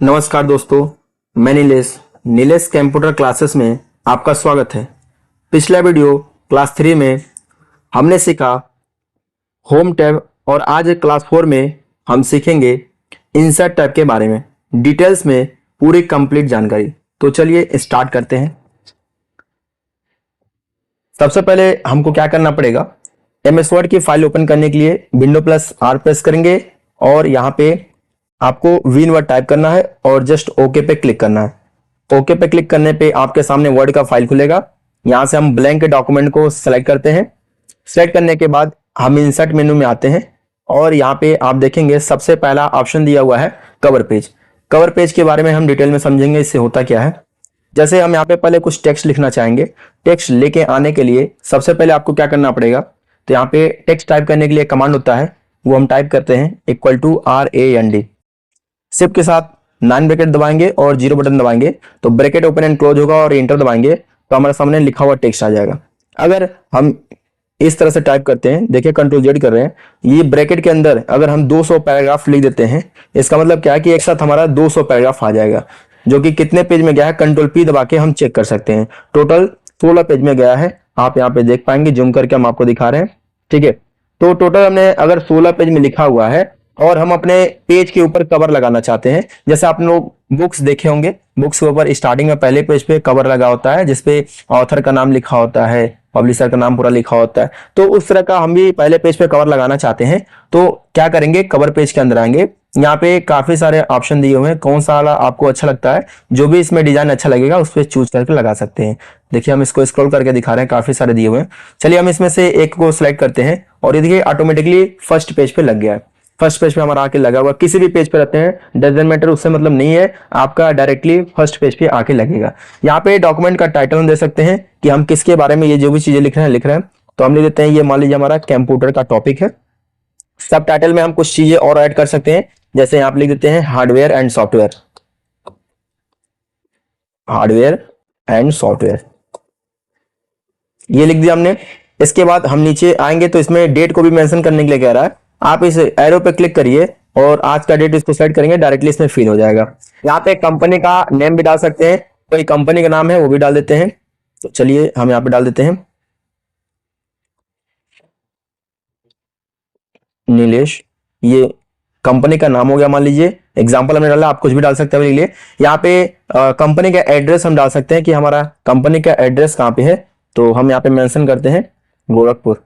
नमस्कार दोस्तों, मैं नीलेश कंप्यूटर क्लासेस में आपका स्वागत है। पिछला वीडियो क्लास 3 में हमने सीखा होम टैब और आज क्लास 4 में हम सीखेंगे इंसर्ट टैब के बारे में डिटेल्स में पूरी कंप्लीट जानकारी। तो चलिए स्टार्ट करते हैं। सबसे पहले हमको क्या करना पड़ेगा, MS वर्ड की फाइल ओपन करने के लिए विंडो+R प्रेस करेंगे और यहाँ पे आपको विन वर्ड टाइप करना है और जस्ट ओके पे क्लिक करना है। ओके पे क्लिक करने पे आपके सामने वर्ड का फाइल खुलेगा। यहाँ से हम ब्लैंक डॉक्यूमेंट को सेलेक्ट करते हैं। सेलेक्ट करने के बाद हम इंसर्ट मेनू में आते हैं और यहाँ पे आप देखेंगे सबसे पहला ऑप्शन दिया हुआ है कवर पेज। कवर पेज के बारे में हम डिटेल में समझेंगे इससे होता क्या है। जैसे हम यहाँ पे पहले कुछ टेक्स्ट लिखना चाहेंगे, टेक्स्ट लेके आने के लिए सबसे पहले आपको क्या करना पड़ेगा, तो यहाँ पे टेक्स्ट टाइप करने के लिए कमांड होता है, वो हम टाइप करते हैं =RAND। शिफ्ट के साथ 9 ब्रैकेट दबाएंगे और 0 बटन दबाएंगे तो ब्रैकेट ओपन एंड क्लोज होगा और एंटर दबाएंगे तो हमारे सामने लिखा हुआ टेक्स्ट आ जाएगा। अगर हम इस तरह से टाइप करते हैं, देखिए Ctrl+Z कर रहे हैं, ये ब्रैकेट के अंदर अगर हम 200 पैराग्राफ लिख देते हैं, इसका मतलब क्या है कि एक साथ हमारा 200 पैराग्राफ आ जाएगा, जो कि कितने पेज में गया है Ctrl+P दबा के हम चेक कर सकते हैं। टोटल 16 पेज में गया है, आप यहाँ पे देख पाएंगे, जूम करके हम आपको दिखा रहे हैं। ठीक है, तो टोटल हमने अगर 16 पेज में लिखा हुआ है और हम अपने पेज के ऊपर कवर लगाना चाहते हैं, जैसे आप लोग बुक्स देखे होंगे, बुक्स के ऊपर स्टार्टिंग में पहले पेज पे कवर लगा होता है जिसपे ऑथर का नाम लिखा होता है, पब्लिशर का नाम पूरा लिखा होता है। तो उस तरह का हम भी पहले पेज पे कवर लगाना चाहते हैं तो क्या करेंगे, कवर पेज के अंदर आएंगे। यहाँ पे काफी सारे ऑप्शन दिए हुए हैं, कौन सा वाला आपको अच्छा लगता है, जो भी इसमें डिजाइन अच्छा लगेगा उस पर चूज करके लगा सकते हैं। देखिए हम इसको स्क्रॉल करके दिखा रहे हैं, काफी सारे दिए हुए हैं। चलिए हम इसमें से एक को सिलेक्ट करते हैं और ये देखिए ऑटोमेटिकली फर्स्ट पेज पे लग गया है। फर्स्ट पेज पे हमारा आके लगा हुआ, किसी भी पेज पे रहते हैं डजंट मैटर, उससे मतलब नहीं है, आपका डायरेक्टली फर्स्ट पेज पे आके लगेगा। यहाँ पे डॉक्यूमेंट का टाइटल हम दे सकते हैं कि हम किसके बारे में ये जो भी चीजें लिख रहे हैं तो हम लिख देते हैं, ये मान लीजिए हमारा कंप्यूटर का टॉपिक है। सब टाइटल में हम कुछ चीजें और ऐड कर सकते हैं, जैसे यहाँ पे लिख देते हैं hardware and software, hardware and software, ये लिख दिया हमने। इसके बाद हम नीचे आएंगे तो इसमें डेट को भी मेंशन करने के लिए कह रहा है, आप इस एरो पे क्लिक करिए और आज का डेट इसको सेलेक्ट करेंगे, डायरेक्टली इसमें फिल हो जाएगा। यहाँ पे कंपनी का नेम भी डाल सकते हैं, कोई कंपनी का नाम है वो भी डाल देते हैं। तो चलिए हम यहाँ पे डाल देते हैं नीलेश, ये कंपनी का नाम हो गया, मान लीजिए एग्जांपल हमने डाला, आप कुछ भी डाल सकते हैं। लिए यहाँ पे कंपनी का एड्रेस हम डाल सकते हैं कि हमारा कंपनी का एड्रेस कहाँ पे है, तो हम यहाँ पे मेंशन करते हैं गोरखपुर।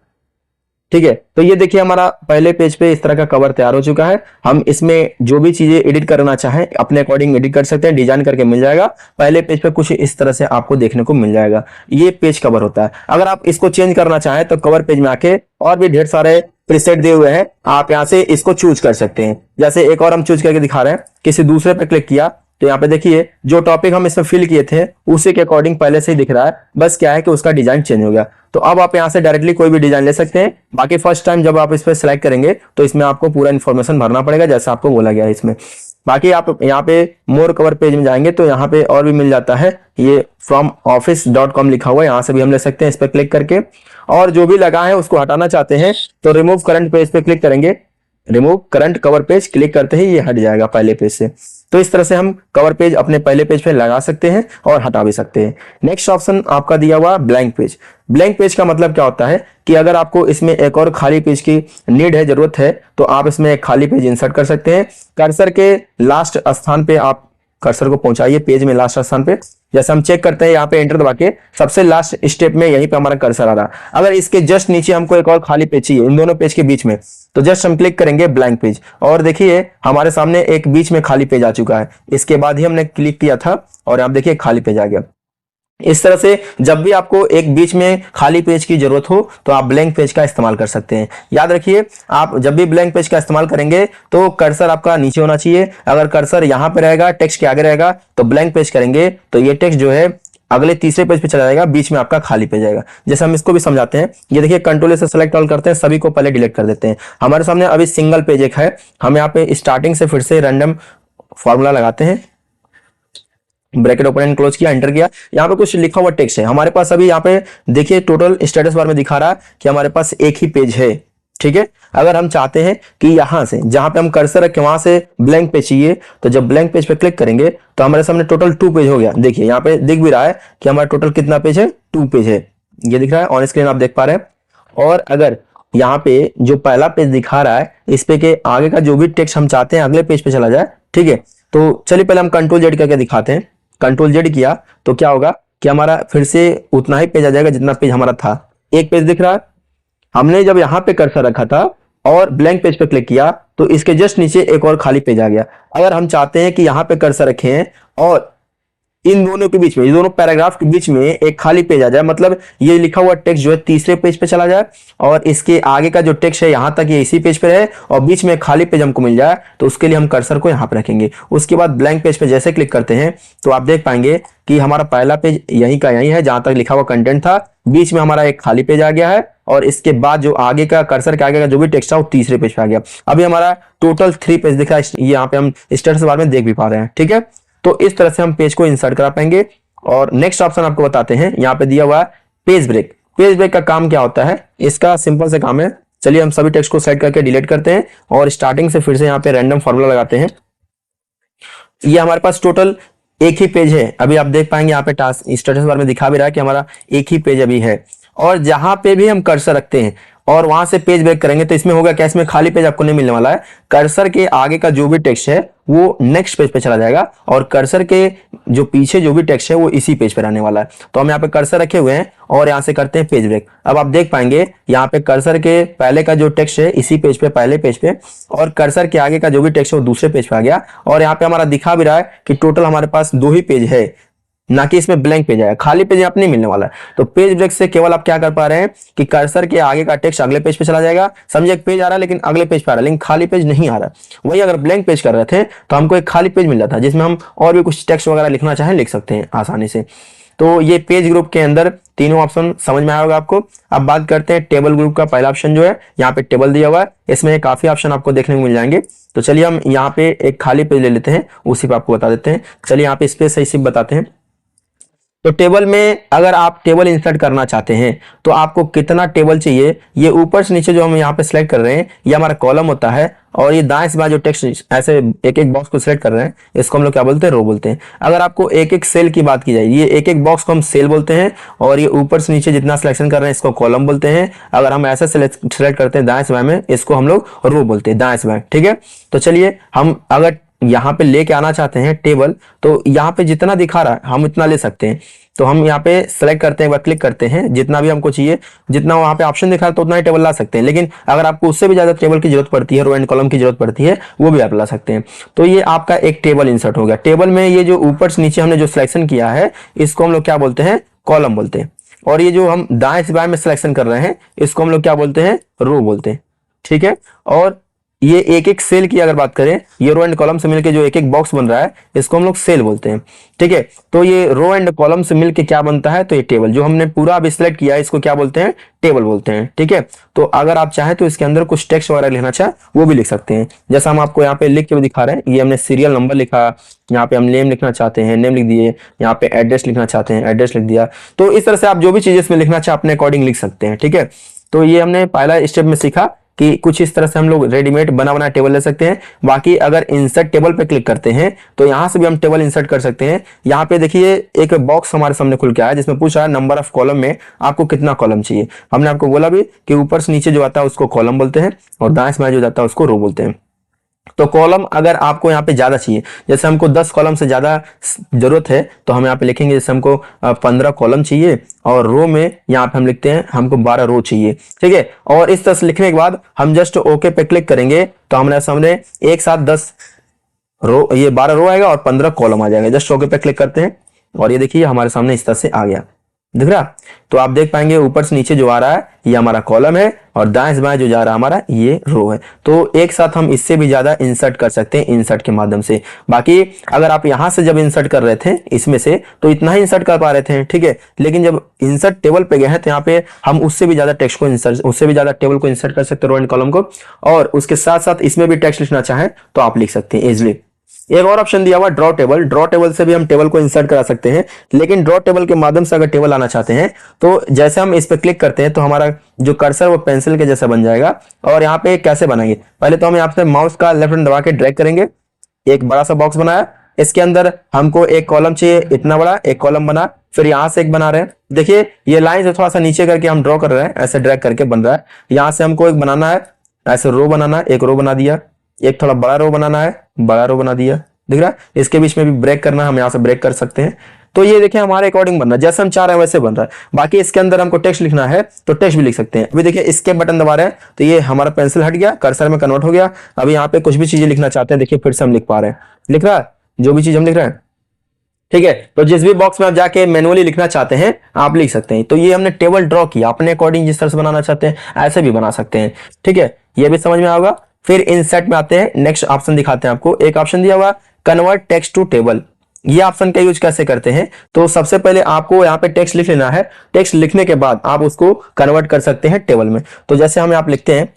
ठीक है, तो ये देखिए हमारा पहले पेज पे इस तरह का कवर तैयार हो चुका है। हम इसमें जो भी चीजें एडिट करना चाहें अपने अकॉर्डिंग एडिट कर सकते हैं, डिजाइन करके मिल जाएगा। पहले पेज पे कुछ इस तरह से आपको देखने को मिल जाएगा, ये पेज कवर होता है। अगर आप इसको चेंज करना चाहें तो कवर पेज में आके और भी ढेर सारे प्रीसेट दिए हुए हैं, आप यहाँ से इसको चूज कर सकते हैं। जैसे एक और हम चूज करके दिखा रहे हैं, किसी दूसरे पे क्लिक किया तो यहाँ पे देखिए जो टॉपिक हम इसमें फिल किए थे उसी के अकॉर्डिंग पहले से ही दिख रहा है, बस क्या है कि उसका डिजाइन चेंज हो गया। तो अब आप यहाँ से डायरेक्टली कोई भी डिजाइन ले सकते हैं। बाकी फर्स्ट टाइम जब आप इस पर सिलेक्ट करेंगे तो इसमें आपको पूरा इन्फॉर्मेशन भरना पड़ेगा जैसा आपको बोला गया है इसमें। बाकी आप यहाँ पे मोर कवर पेज में जाएंगे तो यहाँ पे और भी मिल जाता है, ये fromoffice.com लिखा हुआ है, यहाँ से भी हम ले सकते हैं इस पर क्लिक करके। और जो भी लगा है उसको हटाना चाहते हैं तो रिमूव करंट पेज पे क्लिक करेंगे, remove current cover page click करते ही ये हट जाएगा पहले पेज से। तो इस तरह से हम कवर पेज अपने पहले पेज पे लगा सकते हैं और हटा भी सकते हैं। नेक्स्ट ऑप्शन आपका दिया हुआ ब्लैंक पेज। ब्लैंक पेज का मतलब क्या होता है कि अगर आपको इसमें एक और खाली पेज की नीड है, जरूरत है, तो आप इसमें एक खाली पेज इंसर्ट कर सकते हैं। कर्सर के लास्ट स्थान पे आप कर्सर को पहुंचाइए पेज में लास्ट स्थान पे। जैसे हम चेक करते हैं यहाँ पे एंटर दबा के सबसे लास्ट स्टेप में यहीं पे हमारा कर्सर आ रहा है। अगर इसके जस्ट नीचे हमको एक और खाली पेज चाहिए इन दोनों पेज के बीच में, तो जस्ट हम क्लिक करेंगे ब्लैंक पेज और देखिए हमारे सामने एक बीच में खाली पेज आ चुका है। इसके बाद ही हमने क्लिक किया था और आप देखिए खाली पेज आ गया। इस तरह से जब भी आपको एक बीच में खाली पेज की जरूरत हो तो आप ब्लैंक पेज का इस्तेमाल कर सकते हैं। याद रखिए, आप जब भी ब्लैंक पेज का इस्तेमाल करेंगे तो कर्सर आपका नीचे होना चाहिए। अगर कर्सर यहाँ पे रहेगा, टेक्स्ट के आगे रहेगा, तो ब्लैंक पेज करेंगे तो ये टेक्स्ट जो है अगले तीसरे पेज पे चला जाएगा, बीच में आपका खाली पेज आएगा। जैसे हम इसको भी समझाते हैं, ये देखिए Ctrl से सेलेक्ट ऑल करते हैं, सभी को पहले डिलीट कर देते हैं। हमारे सामने अभी सिंगल पेज एक है, हम यहाँ पे स्टार्टिंग से फिर से रैंडम फॉर्मूला लगाते हैं, ब्रैकेट ओपन एंड क्लोज किया, एंटर किया। यहाँ पे कुछ लिखा हुआ टेक्स्ट है हमारे पास। अभी यहाँ पे देखिए टोटल स्टेटस बार में दिखा रहा है कि हमारे पास एक ही पेज है, ठीक है। अगर हम चाहते हैं कि यहां से जहां पे हम कर्सर रखें वहां से ब्लैंक पेज चाहिए, तो जब ब्लैंक पेज पे क्लिक करेंगे तो हमारे सामने टोटल 2 पेज हो गया। देखिए यहाँ पे दिख भी रहा है कि हमारा टोटल कितना पेज है, 2 पेज है, ये दिख रहा है ऑन स्क्रीन आप देख पा रहे हैं। और अगर यहाँ पे जो पहला पेज दिखा रहा है इस पे के आगे का जो भी टेक्स्ट हम चाहते हैं अगले पेज पे चला जाए, ठीक है। तो चलिए पहले हम कंट्रोल जेड करके दिखाते हैं। कंट्रोल जेड किया तो क्या होगा कि हमारा फिर से उतना ही पेज आ जाएगा जितना पेज हमारा था। एक पेज दिख रहा है, हमने जब यहाँ पे कर्सर रखा था और ब्लैंक पेज पे क्लिक किया तो इसके जस्ट नीचे एक और खाली पेज आ गया। अगर हम चाहते हैं कि यहाँ पे कर्सर रखें और इन दोनों के बीच में, ये दोनों पैराग्राफ के बीच में एक खाली पेज आ जाए, मतलब ये लिखा हुआ टेक्स्ट जो है तीसरे पेज पे चला जाए और इसके आगे का जो टेक्स्ट है यहां तक ये इसी पेज पे रहे और बीच में खाली पेज हमको मिल जाए, तो उसके लिए हम कर्सर को यहां पे रखेंगे। उसके बाद ब्लैंक पेज पे जैसे क्लिक करते हैं तो आप देख पाएंगे कि हमारा पहला पेज यहीं का यहीं है जहां तक लिखा हुआ कंटेंट था, बीच में हमारा एक खाली पेज आ गया है और इसके बाद जो आगे का कर्सर के आगे का जो भी टेक्स्ट था वो तीसरे पेज पे आ गया। अभी हमारा टोटल 3 पेज दिख रहा है, यहाँ पे हम स्टेटस बार में देख भी पा रहे हैं, ठीक है। तो इस तरह से हम पेज को इंसर्ट करा पाएंगे। और नेक्स्ट ऑप्शन आपको बताते हैं, यहाँ पे दिया हुआ है पेज ब्रेक। पेज ब्रेक का काम क्या होता है, इसका सिंपल से काम है, चलिए हम सभी टेक्स्ट को सेलेक्ट करके डिलीट करते हैं और स्टार्टिंग से फिर से यहाँ पे रैंडम फॉर्मूला लगाते हैं। ये हमारे पास टोटल एक ही पेज है, अभी आप देख पाएंगे यहाँ पे टास्क स्टेटस बार में दिखा भी रहा है कि हमारा एक ही पेज अभी है। और जहां पे भी हम कर्सर रखते हैं और वहां से पेज ब्रेक करेंगे तो इसमें होगा क्या, इसमें खाली पेज आपको नहीं मिलने वाला है। कर्सर के आगे का जो भी टेक्स्ट है वो नेक्स्ट पेज पे चला जाएगा और कर्सर के जो पीछे जो भी टेक्स्ट है वो इसी पेज पे रहने वाला है। तो हम यहाँ पे कर्सर रखे हुए हैं और यहाँ से करते हैं पेज ब्रेक। अब आप देख पाएंगे यहाँ पे कर्सर के पहले का जो टेक्स्ट है इसी पेज पे, पहले पेज पे, और कर्सर के आगे का जो भी टेक्स्ट है वो दूसरे पेज पे आ गया। और यहाँ पे हमारा दिखा भी रहा है कि टोटल हमारे पास 2 ही पेज है, ना कि इसमें ब्लैंक पेज आया, खाली पेज यहाँ पे नहीं मिलने वाला है। तो पेज ब्रेक से केवल आप क्या कर पा रहे हैं कि कर्सर के आगे का टेक्स्ट अगले पेज पे चला जाएगा। समझे, एक पेज आ रहा है लेकिन अगले पेज पे आ रहा है, लेकिन खाली पेज नहीं आ रहा। वही अगर ब्लैंक पेज कर रहे थे तो हमको एक खाली पेज मिल जाता जिसमें हम और भी कुछ टेक्स्ट वगैरह लिखना चाहें लिख सकते हैं आसानी से। तो ये पेज ग्रुप के अंदर तीनों ऑप्शन समझ में आया होगा आपको। अब बात करते हैं टेबल ग्रुप का। पहला ऑप्शन जो है यहाँ पे टेबल दिया हुआ है, इसमें काफी ऑप्शन आपको देखने को मिल जाएंगे। तो चलिए हम यहाँ पे एक खाली पेज ले लेते हैं, उसी पे आपको बता देते हैं। चलिए यहाँ पे स्पेस सही से बताते हैं। तो टेबल में अगर आप टेबल इंसर्ट करना चाहते हैं तो आपको कितना टेबल चाहिए, ये ऊपर से नीचे जो हम यहाँ पे सिलेक्ट कर रहे हैं ये हमारा कॉलम होता है। और ये दाएं से बाएं जो टेक्स्ट ऐसे एक एक बॉक्स को सिलेक्ट कर रहे हैं इसको हम लोग क्या बोलते हैं, रो बोलते हैं। अगर आपको एक एक सेल की बात की जाए, ये एक एक बॉक्स को हम सेल बोलते हैं और ये ऊपर से नीचे जितना सिलेक्शन कर रहे हैं इसको कॉलम बोलते हैं। अगर हम ऐसे सिलेक्ट करते हैं दाएं से बाएं में, इसको हम लोग रो बोलते हैं, दाएं से बाएं, ठीक है। तो चलिए हम अगर यहाँ पे लेके आना चाहते हैं टेबल, तो यहाँ पे जितना दिखा रहा है हम इतना ले सकते हैं। तो हम यहाँ पे सेलेक्ट करते हैं, एक बार क्लिक करते हैं, जितना भी हमको चाहिए, जितना वहाँ पे ऑप्शन दिखा रहा है तो उतना ही टेबल ला सकते हैं। लेकिन अगर आपको उससे भी ज्यादा टेबल की जरूरत पड़ती है, रो एंड कॉलम की जरूरत पड़ती है, वो भी आप ला सकते हैं। तो ये आपका एक टेबल इंसर्ट हो गया। टेबल में ये जो ऊपर से नीचे हमने जो सिलेक्शन किया है इसको हम लोग क्या बोलते हैं, कॉलम बोलते हैं। और ये जो हम दाएं से बाएं में सिलेक्शन कर रहे हैं इसको हम लोग क्या बोलते हैं, रो बोलते हैं, ठीक है। और ये एक एक सेल की अगर बात करें, ये रो एंड कॉलम से मिलके जो एक एक बॉक्स बन रहा है इसको हम लोग सेल बोलते हैं, ठीक है। तो ये रो एंड कॉलम से मिलके क्या बनता है, तो ये टेबल जो हमने पूरा अभी सिलेक्ट किया है इसको क्या बोलते हैं, टेबल बोलते हैं, ठीक है। तो अगर आप चाहें तो इसके अंदर कुछ टेक्स्ट वगैरह लिखना चाहे वो भी लिख सकते हैं। जैसा हम आपको यहाँ पे लिख के भी दिखा रहे हैं, ये हमने सीरियल नंबर लिखा, यहाँ पे हम नेम लिखना चाहते हैं नेम लिख दिए, यहाँ पे एड्रेस लिखना चाहते हैं एड्रेस लिख दिया। तो इस तरह से आप जो भी चीज इसमें लिखना चाहे अपने अकॉर्डिंग लिख सकते हैं, ठीक है। तो ये हमने पहला स्टेप में सीखा कि कुछ इस तरह से हम लोग रेडीमेड बना बना टेबल ले सकते हैं। बाकी अगर इंसर्ट टेबल पे क्लिक करते हैं तो यहां से भी हम टेबल इंसर्ट कर सकते हैं। यहाँ पे देखिए एक बॉक्स हमारे सामने खुल के आया जिसमें पूछा है नंबर ऑफ कॉलम में आपको कितना कॉलम चाहिए। हमने आपको बोला भी कि ऊपर से नीचे जो आता है उसको कॉलम बोलते हैं और दाएं से बाएं जो जाता है उसको रो बोलते हैं। तो कॉलम अगर आपको यहाँ पे ज्यादा चाहिए, जैसे हमको 10 कॉलम से ज्यादा जरूरत है तो हम यहाँ पे लिखेंगे जैसे हमको 15 कॉलम चाहिए, और रो में यहाँ पे हम लिखते हैं हमको 12 रो चाहिए, ठीक है। और इस तरह से लिखने के बाद हम जस्ट ओके पे क्लिक करेंगे तो हमारे सामने एक साथ 10 रो, ये 12 रो आएगा और 15 कॉलम आ जाएगा। जस्ट ओके पे क्लिक करते हैं और ये देखिए हमारे सामने इस तरह से आ गया, दिख रहा। तो आप देख पाएंगे ऊपर से नीचे जो आ रहा है ये हमारा कॉलम है और दाएं से बाएं जो जा रहा है हमारा ये रो है। तो एक साथ हम इससे भी ज्यादा इंसर्ट कर सकते हैं इंसर्ट के माध्यम से। बाकी अगर आप यहां से जब इंसर्ट कर रहे थे इसमें से तो इतना ही इंसर्ट कर पा रहे थे, ठीक है। लेकिन जब इंसर्ट टेबल पे गए हैं तो यहाँ पे हम उससे भी ज्यादा टेक्स्ट को इंसर्ट, उससे भी ज्यादा टेबल को इंसर्ट कर सकते हैं, रो एंड कॉलम को। और उसके साथ साथ इसमें भी टेक्स्ट लिखना चाहें तो आप लिख सकते हैं इजिली। एक और ऑप्शन दिया हुआ ड्रॉ टेबल। ड्रॉ टेबल से भी हम टेबल को इंसर्ट करा सकते हैं, लेकिन ड्रॉ टेबल के माध्यम से अगर टेबल आना चाहते हैं तो जैसे हम इस पे क्लिक करते हैं तो हमारा जो कर्सर वो पेंसिल के जैसा बन जाएगा। और यहाँ पे कैसे बनाएंगे, पहले तो हम यहाँ पे माउस का लेफ्ट बटन दबा के ड्रैग करेंगे, एक बड़ा सा बॉक्स बनाया, इसके अंदर हमको एक कॉलम चाहिए, इतना बड़ा एक कॉलम बना, फिर यहां से एक बना रहे हैं। देखिए ये लाइन से थोड़ा सा नीचे करके हम ड्रॉ कर रहे हैं, ऐसे ड्रैग करके बन रहा है। यहां से हमको एक बनाना है, ऐसे रो बनाना है, एक रो बना दिया, एक थोड़ा बड़ा रो बनाना है, बड़ा रो बना दिया, दिख रहा है। इसके बीच में भी ब्रेक करना है, हम यहाँ से ब्रेक कर सकते हैं। तो ये देखिए हमारे अकॉर्डिंग बन रहा है, जैसे हम चाह रहे हैं वैसे बन रहा है। बाकी इसके अंदर हमको टेक्स्ट लिखना है तो टेक्स्ट भी लिख सकते हैं। अभी देखिए इसके बटन दबा रहे हैं तो ये हमारा पेंसिल हट गया, कर्सर में कन्वर्ट हो गया। अभी यहाँ पे कुछ भी चीजें लिखना चाहते हैं, देखिए फिर से हम लिख पा रहे हैं, लिख रहा है जो भी चीज हम लिख रहे हैं, ठीक है। तो जिस भी बॉक्स में आप जाके मैनुअली लिखना चाहते हैं आप लिख सकते हैं। तो ये हमने टेबल ड्रॉ किया, अपने अकॉर्डिंग जिस तरह से बनाना चाहते हैं ऐसे भी बना सकते हैं, ठीक है। ये भी समझ में आएगा। फिर इंसर्ट में आते हैं, नेक्स्ट ऑप्शन दिखाते हैं आपको। एक ऑप्शन दिया हुआ कन्वर्ट टेक्स्ट टू टेबल। ये ऑप्शन का यूज कैसे करते हैं, तो सबसे पहले आपको यहाँ पे टेक्स्ट लिख लेना है, टेक्स्ट लिखने के बाद आप उसको कन्वर्ट कर सकते हैं टेबल में। तो जैसे हम आप लिखते हैं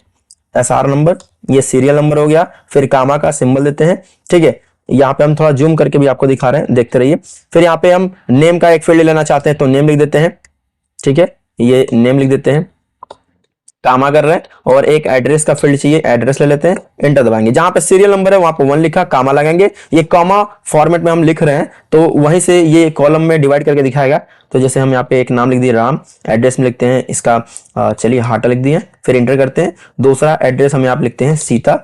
SR नंबर, ये सीरियल नंबर हो गया, फिर कामा का सिंबल देते हैं, ठीक है। यहाँ पे हम थोड़ा जूम करके भी आपको दिखा रहे हैं, देखते रहिए। फिर यहाँ पे हम नेम का एक फील्ड लेना चाहते हैं तो नेम लिख देते हैं, ठीक है, ये नेम लिख देते हैं, कामा कर रहे हैं। और एक एड्रेस का फील्ड चाहिए, एड्रेस ले लेते हैं, एंटर दबाएंगे। जहां पे सीरियल नंबर है वहां पे 1 लिखा, कामा लगाएंगे। ये कॉमा फॉर्मेट में हम लिख रहे हैं तो वहीं से ये कॉलम में डिवाइड करके दिखाएगा। तो जैसे हम यहाँ पे एक नाम लिख दिए राम, एड्रेस में लिखते हैं इसका चलिए हाटा लिख दिए, फिर एंटर करते हैं। दूसरा एड्रेस हम यहाँ पे लिखते हैं सीता,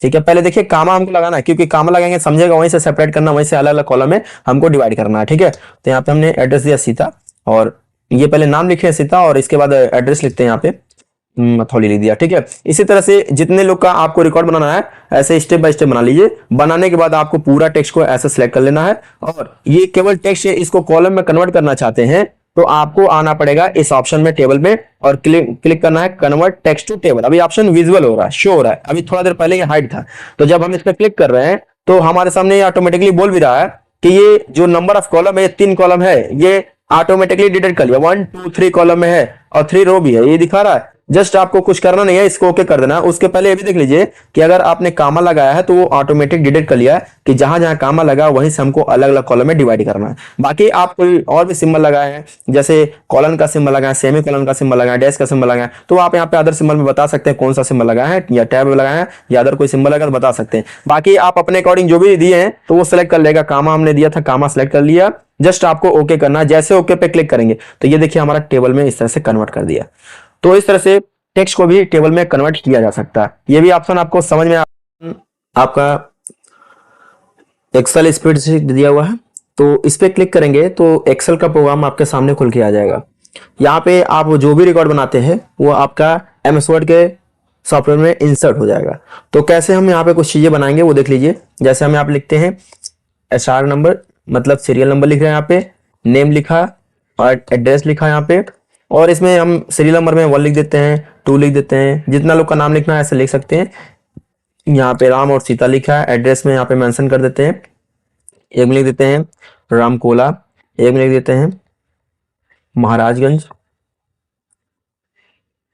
ठीक है। पहले देखिए कामा हमको लगाना है क्योंकि कामा लगाएंगे समझेगा, वहीं से सेपरेट करना, वहीं से अलग अलग कॉलम में हमको डिवाइड करना है, ठीक है। तो यहाँ पे हमने एड्रेस दिया सीता, और ये पहले नाम लिखे सीता और इसके बाद एड्रेस लिखते हैं यहाँ पे मथौली लिख दिया, ठीक है। इसी तरह से जितने लोग का आपको रिकॉर्ड बनाना है ऐसे स्टेप बाय स्टेप बना लीजिए। बनाने के बाद आपको पूरा टेक्स्ट को ऐसे सिलेक्ट कर लेना है, और ये केवल टेक्स्ट है, इसको कॉलम में कन्वर्ट करना चाहते हैं तो आपको आना पड़ेगा इस ऑप्शन में टेबल में, और क्लिक करना है कन्वर्ट टेक्स्ट टू टेबल। अभी ऑप्शन विजुअल हो रहा है, शो हो रहा है, अभी थोड़ा देर पहले ये हाइड था। तो जब हम इस पर क्लिक कर रहे हैं तो हमारे सामने ये ऑटोमेटिकली बोल भी रहा है कि ये जो नंबर ऑफ कॉलम है, 3 कॉलम है, ये ऑटोमेटिकली डिटेक्ट कर लिया। 1 2 3 कॉलम में है और 3 रो भी है, ये दिखा रहा है। जस्ट आपको कुछ करना नहीं है, इसको ओके कर देना। उसके पहले ये भी देख लीजिए कि अगर आपने कामा लगाया है तो वो ऑटोमेटिक डिटेक्ट कर लिया है कि जहां जहां कामा लगा वहीं से हमको अलग अलग कॉलम में डिवाइड करना है। बाकी आप कोई और भी सिंबल लगाए हैं, जैसे कॉलन का सिंबल लगाए, सेमी कॉलन का सिंबल लगाए, डैश का सिंबल लगाए, तो आप यहाँ पे अदर सिंबल में बता सकते हैं कौन सा सिंबल लगाया है, या टैब लगाया है, या अदर कोई सिंबल लगा तो बता सकते हैं। बाकी आप अपने अकॉर्डिंग जो भी दिए हैं तो वो सिलेक्ट कर लेगा। कामा हमने दिया था, कामा सिलेक्ट कर लिया, जस्ट आपको ओके करना है। जैसे ओके पे क्लिक करेंगे तो ये देखिए हमारा टेबल में इस तरह से कन्वर्ट कर दिया। तो इस तरह से टेक्स्ट को भी टेबल में कन्वर्ट किया जा सकता है। ये भी ऑप्शन आपको समझ में आपका एक्सेल स्प्रेडशीट दिया हुआ है, तो इस पे क्लिक करेंगे तो एक्सेल का प्रोग्राम आपके सामने खुल के आ जाएगा। यहाँ पे आप जो भी रिकॉर्ड बनाते हैं वो आपका MS वर्ड के सॉफ्टवेयर में इंसर्ट हो जाएगा। तो कैसे हम यहाँ पे कुछ चीजें बनाएंगे वो देख लीजिए। जैसे हम यहाँ पे लिखते हैं SR नंबर, मतलब सीरियल नंबर लिख रहे हैं, यहाँ पे नेम लिखा और एड्रेस लिखा यहाँ पे, और इसमें हम सीरियल नंबर में 1 लिख देते हैं, 2 लिख देते हैं, जितना लोग का नाम लिखना है ऐसे लिख सकते हैं। यहाँ पे राम और सीता लिखा है, एड्रेस में यहाँ पे मेंशन कर देते हैं। एक में लिख देते हैं रामकोला, एक में लिख देते हैं महाराजगंज,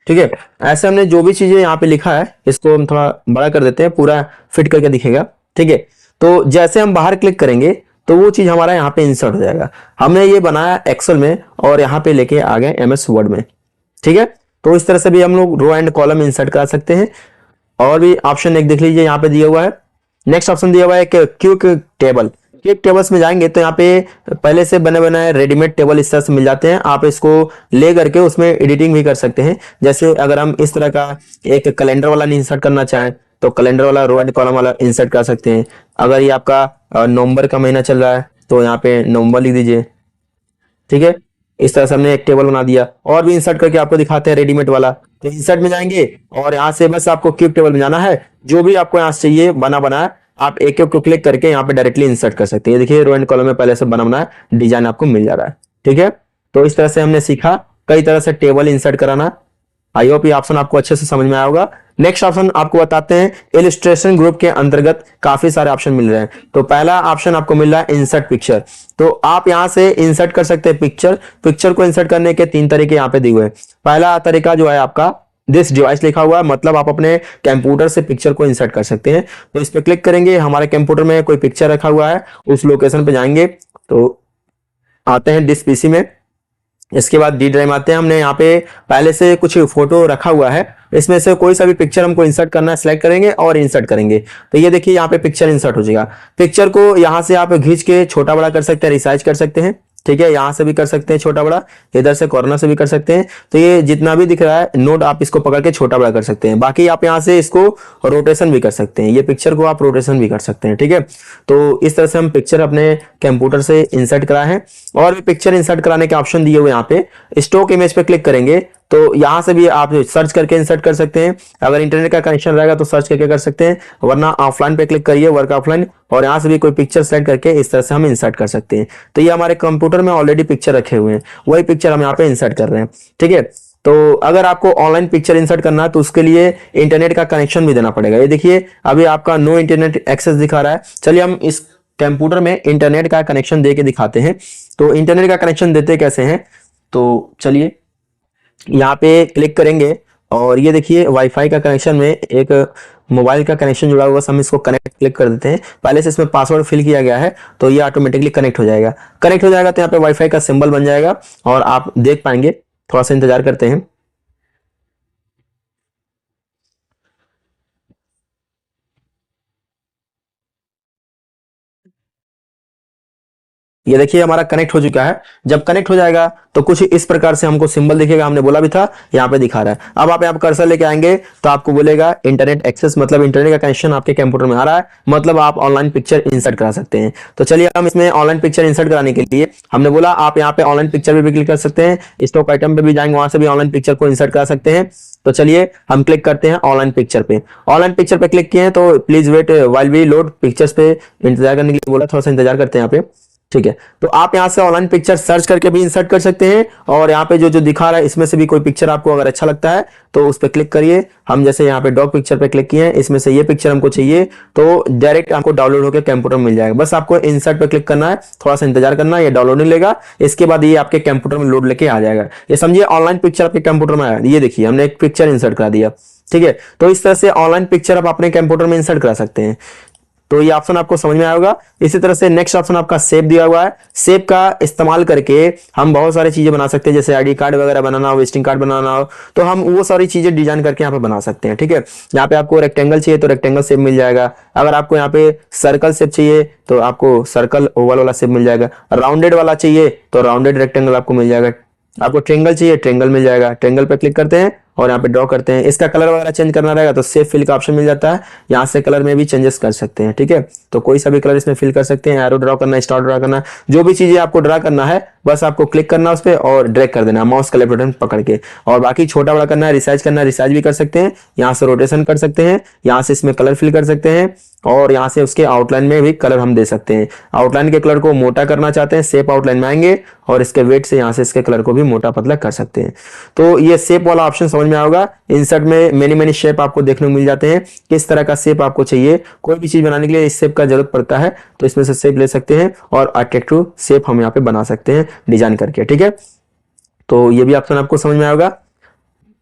ठीक है। ऐसे हमने जो भी चीजें यहाँ पे लिखा है इसको हम थोड़ा बड़ा कर देते हैं, पूरा फिट करके दिखेगा, ठीक है। तो जैसे हम बाहर क्लिक करेंगे तो वो चीज हमारा यहाँ पे इंसर्ट हो जाएगा। हमने ये बनाया एक्सेल में और यहाँ पे लेके आ गए MS वर्ड में, ठीक है। तो इस तरह से भी हम लोग रो एंड कॉलम इंसर्ट करा सकते हैं। और भी ऑप्शन एक देख लीजिए यहाँ पे दिया हुआ है। नेक्स्ट ऑप्शन दिया हुआ है क्विक टेबल। क्विक टेबल्स में जाएंगे तो यहाँ पे पहले से बने बनाए रेडीमेड टेबल इस तरह से मिल जाते हैं। आप इसको ले करके उसमें एडिटिंग भी कर सकते हैं। जैसे अगर हम इस तरह का एक कैलेंडर वाला इंसर्ट करना चाहें तो कैलेंडर वाला रो एंड कॉलम वाला इंसर्ट कर सकते हैं। अगर ये आपका नवंबर का महीना चल रहा है तो यहाँ पे नवंबर लिख दीजिए, ठीक है। इस तरह से हमने एक टेबल बना दिया। और भी इंसर्ट करके आपको दिखाते हैं रेडीमेड वाला। तो इंसर्ट में जाएंगे और यहाँ से बस आपको क्विक टेबल में जाना है। जो भी आपको यहाँ से चाहिए बना आप एक एक को क्लिक करके यहाँ पे डायरेक्टली इंसर्ट कर सकते हैं। देखिए रो एंड कॉलम में पहले से बना डिजाइन आपको मिल जा रहा है, ठीक है। तो इस तरह से हमने सीखा कई तरह से टेबल इंसर्ट कराना। आई होप ये ऑप्शन आपको अच्छे से समझ में आया होगा। नेक्स्ट ऑप्शन आपको बताते हैं इलस्ट्रेशन ग्रुप के अंतर्गत काफी सारे ऑप्शन मिल रहे हैं। तो पहला ऑप्शन आपको मिल रहा है इंसर्ट पिक्चर। तो आप यहां से इंसर्ट कर सकते हैं पिक्चर को इंसर्ट करने के 3 तरीके यहाँ पे दिए हुए हैं। पहला तरीका जो है आपका दिस डिवाइस लिखा हुआ है, मतलब आप अपने कंप्यूटर से पिक्चर को इंसर्ट कर सकते हैं। तो इस पर क्लिक करेंगे, हमारे कंप्यूटर में कोई पिक्चर रखा हुआ है, उस लोकेशन पे जाएंगे तो आते हैं डिस पीसी में। इसके बाद डी ड्राइव आते हैं, हमने यहाँ पे पहले से कुछ फोटो रखा हुआ है, इसमें से कोई सा भी पिक्चर हमको इंसर्ट करना है, सेलेक्ट करेंगे और इंसर्ट करेंगे। तो ये देखिए यहाँ पे पिक्चर इंसर्ट हो जाएगा। पिक्चर को यहाँ से आप खींच के छोटा बड़ा कर सकते हैं, रिसाइज कर सकते हैं, ठीक है, यहाँ से भी कर सकते हैं छोटा बड़ा, इधर से कॉर्नर से भी कर सकते हैं। तो ये जितना भी दिख रहा है नोट आप इसको पकड़ के छोटा बड़ा कर सकते हैं। बाकी आप यहाँ से इसको रोटेशन भी कर सकते हैं, ये पिक्चर को आप रोटेशन भी कर सकते हैं, ठीक है। तो इस तरह से हम पिक्चर अपने कंप्यूटर से इंसर्ट कराए हैं। और भी पिक्चर इंसर्ट कराने के ऑप्शन दिए हुए यहाँ पे, स्टॉक इमेज पे क्लिक करेंगे तो यहाँ से भी आप सर्च करके इंसर्ट कर सकते हैं। अगर इंटरनेट का कनेक्शन रहेगा तो सर्च करके कर सकते हैं, वरना ऑफलाइन पे क्लिक करिए, वर्क ऑफलाइन, और यहाँ से भी कोई पिक्चर सेलेक्ट करके इस तरह से हम इंसर्ट कर सकते हैं। तो ये हमारे कंप्यूटर में ऑलरेडी पिक्चर रखे हुए हैं, वही पिक्चर हम यहाँ पे इंसर्ट कर रहे हैं, ठीक है। तो अगर आपको ऑनलाइन पिक्चर इंसर्ट करना है तो उसके लिए इंटरनेट का कनेक्शन भी देना पड़ेगा। ये देखिए अभी आपका नो इंटरनेट एक्सेस दिखा रहा है। चलिए हम इस कंप्यूटर में इंटरनेट का कनेक्शन दे के दिखाते हैं। तो इंटरनेट का कनेक्शन देते कैसे हैं, तो चलिए यहाँ पे क्लिक करेंगे और ये देखिए वाईफाई का कनेक्शन में एक मोबाइल का कनेक्शन जुड़ा हुआ है, हम इसको कनेक्ट क्लिक कर देते हैं। पहले से इसमें पासवर्ड फिल किया गया है तो ये ऑटोमेटिकली कनेक्ट हो जाएगा। कनेक्ट हो जाएगा तो यहाँ पे वाईफाई का सिंबल बन जाएगा और आप देख पाएंगे। थोड़ा सा इंतजार करते हैं। ये देखिए हमारा कनेक्ट हो चुका है। जब कनेक्ट हो जाएगा तो कुछ इस प्रकार से हमको सिंबल दिखेगा, हमने बोला भी था, यहाँ पे दिखा रहा है। अब आप यहाँ कर्सर लेके आएंगे तो आपको बोलेगा इंटरनेट एक्सेस, मतलब इंटरनेट का कनेक्शन आपके कंप्यूटर में आ रहा है, मतलब आप ऑनलाइन पिक्चर इंसर्ट करा सकते हैं। तो चलिए हम इसमें ऑनलाइन पिक्चर इंसर्ट कराने के लिए हमने बोला आप यहाँ पे ऑनलाइन पिक्चर पे भी क्लिक कर सकते हैं, स्टॉक आइटम पे भी जाएंगे, वहां से भी ऑनलाइन पिक्चर को इंसर्ट करा सकते हैं। तो चलिए हम क्लिक करते हैं ऑनलाइन पिक्चर पे। ऑनलाइन पिक्चर पे क्लिक किए हैं तो please wait while we load pictures पे इंतजार करने के लिए बोला, थोड़ा सा इंतजार करते हैं यहाँ पे, ठीक है। तो आप यहां से ऑनलाइन पिक्चर सर्च करके भी इंसर्ट कर सकते हैं और यहाँ पे जो जो दिखा रहा है इसमें से भी कोई पिक्चर आपको अगर अच्छा लगता है तो उस पर क्लिक करिए। हम जैसे यहाँ पे डॉग पिक्चर पे क्लिक किए हैं, इसमें से ये पिक्चर हमको चाहिए तो डायरेक्ट आपको डाउनलोड होकर कंप्यूटर में मिल जाएगा। बस आपको इंसर्ट पे क्लिक करना है, थोड़ा सा इंतजार करना है, ये डाउनलोड नहीं लेगा, इसके बाद ये आपके कंप्यूटर में लोड लेके आ जाएगा। ये समझिए ऑनलाइन पिक्चर आपके कंप्यूटर में आया। ये देखिए हमने एक पिक्चर इंसर्ट करा दिया, ठीक है। तो इस तरह से ऑनलाइन पिक्चर आप अपने कंप्यूटर में इंसर्ट करा सकते हैं। तो ये ऑप्शन आपको समझ में आया होगा। इसी तरह से नेक्स्ट ऑप्शन आपका सेव दिया हुआ है। सेव का इस्तेमाल करके हम बहुत सारी चीजें बना सकते हैं, जैसे आईडी कार्ड वगैरह बनाना हो, विजिटिंग कार्ड बनाना हो, तो हम वो सारी चीजें डिजाइन करके यहाँ पे बना सकते हैं, ठीक है। यहाँ पे आपको रेक्टेंगल चाहिए तो रेक्टेंगल शेप मिल जाएगा। अगर आपको यहाँ पे सर्कल शेप चाहिए तो आपको सर्कल ओवल वाला शेप मिल जाएगा। राउंडेड वाला चाहिए तो राउंडेड रेक्टेंगल आपको मिल जाएगा। आपको ट्रेंगल चाहिए ट्रेंगल मिल जाएगा। ट्रेंगल पे क्लिक करते हैं और यहाँ पे ड्रॉ करते हैं। इसका कलर वगैरह चेंज करना रहेगा तो सेव फिल का ऑप्शन मिल जाता है, यहाँ से कलर में भी चेंजेस कर सकते हैं, ठीक है। तो कोई सा भी कलर इसमें फिल कर सकते हैं। एरो ड्रॉ करना है, स्टार ड्रॉ करना है, जो भी चीजें आपको ड्रा करना है बस आपको क्लिक करना है उस पर और ड्रैग कर देना है माउस का लेफ्ट बटन पकड़ के। और बाकी छोटा बड़ा करना है, रिसाइज करना है, रिसाइज भी कर सकते हैं, यहाँ से रोटेशन कर सकते हैं, यहाँ से इसमें कलर फिल कर सकते हैं और यहाँ से उसके आउटलाइन में भी कलर हम दे सकते हैं। आउटलाइन के कलर को मोटा करना चाहते हैं, शेप आउटलाइन में आएंगे और इसके वेट से यहाँ से इसके कलर को भी मोटा पतला कर सकते हैं। तो ये शेप वाला ऑप्शन समझ में आएगा। इंसर्ट में मेनी मेनी शेप आपको देखने को मिल जाते हैं, किस तरह का शेप आपको चाहिए। कोई भी चीज बनाने के लिए इस शेप का जरूरत पड़ता है तो इसमें से शेप ले सकते हैं और अट्रैक्टिव शेप हम यहाँ पे बना सकते हैं डिजाइन करके, ठीक है। तो ये भी ऑप्शन आपको समझ में आएगा।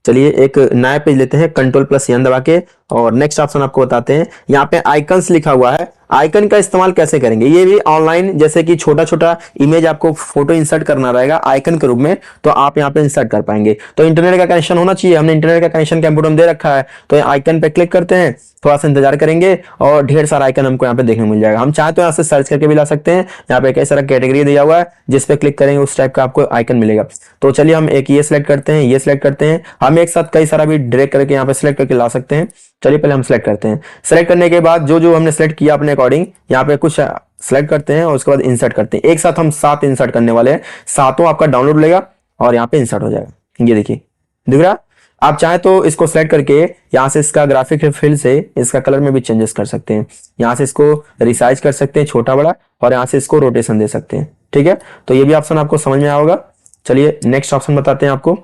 चलिए एक नया पेज लेते हैं, Ctrl+N दबा के, और नेक्स्ट ऑप्शन आपको बताते हैं। यहाँ पे आइकन्स लिखा हुआ है, आइकन का इस्तेमाल कैसे करेंगे। ये भी ऑनलाइन जैसे कि छोटा छोटा इमेज आपको फोटो इंसर्ट करना रहेगा आइकन के रूप में, तो आप यहाँ पे इंसर्ट कर पाएंगे। तो इंटरनेट का कनेक्शन होना चाहिए, हमने इंटरनेट का कनेक्शन कंप्यूटर में दे रखा है। तो आइकन पे क्लिक करते हैं, थोड़ा सा इंतजार करेंगे और ढेर सारा आइकन हमको यहाँ पे देखने को मिल जाएगा। हम चाहे तो यहाँ से सर्च करके भी ला सकते हैं। यहाँ पे कई सारा कैटेगरी दिया हुआ है, जिस पे क्लिक करेंगे उस टाइप का आपको आइकन मिलेगा। तो चलिए हम एक ये सिलेक्ट करते हैं, ये सिलेक्ट करते हैं। हम एक साथ कई सारा भी ड्रैग करके यहाँ पे सिलेक्ट करके ला सकते हैं। चलिए पहले हम सिलेक्ट करते हैं। सिलेक्ट करने के बाद जो जो हमने सिलेक्ट किया अपने अकॉर्डिंग यहाँ पे कुछ सिलेक्ट करते हैं और उसके बाद इंसर्ट करते हैं। एक साथ हम 7 इंसर्ट करने वाले हैं, सातों आपका डाउनलोड लेगा और यहाँ पे इंसर्ट हो जाएगा। ये देखिए दिख रहा। आप चाहे तो इसको सिलेक्ट करके यहाँ से इसका ग्राफिक फिल से इसका कलर में भी चेंजेस कर सकते हैं। यहाँ से इसको रिसाइज कर सकते हैं छोटा बड़ा, और यहाँ से इसको रोटेशन दे सकते हैं, ठीक है। तो ये भी ऑप्शन आपको समझ में आएगा। चलिए नेक्स्ट ऑप्शन बताते हैं आपको।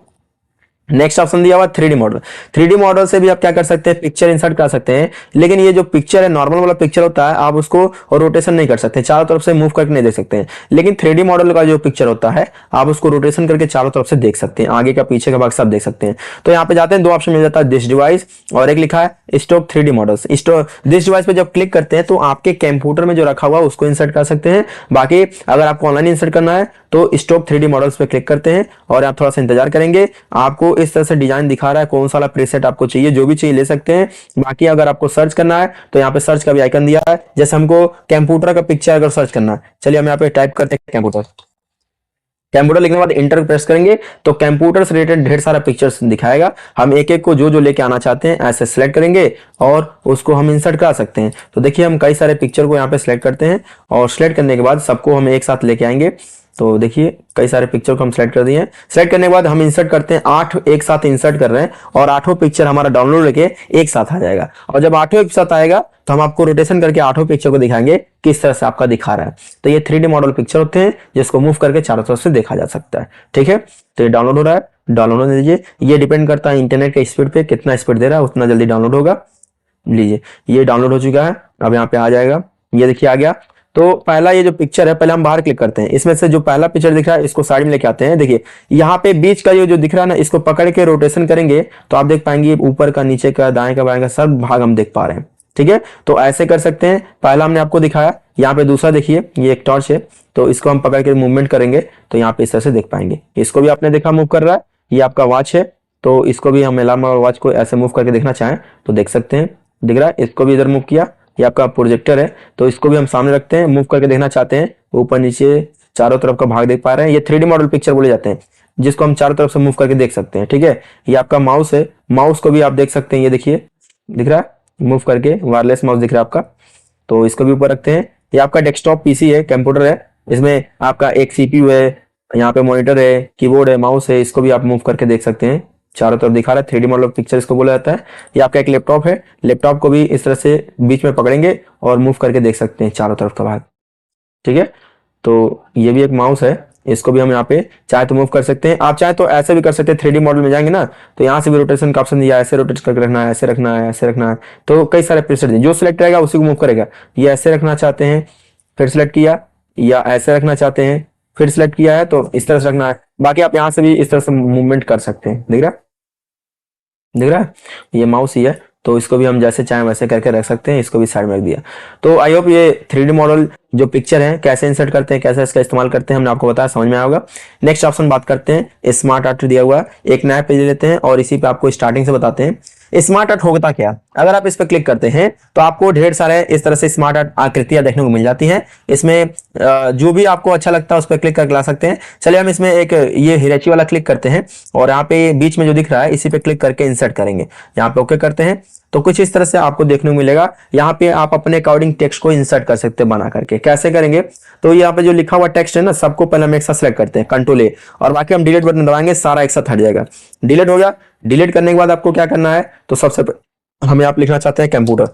नेक्स्ट ऑप्शन दिया हुआ 3D मॉडल। 3D मॉडल से भी आप क्या कर सकते हैं, पिक्चर इंसर्ट कर सकते हैं, लेकिन ये जो पिक्चर है नॉर्मल वाला पिक्चर होता है, आप उसको रोटेशन नहीं कर सकते, चारों तरफ से मूव करके नहीं देख सकते हैं। लेकिन 3D मॉडल का जो पिक्चर होता है आप उसको रोटेशन करके चारों तरफ से देख सकते हैं, आगे का पीछे का भाग सब देख सकते हैं। तो यहाँ पे जाते हैं, दो ऑप्शन मिल जाता है, दिस डिवाइस और एक लिखा है stock 3D models. This device पे जब क्लिक करते हैं तो आपके कंप्यूटर में जो रखा हुआ उसको इंसर्ट कर सकते हैं। बाकी अगर आपको ऑनलाइन इंसर्ट करना है तो स्टॉक 3D मॉडल्स पे क्लिक करते हैं और आप थोड़ा सा इंतजार करेंगे, आपको इस तरह से डिजाइन दिखा रहा है, कौन सा वाला प्रीसेट आपको चाहिए, जो भी चाहिए ले सकते हैं। बाकी अगर आपको सर्च करना है तो यहाँ पे सर्च का भी आइकन दिया है, जैसे हमको कंप्यूटर का पिक्चर अगर सर्च करना है, चलिए हम यहाँ पे टाइप करते हैं कंप्यूटर। कंप्यूटर लिखने के बाद इंटर प्रेस करेंगे तो कंप्यूटर से रिलेटेड ढेर सारा पिक्चर्स दिखाएगा। हम एक एक को जो जो लेके आना चाहते हैं ऐसे सिलेक्ट करेंगे और उसको हम इंसर्ट करा सकते हैं। तो देखिए हम कई सारे पिक्चर को यहाँ पे सिलेक्ट करते हैं और सिलेक्ट करने के बाद सबको हम एक साथ लेके आएंगे। तो देखिए कई सारे पिक्चर को हम सेलेक्ट कर दिए हैं। सेलेक्ट करने के बाद हम इंसर्ट करते हैं, 8 एक साथ इंसर्ट कर रहे हैं और 8 पिक्चर हमारा डाउनलोड लेके एक साथ आ जाएगा। और जब 8 एक साथ आएगा तो हम आपको रोटेशन करके 8 पिक्चर को दिखाएंगे किस तरह से आपका दिखा रहा है। तो ये 3D मॉडल पिक्चर होते हैं जिसको मूव करके चारों तरफ से देखा जा सकता है। ठीक है, तो ये डाउनलोड हो रहा है, डाउनलोड होने दीजिए। ये डिपेंड करता है इंटरनेट के स्पीड पे, कितना स्पीड दे रहा है उतना जल्दी डाउनलोड होगा। लीजिए ये डाउनलोड हो चुका है, अब यहाँ पे आ जाएगा, ये देखिए आ गया। तो पहला ये जो पिक्चर है, पहले हम बाहर क्लिक करते हैं, इसमें से जो पहला पिक्चर दिख रहा है इसको साइड में लेके आते हैं। देखिए यहाँ पे बीच का ये जो दिख रहा है ना, इसको पकड़ के रोटेशन करेंगे तो आप देख पाएंगे ऊपर का, नीचे का, दाएं का, बाएं का सब भाग हम देख पा रहे हैं। ठीक है, तो ऐसे कर सकते हैं। पहला हमने आपको दिखाया, यहाँ पे दूसरा देखिए, ये एक टॉर्च है, तो इसको हम पकड़ के मूवमेंट करेंगे तो यहाँ पे इस तरह से देख पाएंगे। इसको भी आपने देखा मूव कर रहा है, ये आपका वॉच है, तो इसको भी हम अलार्म और वॉच को ऐसे मूव करके देखना चाहें तो देख सकते हैं, दिख रहा है। इसको भी इधर मूव किया, ये आपका प्रोजेक्टर है, तो इसको भी हम सामने रखते हैं, मूव करके देखना चाहते हैं, ऊपर नीचे चारों तरफ का भाग देख पा रहे हैं। ये 3D मॉडल पिक्चर बोले जाते हैं जिसको हम चारों तरफ से मूव करके देख सकते हैं। ठीक है, ये आपका माउस है, माउस को भी आप देख सकते हैं, ये देखिए दिख रहा है, मूव करके वायरलेस माउस दिख रहा है आपका, तो इसको भी ऊपर रखते हैं। ये आपका डेस्कटॉप पीसी है, कंप्यूटर है, इसमें आपका एक CPU है, यहाँ पे मॉनिटर है, कीबोर्ड है, माउस है, इसको भी आप मूव करके देख सकते हैं, चारों तरफ दिखा रहा है। 3D मॉडल पिक्चर इसको बोला जाता है। ये आपका एक लैपटॉप है, लैपटॉप को भी इस तरह से बीच में पकड़ेंगे और मूव करके देख सकते हैं चारों तरफ का भाग। ठीक है, तो ये भी एक माउस है, इसको भी हम यहाँ पे चाहे तो मूव कर सकते हैं, आप चाहे तो ऐसे भी कर सकते हैं। 3D मॉडल में जाएंगे ना तो यहाँ से भी रोटेशन का ऑप्शन दिया है, ऐसे रोटेट करके रखना है, ऐसे रखना है, ऐसे रखना है, तो कई सारे प्रीसेट दिए, जो सिलेक्ट रहेगा उसी को मूव करेगा। ये ऐसे रखना चाहते हैं, फिर सिलेक्ट किया, या ऐसे रखना चाहते हैं, फिर सिलेक्ट किया है तो इस तरह से रखना है। बाकी आप यहाँ से भी इस तरह से मूवमेंट कर सकते हैं, दिख रहा है, दिख रहा है, ये माउस ही है, तो इसको भी हम जैसे चाहें वैसे करके रख सकते हैं। इसको भी साइड में रख दिया। तो आई होप ये 3D मॉडल जो पिक्चर है कैसे इंसर्ट करते हैं, कैसे इसका इस्तेमाल करते हैं, हमने आपको बताया, समझ में आया होगा। नेक्स्ट ऑप्शन बात करते हैं, स्मार्ट आर्ट दिया हुआ है, एक नया पेज लेते हैं और इसी पे आपको स्टार्टिंग से बताते हैं स्मार्ट आर्ट होता क्या। अगर आप इस पर क्लिक करते हैं तो आपको ढेर सारे इस तरह से स्मार्ट आर्ट आकृतियां देखने को मिल जाती हैं। इसमें जो भी आपको अच्छा लगता है उस पर क्लिक करके ला सकते हैं। चलिए हम इसमें एक ये हिरैची वाला क्लिक करते हैं और यहाँ पे बीच में जो दिख रहा है इसी पे क्लिक करके इंसर्ट करेंगे। यहाँ पे ओके करते हैं तो कुछ इस तरह से आपको देखने को मिलेगा। यहाँ पे आप अपने अकॉर्डिंग टेक्स्ट को इंसर्ट कर सकते हैं बना करके। कैसे करेंगे, तो यहाँ पे जो लिखा हुआ टेक्स्ट है ना, सबको पहले हम एक साथ सेलेक्ट करते हैं, Ctrl+A, और बाकी हम डिलीट बटन दबाएंगे, सारा एक साथ हट जाएगा। डिलीट हो गया। डिलीट करने के बाद आपको क्या करना है, तो सबसे हम यहाँ पे लिखना चाहते हैं कंप्यूटर।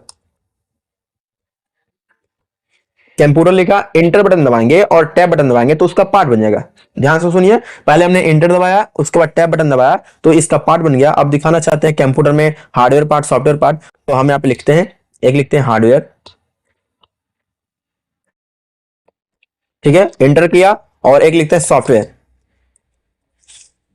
कंप्यूटर लिखा, एंटर बटन दबाएंगे और टैब बटन दबाएंगे तो उसका पार्ट बन जाएगा। ध्यान से सुनिए, पहले हमने एंटर दबाया, उसके बाद टैब बटन दबाया तो इसका पार्ट बन गया। अब दिखाना चाहते हैं कंप्यूटर में हार्डवेयर पार्ट, सॉफ्टवेयर पार्ट, तो हम यहाँ पे लिखते हैं, एक लिखते हैं हार्डवेयर, ठीक है, एंटर किया, और एक लिखते हैं सॉफ्टवेयर।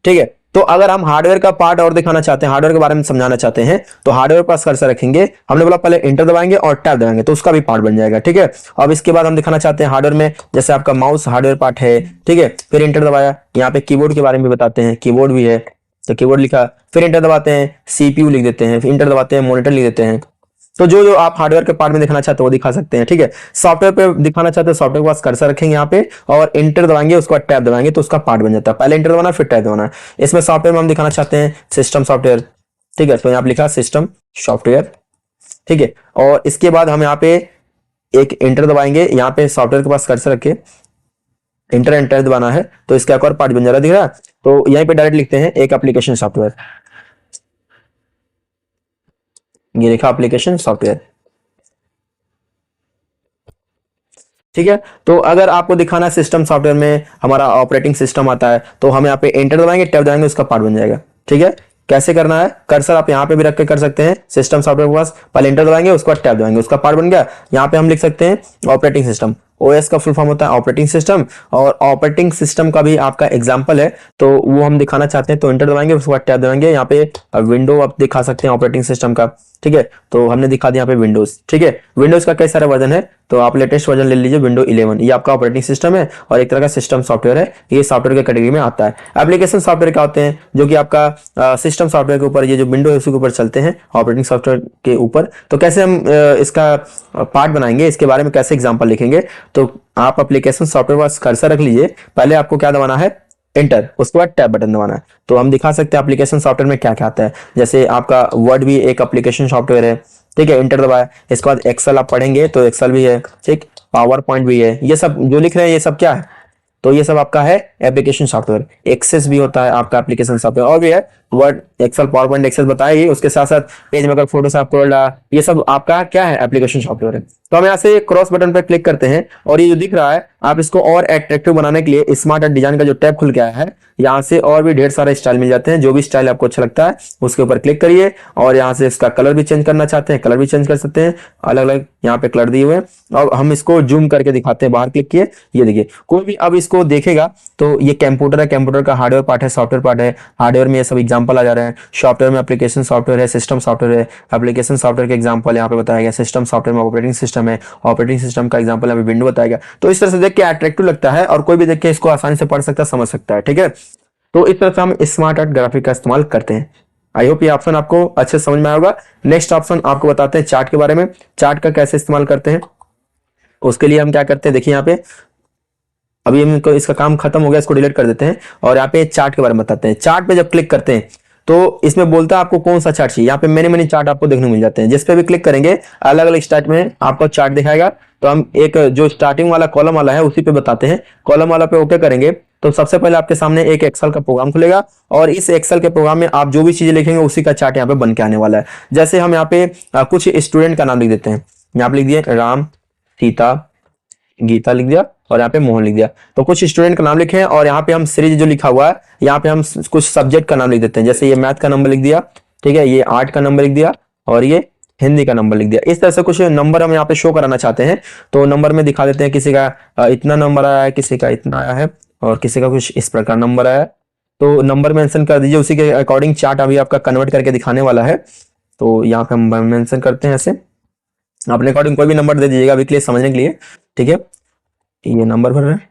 ठीक है, तो अगर हम हार्डवेयर का पार्ट और दिखाना चाहते हैं, हार्डवेयर के बारे में समझाना चाहते हैं तो हार्डवेयर पास कर्सर रखेंगे। हमने बोला पहले एंटर दबाएंगे और टैब दबाएंगे तो उसका भी पार्ट बन जाएगा। ठीक है, अब इसके बाद हम दिखाना चाहते हैं हार्डवेयर में, जैसे आपका माउस हार्डवेयर पार्ट है। ठीक है, फिर एंटर दबाया, यहाँ पे कीबोर्ड के बारे में बताते हैं, कीबोर्ड भी है तो कीबोर्ड लिखा, फिर एंटर दबाते हैं, CPU लिख देते हैं, फिर एंटर दबाते हैं, मॉनिटर लिख देते हैं। तो जो जो आप हार्डवेयर के पार्ट में दिखाना चाहते हो वो दिखा सकते हैं। ठीक है, सॉफ्टवेयर पे दिखाना चाहते हैं, सॉफ्टवेयर के पास कर्सर रखेंगे यहाँ पे और एंटर दबाएंगे, उसके बाद टैब दबाएंगे तो उसका पार्ट बन जाता है। पहले एंटर दबाना फिर टैब दबाना। इसमें सॉफ्टवेयर में हम दिखाना चाहते हैं सिस्टम सॉफ्टवेयर। ठीक है, तो यहाँ पे लिखा सिस्टम सॉफ्टवेयर। ठीक है, और इसके बाद हम यहाँ पे एक एंटर दबाएंगे, यहाँ पे सॉफ्टवेयर के पास कर्सर रखे, एंटर एंटर दबाना है तो इसका एक और पार्ट बन जा रहा है, दिख रहा है। तो यहीं पे डायरेक्ट लिखते हैं एक एप्लीकेशन सॉफ्टवेयर, ये लिखा एप्लीकेशन सॉफ्टवेयर। ठीक है, तो अगर आपको दिखाना है सिस्टम सॉफ्टवेयर में हमारा ऑपरेटिंग सिस्टम आता है तो हम यहाँ पे एंटर दबाएंगे, टैब दबाएंगे, उसका पार्ट बन जाएगा। ठीक है, कैसे करना है, कर्सर आप यहाँ पे भी रख के कर सकते हैं सिस्टम सॉफ्टवेयर के पास, पहले इंटर दबाएंगे उसके बाद टैब दबाएंगे, उसका पार्ट बन गया। यहाँ पे हम लिख सकते हैं ऑपरेटिंग सिस्टम, ओएस का फुल फॉर्म होता है ऑपरेटिंग सिस्टम, और ऑपरेटिंग सिस्टम का भी आपका एग्जांपल है तो वो हम दिखाना चाहते हैं, तो इंटर दबाएंगे उसके बाद टैब दबाएंगे। यहाँ पे विंडो आप दिखा सकते हैं ऑपरेटिंग सिस्टम का, ठीक है, तो हमने दिखा दिया यहाँ पे विंडोज, ठीक है। विंडोज का कई सारे वर्जन है, तो आप लेटेस्ट वर्जन ले लीजिए विंडो 11, ये आपका ऑपरेटिंग सिस्टम है और एक तरह का सिस्टम सॉफ्टवेयर है, ये सॉफ्टवेयर के कैटेगरी में आता है। एप्लीकेशन सॉफ्टवेयर क्या होते हैं, जो कि आपका सिस्टम सॉफ्टवेयर के ऊपर, ये जो विंडो है उसके ऊपर चलते हैं ऑपरेटिंग सॉफ्टवेयर के ऊपर। तो कैसे हम इसका पार्ट बनाएंगे, इसके बारे में कैसे एग्जाम्पल लिखेंगे, तो आप एप्लीकेशन सॉफ्टवेयर पर कर्सर रख लीजिए, पहले आपको क्या दबाना है, एंटर, उसके बाद टैब बटन दबाना है। तो हम दिखा सकते हैं एप्लीकेशन सॉफ्टवेयर में क्या क्या आता है, जैसे आपका वर्ड भी एक एप्लीकेशन सॉफ्टवेयर है, ठीक है, इंटर दबाया। इसके बाद एक्सेल आप पढ़ेंगे तो एक्सेल भी है, ठीक, पावर पॉइंट भी है, ये सब जो लिख रहे हैं ये सब क्या है, तो ये सब आपका है एप्लीकेशन सॉफ्टवेयर। एक्सेस भी होता है आपका एप्लीकेशन सॉफ्टवेयर, और भी है Word, Excel, PowerPoint, Access बताएगी, उसके साथ साथ पेज में अगर फोटोस आप कर रहा, ये सब आपका क्या है, एप्लीकेशन सॉफ्टवेयर है। तो हम यहाँ से क्रॉस बटन पर क्लिक करते हैं और ये जो दिख रहा है, आप इसको और अट्रैक्टिव बनाने के लिए स्मार्ट एंड डिजाइन का जो टैब खुल गया है, यहाँ से और भी ढेर सारे स्टाइल मिल जाते हैं, जो भी स्टाइल आपको अच्छा लगता है उसके ऊपर क्लिक करिए, और यहाँ से इसका कलर भी चेंज करना चाहते हैं कलर भी चेंज कर सकते हैं, अलग अलग यहाँ पे कलर दिए हुए हैं। और हम इसको जूम करके दिखाते हैं, बाहर क्लिक किए, ये देखिए, कोई भी अब इसको देखेगा तो ये कंप्यूटर है, कंप्यूटर का हार्डवेयर पार्ट है, सॉफ्टवेयर पार्ट है, हार्डवेयर में ये सब एग्जांपल आ जा रहे हैं, सॉफ्टवेयर में एप्लीकेशन सॉफ्टवेयर है, सिस्टम सॉफ्टवेयर है, एप्लीकेशन सॉफ्टवेयर के एग्जांपल यहाँ पे बताया गया, सिस्टम सॉफ्टवेयर में ऑपरेटिंग सिस्टम है, ऑपरेटिंग सिस्टम का एग्जांपल यहाँ पे विंडो बताया गया। तो इस तरह से देख के अट्रैक्टिव लगता है और कोई भी देख के इसको आसानी से पढ़ सकता है, समझ सकता है, ठीक है। तो इस तरह से हम स्मार्ट आर्ट ग्राफिक का इस्तेमाल करते हैं। आई होप ये ऑप्शन आपको अच्छे समझ में आएगा। नेक्स्ट ऑप्शन आपको बताते हैं चार्ट के बारे में, चार्ट का कैसे इस्तेमाल करते हैं। उसके लिए हम क्या करते हैं, देखिए यहाँ पे अभी हम इसका काम खत्म हो गया, इसको डिलीट कर देते हैं और यहाँ पे चार्ट के बारे में बताते हैं। चार्ट पे जब क्लिक करते हैं तो इसमें बोलता है आपको कौन सा चार्ट चाहिए, यहाँ पे मैनी चार्ट आपको देखने को मिल जाते हैं, जिस पे भी क्लिक करेंगे अलग अलग स्टार्ट में आपको चार्ट दिखाएगा। तो हम एक जो स्टार्टिंग वाला कॉलम वाला है उसी पे बताते हैं, कॉलम वाला पे ओके करेंगे तो सबसे पहले आपके सामने एक एक्सेल का प्रोग्राम खुलेगा और इस एक्सेल के प्रोग्राम में आप जो भी चीजें लिखेंगे उसी का चार्ट यहाँ पे बन के आने वाला है। जैसे हम यहाँ पे कुछ स्टूडेंट का नाम लिख देते हैं, यहाँ पे लिख दिए राम, सीता, गीता लिख दिया और यहाँ पे मोहन लिख दिया। तो कुछ स्टूडेंट का नाम लिखे हैं और यहाँ पे हम सीरीज जो लिखा हुआ है यहाँ पे हम कुछ सब्जेक्ट का नाम लिख देते हैं, जैसे ये मैथ का नंबर लिख दिया, ठीक है, ये आर्ट का नंबर लिख दिया और ये हिंदी का नंबर लिख दिया। इस तरह से कुछ नंबर हम यहाँ पे शो कराना चाहते हैं तो नंबर में दिखा देते हैं, किसी का इतना नंबर आया है, किसी का इतना आया है और किसी का कुछ इस प्रकार नंबर आया है, तो नंबर मेंशन कर दीजिए, उसी के अकॉर्डिंग चार्ट अभी आपका कन्वर्ट करके दिखाने वाला है। तो यहाँ पे हम मेंशन करते हैं ऐसे, अपने अकॉर्डिंग कोई भी नंबर दे दीजिएगा अभी के लिए समझने के लिए, ठीक है। ये नंबर भर रहे हैं,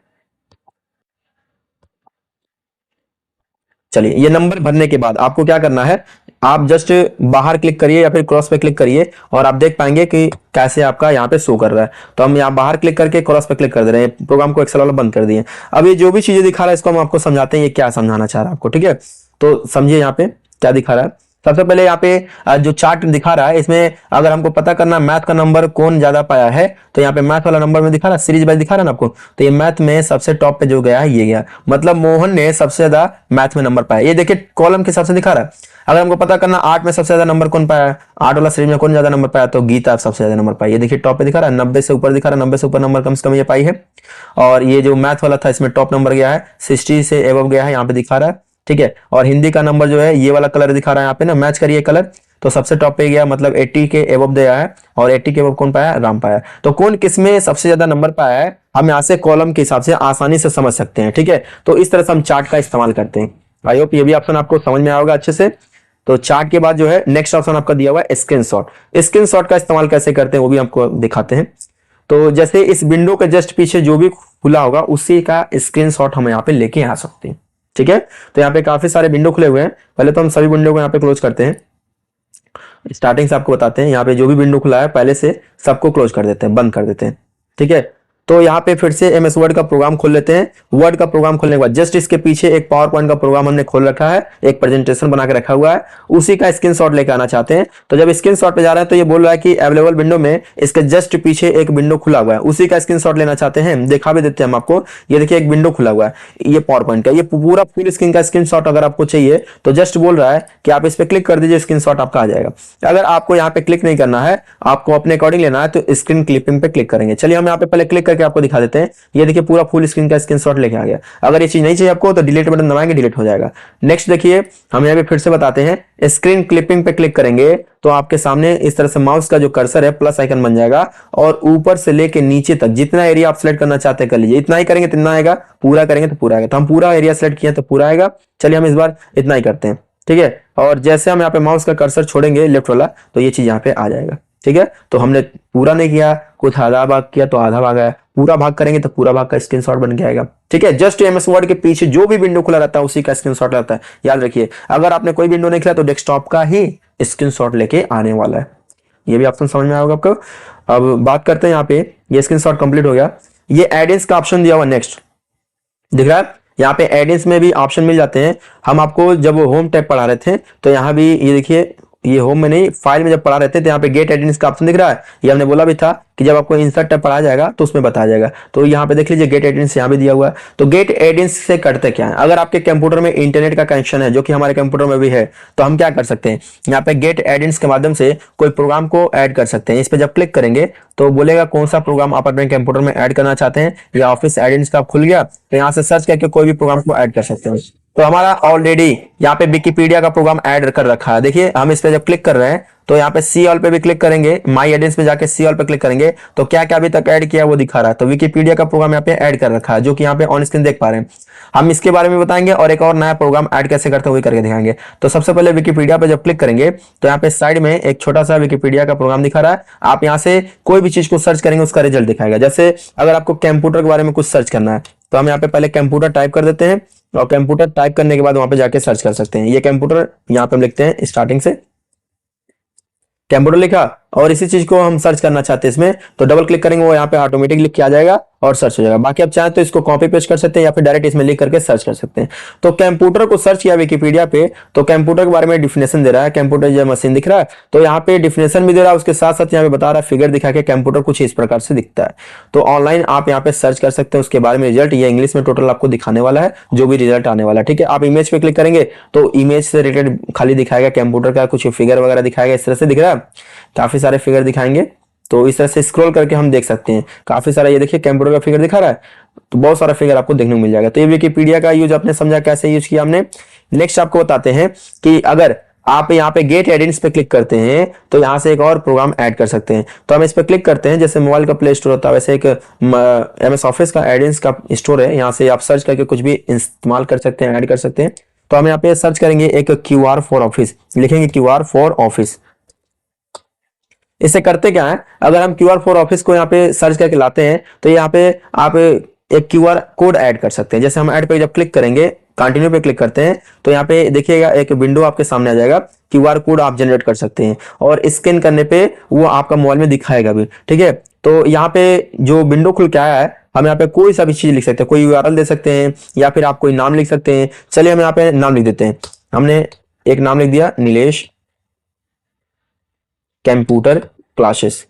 चलिए ये नंबर भरने के बाद आपको क्या करना है, आप जस्ट बाहर क्लिक करिए या फिर क्रॉस पे क्लिक करिए और आप देख पाएंगे कि कैसे आपका यहाँ पे शो कर रहा है। तो हम यहाँ बाहर क्लिक करके क्रॉस पे क्लिक कर दे रहे हैं, प्रोग्राम को एक्सेल वाला बंद कर दिए। अब ये जो भी चीजें दिखा रहा है इसको हम आपको समझाते हैं ये क्या समझाना चाह रहा है आपको, ठीक है। तो समझिए यहाँ पे क्या दिखा रहा है। सबसे पहले यहाँ पे जो चार्ट दिखा रहा है इसमें अगर हमको पता करना मैथ का नंबर कौन ज्यादा पाया है तो यहाँ पे मैथ वाला नंबर में दिखा रहा है, सीरीज वाइज दिखा रहा है ना आपको, तो ये मैथ में सबसे टॉप पे जो गया है ये गया, मतलब मोहन ने सबसे ज्यादा मैथ में नंबर पाया। ये देखिए कॉलम के हिसाब से दिखा रहा है। अगर हमको पता करना आर्ट में सबसे ज्यादा नंबर कौन पाया है, आर्ट वाला सीरीज में कौन ज्यादा नंबर पाया, तो गीता सबसे ज्यादा नंबर पाई। ये देखिए टॉप पे दिखा रहा है, 90 से ऊपर दिखा रहा है, 90 से ऊपर नंबर कम से कम ये पाई है। और ये जो मैथ वाला था इसमें टॉप नंबर गया है, 60 से एबव गया है, यहाँ पे दिखा रहा है, ठीक है। और हिंदी का नंबर जो है ये वाला कलर दिखा रहा है यहाँ पे ना, मैच करिए कलर, तो सबसे टॉप पे गया, मतलब 80 के एबव दिया है और 80 के एबव कौन पाया, राम पाया। तो कौन किसमें सबसे ज्यादा नंबर पाया है हम यहाँ से कॉलम के हिसाब से आसानी से समझ सकते हैं, ठीक है। तो इस तरह से हम चार्ट का इस्तेमाल करते हैं। आई होप ये भी ऑप्शन आपको समझ में आएगा अच्छे से। तो चार्ट के बाद जो है नेक्स्ट ऑप्शन आपका दिया हुआ है स्क्रीनशॉट। स्क्रीनशॉट का इस्तेमाल कैसे करते हैं वो भी आपको दिखाते हैं। तो जैसे इस विंडो के जस्ट पीछे जो भी खुला होगा उसी का स्क्रीनशॉट हम यहाँ पे लेके आ सकते हैं, ठीक है। तो यहाँ पे काफी सारे विंडो खुले हुए हैं, पहले तो हम सभी विंडो को यहाँ पे क्लोज करते हैं। स्टार्टिंग से आपको बताते हैं, यहाँ पे जो भी विंडो खुला है पहले से सबको क्लोज कर देते हैं, बंद कर देते हैं, ठीक है। तो यहाँ पे फिर से एमएस वर्ड का प्रोग्राम खोल लेते हैं। वर्ड का प्रोग्राम खोलने के बाद जस्ट इसके पीछे एक पावर पॉइंट का प्रोग्राम हमने खोल रखा है, एक प्रेजेंटेशन बना के रखा हुआ है, उसी का स्क्रीनशॉट लेकर आना चाहते हैं। तो जब स्क्रीनशॉट पे जा रहे हैं तो ये बोल रहा है कि अवेलेबल विंडो में इसके जस्ट पीछे एक विंडो खुला हुआ है, उसी का स्क्रीनशॉट लेना चाहते हैं। दिखा भी देते हैं हम आपको, ये देखिए एक विंडो खुला हुआ है, ये पावर पॉइंट का, ये पूरा फुल स्क्रीन का स्क्रीनशॉट अगर आपको चाहिए तो जस्ट बोल रहा है कि आप इस पे क्लिक कर दीजिए, स्क्रीनशॉट आपका आ जाएगा। अगर आपको यहाँ पे क्लिक नहीं करना है, आपको अपने अकॉर्डिंग लेना है तो स्क्रीन क्लिपिंग पे क्लिक करेंगे। चलिए हम यहाँ पे पहले क्लिक करके करके आपको दिखा देते हैं। ये देखिए पूरा फुल स्क्रीन का स्क्रीनशॉट लेके आ गया। अगर ये चीज नहीं चाहिए आपको तो डिलीट बटन दबाएंगे, डिलीट हो जाएगा। नेक्स्ट देखिए हम यहाँ पे फिर से बताते हैं, स्क्रीन क्लिपिंग पे क्लिक करेंगे तो आपके सामने इस तरह से माउस का जो कर्सर है प्लस आइकन बन जाएगा और ऊपर से लेके नीचे तक जितना एरिया आप सिलेक्ट करना चाहते हैं कर लीजिए। इतना ही करेंगे तो इतना आएगा, पूरा करेंगे तो पूरा आएगा। तो हम पूरा एरिया सिलेक्ट किए तो पूरा आएगा। चलिए हम इस बार इतना ही करते हैं, ठीक है। और जैसे हम यहाँ पे माउस का कर्सर छोड़ेंगे लेफ्ट वाला तो ये चीज यहाँ पे आ जाएगा, ठीक है। तो हमने पूरा नहीं किया, कुछ आधा भाग किया तो आधा भाग आया, पूरा भाग करेंगे तो पूरा भाग का स्क्रीनशॉट बन के आएगा, ठीक है। जस्ट एमएस वर्ड के पीछे जो भी विंडो खुला रहता है उसी का स्क्रीनशॉट रहता है, याद रखिए। अगर आपने कोई विंडो नहीं खुला तो डेस्कटॉप का ही स्क्रीनशॉट लेके आने वाला है। ये भी ऑप्शन समझ में आएगा आपको। अब बात करते हैं यहाँ पे, ये स्क्रीनशॉट कंप्लीट हो गया। ये एडिंग्स का ऑप्शन दिया हुआ, नेक्स्ट दिख रहा है। यहाँ पे एडिंग्स में भी ऑप्शन मिल जाते हैं। हम आपको जब होम टैब पढ़ा रहे थे तो यहाँ भी ये देखिए, ये होम में नहीं फाइल में जब पढ़ा रहे थे तो यहाँ पे गेट एडिंग्स का ऑप्शन दिख रहा है। ये हमने बोला भी था कि जब आपको इंसर्ट टैब पढ़ाया जाएगा तो उसमें बताया जाएगा। तो यहाँ पे देख लीजिए गेट एडिंग्स यहाँ भी दिया हुआ है। तो गेट एडिंग्स से करते क्या है, अगर आपके कंप्यूटर में इंटरनेट का कनेक्शन है, जो कि हमारे कंप्यूटर में भी है, तो हम क्या कर सकते हैं, यहाँ पे गेट एडिंग्स के माध्यम से कोई प्रोग्राम को ऐड कर सकते हैं। इस पे जब क्लिक करेंगे तो बोलेगा कौन सा प्रोग्राम आप अपने कंप्यूटर में ऐड करना चाहते हैं। या ऑफिस एडिंग्स का खुल गया तो यहाँ से सर्च करके कोई भी प्रोग्राम को ऐड कर सकते हैं। तो हमारा ऑलरेडी यहाँ पे विकिपीडिया का प्रोग्राम ऐड कर रखा है। देखिए हम इस पे जब क्लिक कर रहे हैं तो यहाँ पे सी ऑल पे भी क्लिक करेंगे, माई एडिंग्स में जाके सी ऑल पे क्लिक करेंगे तो क्या क्या अभी तक ऐड किया वो दिखा रहा है। तो विकिपीडिया का प्रोग्राम यहाँ पे ऐड कर रखा है, जो कि यहाँ पे ऑन स्क्रीन देख पा रहे हैं। हम इसके बारे में बताएंगे और एक और नया प्रोग्राम ऐड कैसे करते हैं वही करके दिखाएंगे। तो सबसे पहले विकिपीडिया पे जब क्लिक करेंगे तो यहाँ पे साइड में एक छोटा सा विकिपीडिया का प्रोग्राम दिखा रहा है। आप यहाँ से कोई भी चीज को सर्च करेंगे उसका रिजल्ट दिखाएगा। जैसे अगर आपको कंप्यूटर के बारे में कुछ सर्च करना है तो हम यहाँ पे पहले कंप्यूटर टाइप कर देते हैं और कंप्यूटर टाइप करने के बाद वहां पे जाके सर्च कर सकते हैं। ये कंप्यूटर यहाँ पे हम लिखते हैं, स्टार्टिंग से कंप्यूटर लिखा और इसी चीज को हम सर्च करना चाहते हैं इसमें तो डबल क्लिक करेंगे, वो यहाँ पे ऑटोमेटिक लिख के आ जाएगा और सर्च हो जाएगा। बाकी आप चाहें तो इसको कॉपी पेस्ट कर सकते हैं या फिर डायरेक्ट इसमें लिख करके सर्च कर सकते हैं। तो कंप्यूटर को सर्च किया विकिपीडिया पे तो कंप्यूटर के बारे में डिफिनेशन दे रहा है। कंप्यूटर जो मशीन दिख रहा है तो यहाँ पे डिफिनेशन भी दे रहा है, उसके साथ साथ यहाँ पे बता रहा है फिगर दिखा के कंप्यूटर कुछ इस प्रकार से दिखता है। तो ऑनलाइन आप यहाँ पे सर्च कर सकते हैं उसके बारे में रिजल्ट। ये इंग्लिश में टोटल आपको दिखाने वाला है जो भी रिजल्ट आने वाला है, ठीक है। आप इमेज पे क्लिक करेंगे तो इमेज से रिलेटेड खाली दिखाएगा, कंप्यूटर का कुछ फिगर वगैरह दिखाएगा। इस तरह से दिख रहा है, काफी सारे फिगर दिखाएंगे। तो इस तरह से स्क्रॉल करके हम देख सकते हैं काफी सारा। ये देखिए कंप्यूटर का फिगर दिखा रहा है तो बहुत सारा फिगर आपको देखने को मिल जाएगा। तो ये विकिपीडिया का यूज आपने समझा कैसे यूज किया हमने। नेक्स्ट आपको बताते हैं कि अगर आप यहाँ पे गेट एडिंग्स पे क्लिक करते हैं तो यहाँ से एक और प्रोग्राम ऐड कर सकते हैं। तो हम इस पे क्लिक करते हैं, जैसे मोबाइल का प्ले स्टोर होता है वैसे एक एमएस ऑफिस का एडिंग्स का स्टोर है। यहाँ से आप सर्च करके कुछ भी इस्तेमाल कर सकते हैं, ऐड कर सकते हैं। तो हम यहाँ पे सर्च करेंगे एक QR फॉर ऑफिस, लिखेंगे QR फॉर ऑफिस। इससे करते क्या है, अगर हम QR फॉर ऑफिस को यहाँ पे सर्च करके लाते हैं तो यहाँ पे आप एक QR कोड ऐड कर सकते हैं। जैसे हम ऐड पे जब क्लिक करेंगे, कंटिन्यू पे क्लिक करते हैं तो यहाँ पे देखिएगा एक विंडो आपके सामने आ जाएगा। QR कोड आप जनरेट कर सकते हैं और स्कैन करने पे वो आपका मोबाइल में दिखाएगा भी, ठीक है। तो यहाँ पे जो विंडो खुल के आया है हम यहाँ पे कोई सा भी चीज लिख सकते हैं, कोई URL दे सकते हैं या फिर आप कोई नाम लिख सकते हैं। चलिए हम यहाँ पे नाम लिख देते हैं। हमने एक नाम लिख दिया, नीलेश कंप्यूटर क्लासेस।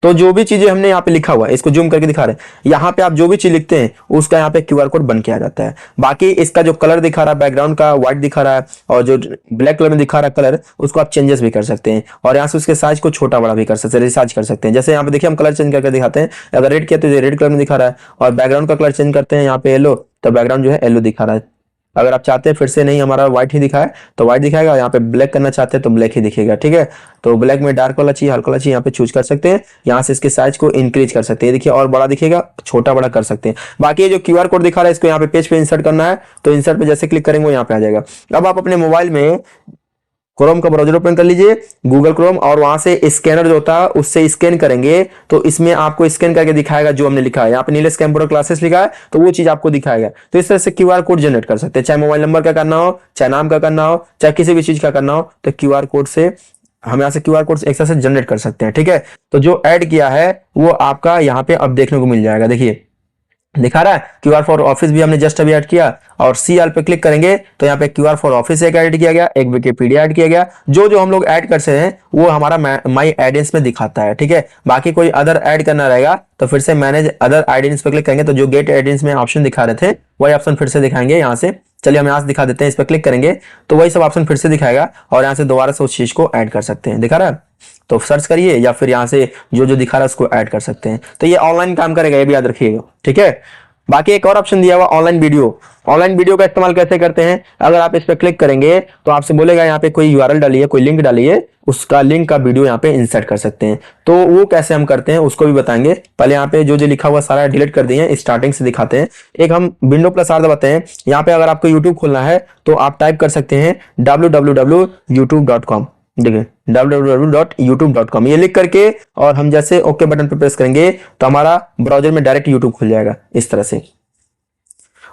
तो जो भी चीजें हमने यहाँ पे लिखा हुआ है इसको जूम करके दिखा रहे हैं। यहाँ पे आप जो भी चीज लिखते हैं उसका यहाँ पे QR कोड बन के आ जाता है। बाकी इसका जो कलर दिखा रहा है बैकग्राउंड का व्हाइट दिखा रहा है और जो ब्लैक कलर में दिखा रहा है कलर उसको आप चेंजेस भी कर सकते हैं और यहाँ से उसके साइज को छोटा बड़ा भी कर सकते हैं, रिसाइज कर सकते हैं। जैसे यहाँ पे देखिए हम कलर चेंज करके दिखाते हैं। अगर रेड किया तो ये रेड कलर में दिखा रहा है और बैकग्राउंड का कलर चेंज करते हैं यहाँ पे येलो तो बैकग्राउंड जो है येलो दिखा रहा है। अगर आप चाहते हैं फिर से नहीं हमारा व्हाइट ही दिखाए तो व्हाइट दिखाएगा, यहाँ पे ब्लैक करना चाहते हैं तो ब्लैक ही दिखेगा, ठीक है। तो ब्लैक में डार्क वाला चाहिए, हल्का वाला चाहिए, यहाँ पे चूज कर सकते हैं। यहाँ से इसके साइज को इंक्रीज कर सकते हैं, देखिए और बड़ा दिखेगा, छोटा बड़ा कर सकते हैं। बाकी ये जो QR कोड दिखा रहा है इसको यहाँ पे पेज पे इंसर्ट करना है तो इंसर्ट पे जैसे क्लिक करेंगे वो यहाँ पे आ जाएगा। अब आप अपने मोबाइल में क्रोम का ब्राउजर ओपन कर लीजिए, गूगल क्रोम, और वहां से स्कैनर जो होता है उससे स्कैन करेंगे तो इसमें आपको स्कैन करके दिखाएगा जो हमने लिखा है। यहाँ पे नीलेश कंप्यूटर क्लासेस लिखा है तो वो चीज आपको दिखाएगा। तो इस तरह से QR कोड जनरेट कर सकते हैं, चाहे मोबाइल नंबर का करना हो, चाहे नाम का करना हो, चाहे किसी भी चीज का करना हो। तो QR कोड से हम यहाँ से QR कोड एक तरह से जनरेट कर सकते हैं, ठीक है। तो जो ऐड किया है वो आपका यहाँ पे अब देखने को मिल जाएगा। देखिए दिखा रहा है QR फॉर ऑफिस भी हमने जस्ट अभी ऐड किया और CL पे क्लिक करेंगे तो यहाँ पे QR फॉर ऑफिस एक ऐड किया गया, एक विकिपीडिया ऐड किया गया। जो जो हम लोग ऐड करते हैं वो हमारा माई एडिंग्स में दिखाता है, ठीक है। बाकी कोई अदर ऐड करना रहेगा तो फिर से मैनेज अदर एडिंग्स पे क्लिक करेंगे तो जो गेट एडिंग्स में ऑप्शन दिखा रहे थे वही ऑप्शन फिर से दिखाएंगे यहाँ से। चलिए हम यहाँ से दिखा देते हैं, इस पर क्लिक करेंगे तो वही सब ऑप्शन फिर से दिखाएगा और यहाँ से दोबारा से उस चीज को ऐड कर सकते हैं, दिखा रहा है। तो सर्च करिए या फिर यहाँ से जो जो दिखा रहा है उसको ऐड कर सकते हैं। तो ये ऑनलाइन काम करेगा, ये भी याद रखिएगा, ठीक है। बाकी एक और ऑप्शन दिया हुआ ऑनलाइन वीडियो। ऑनलाइन वीडियो का इस्तेमाल कैसे करते हैं, अगर आप इस पर क्लिक करेंगे तो आपसे बोलेगा यहाँ पे कोई यूआरएल डालिए, कोई लिंक डालिए, उसका लिंक का वीडियो यहाँ पे इंसर्ट कर सकते हैं। तो वो कैसे हम करते हैं उसको भी बताएंगे। पहले यहाँ पे जो जो लिखा हुआ सारा डिलीट कर दिए, स्टार्टिंग से दिखाते हैं। एक हम विंडो प्लस आर दबाते हैं। यहाँ पे अगर आपको यूट्यूब खोलना है तो आप टाइप कर सकते हैं www.youtube.com, देखिए www.youtube.com ये लिख करके, और हम जैसे ओके बटन पे प्रेस करेंगे तो हमारा ब्राउजर में डायरेक्ट यूट्यूब खुल जाएगा इस तरह से।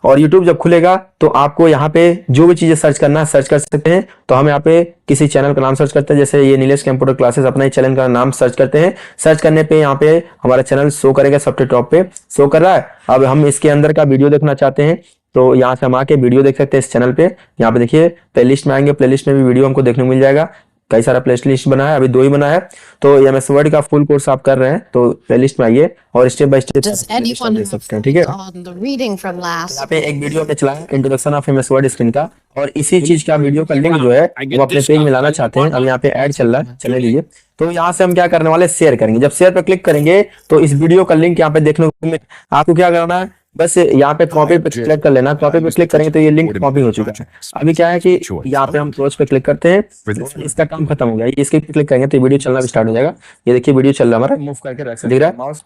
और YouTube जब खुलेगा तो आपको यहाँ पे जो भी चीजें सर्च करना है सर्च कर सकते हैं। तो हम यहाँ पे किसी चैनल का नाम सर्च करते हैं, जैसे ये नीलेश कंप्यूटर क्लासेस, अपना ही चैनल का नाम सर्च करते हैं। सर्च करने पे यहाँ पे हमारा चैनल शो करेगा, सबसे टॉप पे शो कर रहा है। अब हम इसके अंदर का वीडियो देखना चाहते हैं तो यहाँ से हम आके वीडियो देख सकते हैं इस चैनल पे। यहाँ पे देखिए प्लेलिस्ट में आएंगे, प्लेलिस्ट में भी वीडियो हमको देखने को मिल जाएगा। कई सारा प्लेलिस्ट बना है, अभी 2 ही बना है। तो एमएस वर्ड का फुल कोर्स आप कर रहे हैं तो प्लेलिस्ट में आइए और स्टेप बाय स्टेप देख सकते हैं, ठीक है। यहाँ पे एक वीडियो हमने चलाया introduction of MS word screen का, और इसी चीज का वीडियो का लिंक जो है वो अपने पेज में लाना चाहते हैं। अब यहाँ पे ऐड चल रहा है, चले लीजिए। तो यहाँ से हम क्या करने वाले, शेयर करेंगे। जब शेयर पे क्लिक करेंगे तो इस वीडियो का लिंक यहाँ पे देखने को, आपको क्या करना है, बस यहाँ पे कॉपी पे क्लिक कर लेना। कॉपी पे क्लिक करेंगे तो ये लिंक कॉपी हो चुका है। अभी क्या है कि यहाँ पे हम क्लोज पे क्लिक करते हैं, इसका काम खत्म हो गया। इसके क्लिक करेंगे तो वीडियो चलना भी स्टार्ट हो जाएगा। ये देखिए वीडियो चल रहा है हमारा, मूव करके रख दिख रहा है माउस।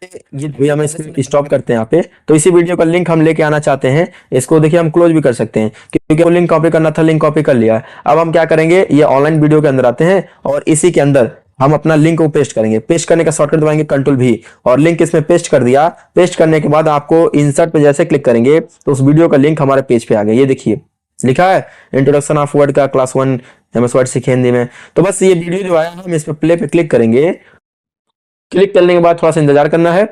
ये भैया हम इसको स्टॉप करते हैं यहाँ पे। तो इसी वीडियो का लिंक हम लेके आना चाहते हैं, इसको देखिए हम क्लोज भी कर सकते हैं क्योंकि वो लिंक कॉपी करना था, लिंक कॉपी कर लिया है। अब हम क्या करेंगे, ये ऑनलाइन वीडियो के अंदर आते हैं और इसी के अंदर हम अपना लिंक को पेस्ट करेंगे। पेस्ट करने का शॉर्टकट दबाएंगे कंट्रोल भी, और लिंक इसमें पेस्ट कर दिया। पेस्ट करने के बाद आपको इंसर्ट पे जैसे क्लिक करेंगे तो उस वीडियो का लिंक हमारे पेज पे आ गया। ये देखिए लिखा है इंट्रोडक्शन ऑफ वर्ड का, क्लास 1 एमएस वर्ड सीखे हिंदी में। तो बस ये वीडियो जो आया, हम इस पे प्ले पे क्लिक करेंगे। क्लिक करने के बाद थोड़ा सा इंतजार करना है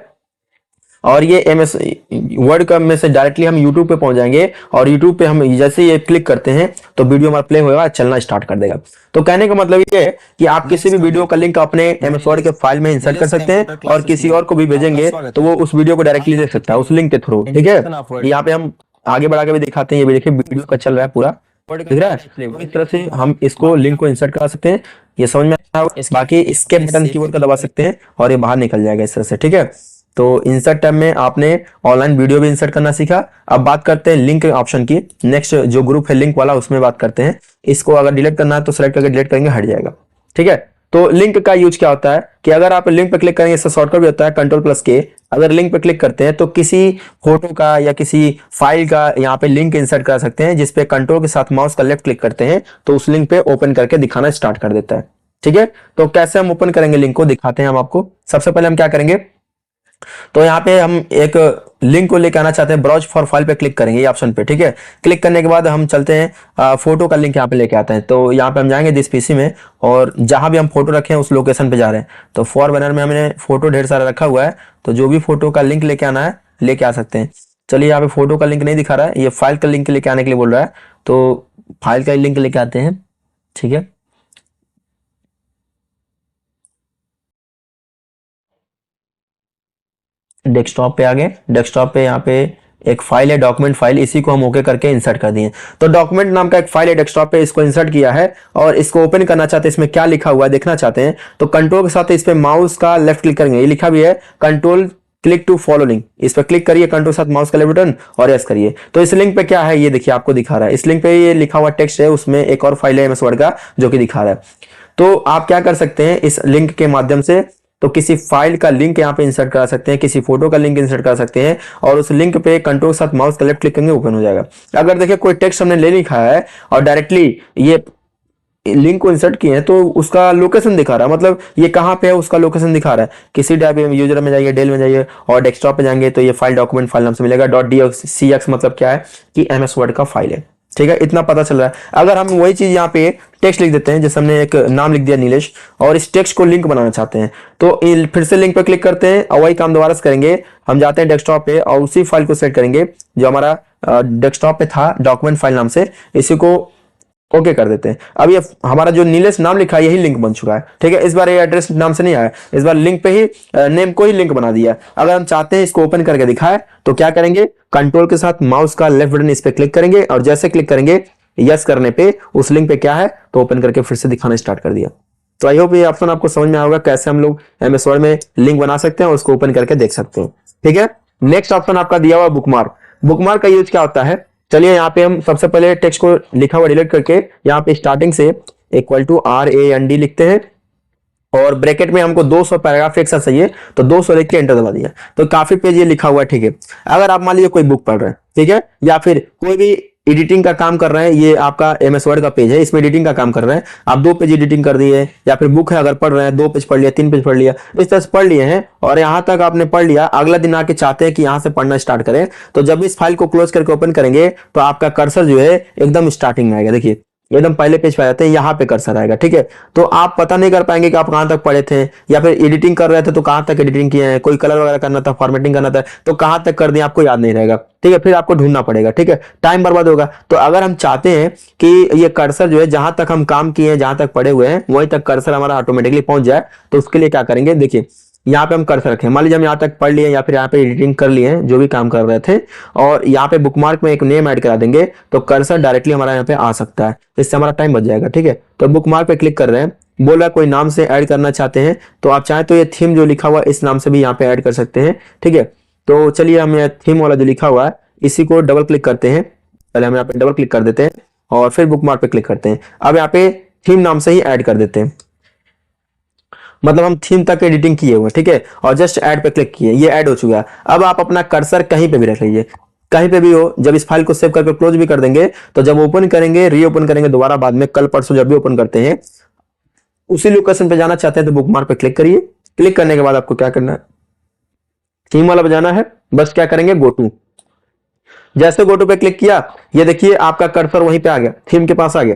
और ये एमएस वर्ड का में से डायरेक्टली हम यूट्यूब पे पहुंच जाएंगे। और यूट्यूब पे हम जैसे ये क्लिक करते हैं तो वीडियो हमारा प्ले होगा, चलना स्टार्ट कर देगा। तो कहने का मतलब ये है कि आप किसी भी वीडियो का लिंक अपने एमएस वर्ड के फाइल में इंसर्ट कर सकते हैं और किसी और को भी भेजेंगे तो वो उस वीडियो को डायरेक्टली देख सकता है उस लिंक के थ्रू, ठीक है। यहाँ पे हम आगे बढ़ा के भी दिखाते हैं। ये भी देखिए वीडियो का चल रहा है पूरा, दिख रहा है। तो इस तरह से हम इसको लिंक को इंसर्ट करा सकते हैं। ये समझ में आया। बाकी इसके बटन कीबोर्ड का दबा सकते हैं और ये बाहर निकल जाएगा इस तरह से, ठीक है। तो इंसर्ट टैब में आपने ऑनलाइन वीडियो भी इंसर्ट करना सीखा। अब बात करते हैं लिंक ऑप्शन की। नेक्स्ट जो ग्रुप है लिंक वाला, उसमें बात करते हैं। इसको अगर डिलीट करना है तो सेलेक्ट करके डिलीट करेंगे, हट जाएगा, ठीक है। तो लिंक का यूज क्या होता है कि अगर आप लिंक पे क्लिक करेंगे, इसका शॉर्टकट भी होता है कंट्रोल+K। अगर लिंक पे क्लिक करते हैं तो किसी फोटो का या किसी फाइल का यहाँ पे लिंक इंसर्ट कर सकते हैं, जिसपे कंट्रोल के साथ माउस का लेफ्ट क्लिक करते हैं तो उस लिंक पे ओपन करके दिखाना स्टार्ट कर देता है, ठीक है। तो कैसे हम ओपन करेंगे लिंक को दिखाते हैं हम आपको। सबसे पहले हम क्या करेंगे, तो यहाँ पे हम एक लिंक को लेकर आना चाहते हैं, ब्राउज फॉर फाइल पे क्लिक करेंगे ये ऑप्शन पे, ठीक है। क्लिक करने के बाद हम चलते हैं फोटो का लिंक यहाँ पे लेके आते हैं। तो यहाँ पे हम जाएंगे दिस पीसी में और जहां भी हम फोटो रखे हैं उस लोकेशन पे जा रहे हैं। तो फॉर बैनर में हमने फोटो ढेर सारा रखा हुआ है, तो जो भी फोटो का लिंक लेके आना है लेके आ सकते हैं। चलिए यहाँ पे फोटो का लिंक नहीं दिखा रहा है, ये फाइल का लिंक लेके आने के लिए बोल रहा है, तो फाइल का लिंक लेके आते हैं, ठीक है। डेस्कटॉप पे आ गए। डेस्कटॉप पे यहाँ पे एक फाइल है डॉक्यूमेंट फाइल, इसी को हम ओके करके इंसर्ट कर दिए। तो डॉक्यूमेंट नाम का एक फाइल है डेस्कटॉप पे, इसको इंसर्ट किया है और इसको ओपन करना चाहते हैं। इसमें क्या लिखा हुआ है देखना चाहते हैं तो कंट्रोल के साथ इस पे माउस का लेफ्ट क्लिक करेंगे। ये लिखा भी है control click to follow link, इस पर क्लिक करिए कंट्रोल साथ माउस का लेफ्ट बटन और यस करिए। तो इस लिंक पे क्या है ये देखिए आपको दिखा रहा है। इस लिंक पे ये लिखा हुआ टेक्स्ट है, उसमें एक और फाइल है एमएस वर्ड का जो कि दिखा रहा है। तो आप क्या कर सकते हैं इस लिंक के माध्यम से, तो किसी फाइल का लिंक यहाँ पे इंसर्ट करा सकते हैं, किसी फोटो का लिंक इंसर्ट करा सकते हैं और उस लिंक पे कंट्रोल साथ माउस का लेफ्ट क्लिक करेंगे ओपन हो जाएगा। अगर देखिए कोई टेक्स्ट हमने ले लिखा है और डायरेक्टली ये लिंक को इंसर्ट किए हैं तो उसका लोकेशन दिखा रहा है, मतलब ये कहाँ पे है उसका लोकेशन दिखा रहा है। किसी टैब यूजर में जाइए, डेल में जाइए और डेस्कटॉप पे जाएंगे तो ये फाइल डॉक्यूमेंट फाइल नाम से मिलेगा। .docx मतलब क्या है कि एमएस वर्ड का फाइल है, ठीक है। इतना पता चल रहा है। अगर हम वही चीज यहाँ पे टेक्स्ट लिख देते हैं, जैसे हमने एक नाम लिख दिया नीलेश, और इस टेक्स्ट को लिंक बनाना चाहते हैं तो फिर से लिंक पे क्लिक करते हैं और वही काम दोबारा से करेंगे। हम जाते हैं डेस्कटॉप पे और उसी फाइल को सेलेक्ट करेंगे जो हमारा डेस्कटॉप पे था डॉक्यूमेंट फाइल नाम से, इसी को ओके कर देते हैं। अब ये हमारा जो नीलेश नाम लिखा है यही लिंक बन चुका है, ठीक है। इस बार ये एड्रेस नाम से नहीं आया, इस बार लिंक पे ही नेम को ही लिंक बना दिया। अगर हम चाहते हैं इसको ओपन करके दिखाए तो क्या करेंगे, कंट्रोल के साथ माउस का लेफ्ट बटन इस पे क्लिक करेंगे और जैसे क्लिक करेंगे यस करने पे उस लिंक पे क्या है तो ओपन करके फिर से दिखाना स्टार्ट कर दिया। तो आई होप ये ऑप्शन आपको समझ में आएगा कैसे हम लोग एमएस वर्ड में लिंक बना सकते हैं और उसको ओपन करके देख सकते हैं। ठीक है, नेक्स्ट ऑप्शन आपका दिया हुआ बुकमार्क। बुकमार्क का यूज क्या होता है, चलिए यहाँ पे हम सबसे पहले टेक्स्ट को लिखा हुआ डिलीट करके यहाँ पे स्टार्टिंग से =RAND लिखते हैं और ब्रैकेट में हमको 200 पैराग्राफ एक साथ चाहिए, तो 200 लिख के एंटर दबा दिया, तो काफी पेज ये लिखा हुआ है। ठीक है, अगर आप मान लीजिए कोई बुक पढ़ रहे हैं, ठीक है, या फिर कोई भी एडिटिंग का काम कर रहे हैं, ये आपका एमएस वर्ड का पेज है, इसमें एडिटिंग का काम कर रहे हैं, आप 2 पेज एडिटिंग कर दिए, या फिर बुक है अगर पढ़ रहे हैं 2 पेज पढ़ लिया, 3 पेज पढ़ लिया, इस तरह से पढ़ लिए हैं और यहाँ तक आपने पढ़ लिया, अगला दिन आके चाहते हैं कि यहाँ से पढ़ना स्टार्ट करें, तो जब इस फाइल को क्लोज करके ओपन करेंगे तो आपका कर्सर जो है एकदम स्टार्टिंग में आएगा। देखिए एकदम पहले पेज पे आ जाते हैं, यहाँ पे कर्सर आएगा। ठीक है, तो आप पता नहीं कर पाएंगे कि आप कहां तक पढ़े थे, या फिर एडिटिंग कर रहे थे तो कहां तक एडिटिंग किए हैं, कोई कलर वगैरह करना था, फॉर्मेटिंग करना था तो कहां तक कर दिया, आपको याद नहीं रहेगा। ठीक है, फिर आपको ढूंढना पड़ेगा। ठीक है, टाइम बर्बाद होगा। तो अगर हम चाहते हैं कि ये कर्सर जो है जहां तक हम काम किए हैं, जहां तक पढ़े हुए हैं वहीं तक कर्सर हमारा ऑटोमेटिकली पहुंच जाए, तो उसके लिए क्या करेंगे, देखिए यहाँ पे हम कर्सर रखें, मान लीजिए हम यहाँ तक पढ़ लिए या फिर यहाँ पे एडिटिंग कर लिए हैं, जो भी काम कर रहे थे, और यहाँ पे बुकमार्क में एक नेम ऐड करा देंगे तो कर्सर डायरेक्टली हमारा यहाँ पे आ सकता है, इससे हमारा टाइम बच जाएगा। ठीक है, तो बुकमार्क पे क्लिक कर रहे हैं, बोला कोई नाम से ऐड करना चाहते हैं, तो आप चाहें तो ये थीम जो लिखा हुआ है इस नाम से भी यहाँ पे ऐड कर सकते हैं। ठीक है, तो चलिए हम ये थीम वाला जो लिखा हुआ है इसी को डबल क्लिक करते हैं, पहले हम यहाँ पे डबल क्लिक कर देते हैं और फिर बुकमार्क पे क्लिक करते हैं। अब यहाँ पे थीम नाम से ही ऐड कर देते हैं, मतलब हम थीम तक एडिटिंग किए हुए। ठीक है, और जस्ट ऐड पे क्लिक किए, ये ऐड हो चुका है। अब आप अपना कर्सर कहीं पे भी रख लीजिए, कहीं पे भी हो, जब इस फाइल को सेव करके क्लोज भी कर देंगे तो जब ओपन करेंगे, रीओपन करेंगे दोबारा बाद में, कल परसों जब भी ओपन करते हैं, उसी लोकेशन पे जाना चाहते हैं तो बुकमार्क पे क्लिक करिए। क्लिक करने के बाद आपको क्या करना है, थीम वाला बजाना है, बस क्या करेंगे, गो टू। जैसे गो टू पे क्लिक किया, ये देखिए आपका कर्सर वहीं पे आ गया, थीम के पास आ गया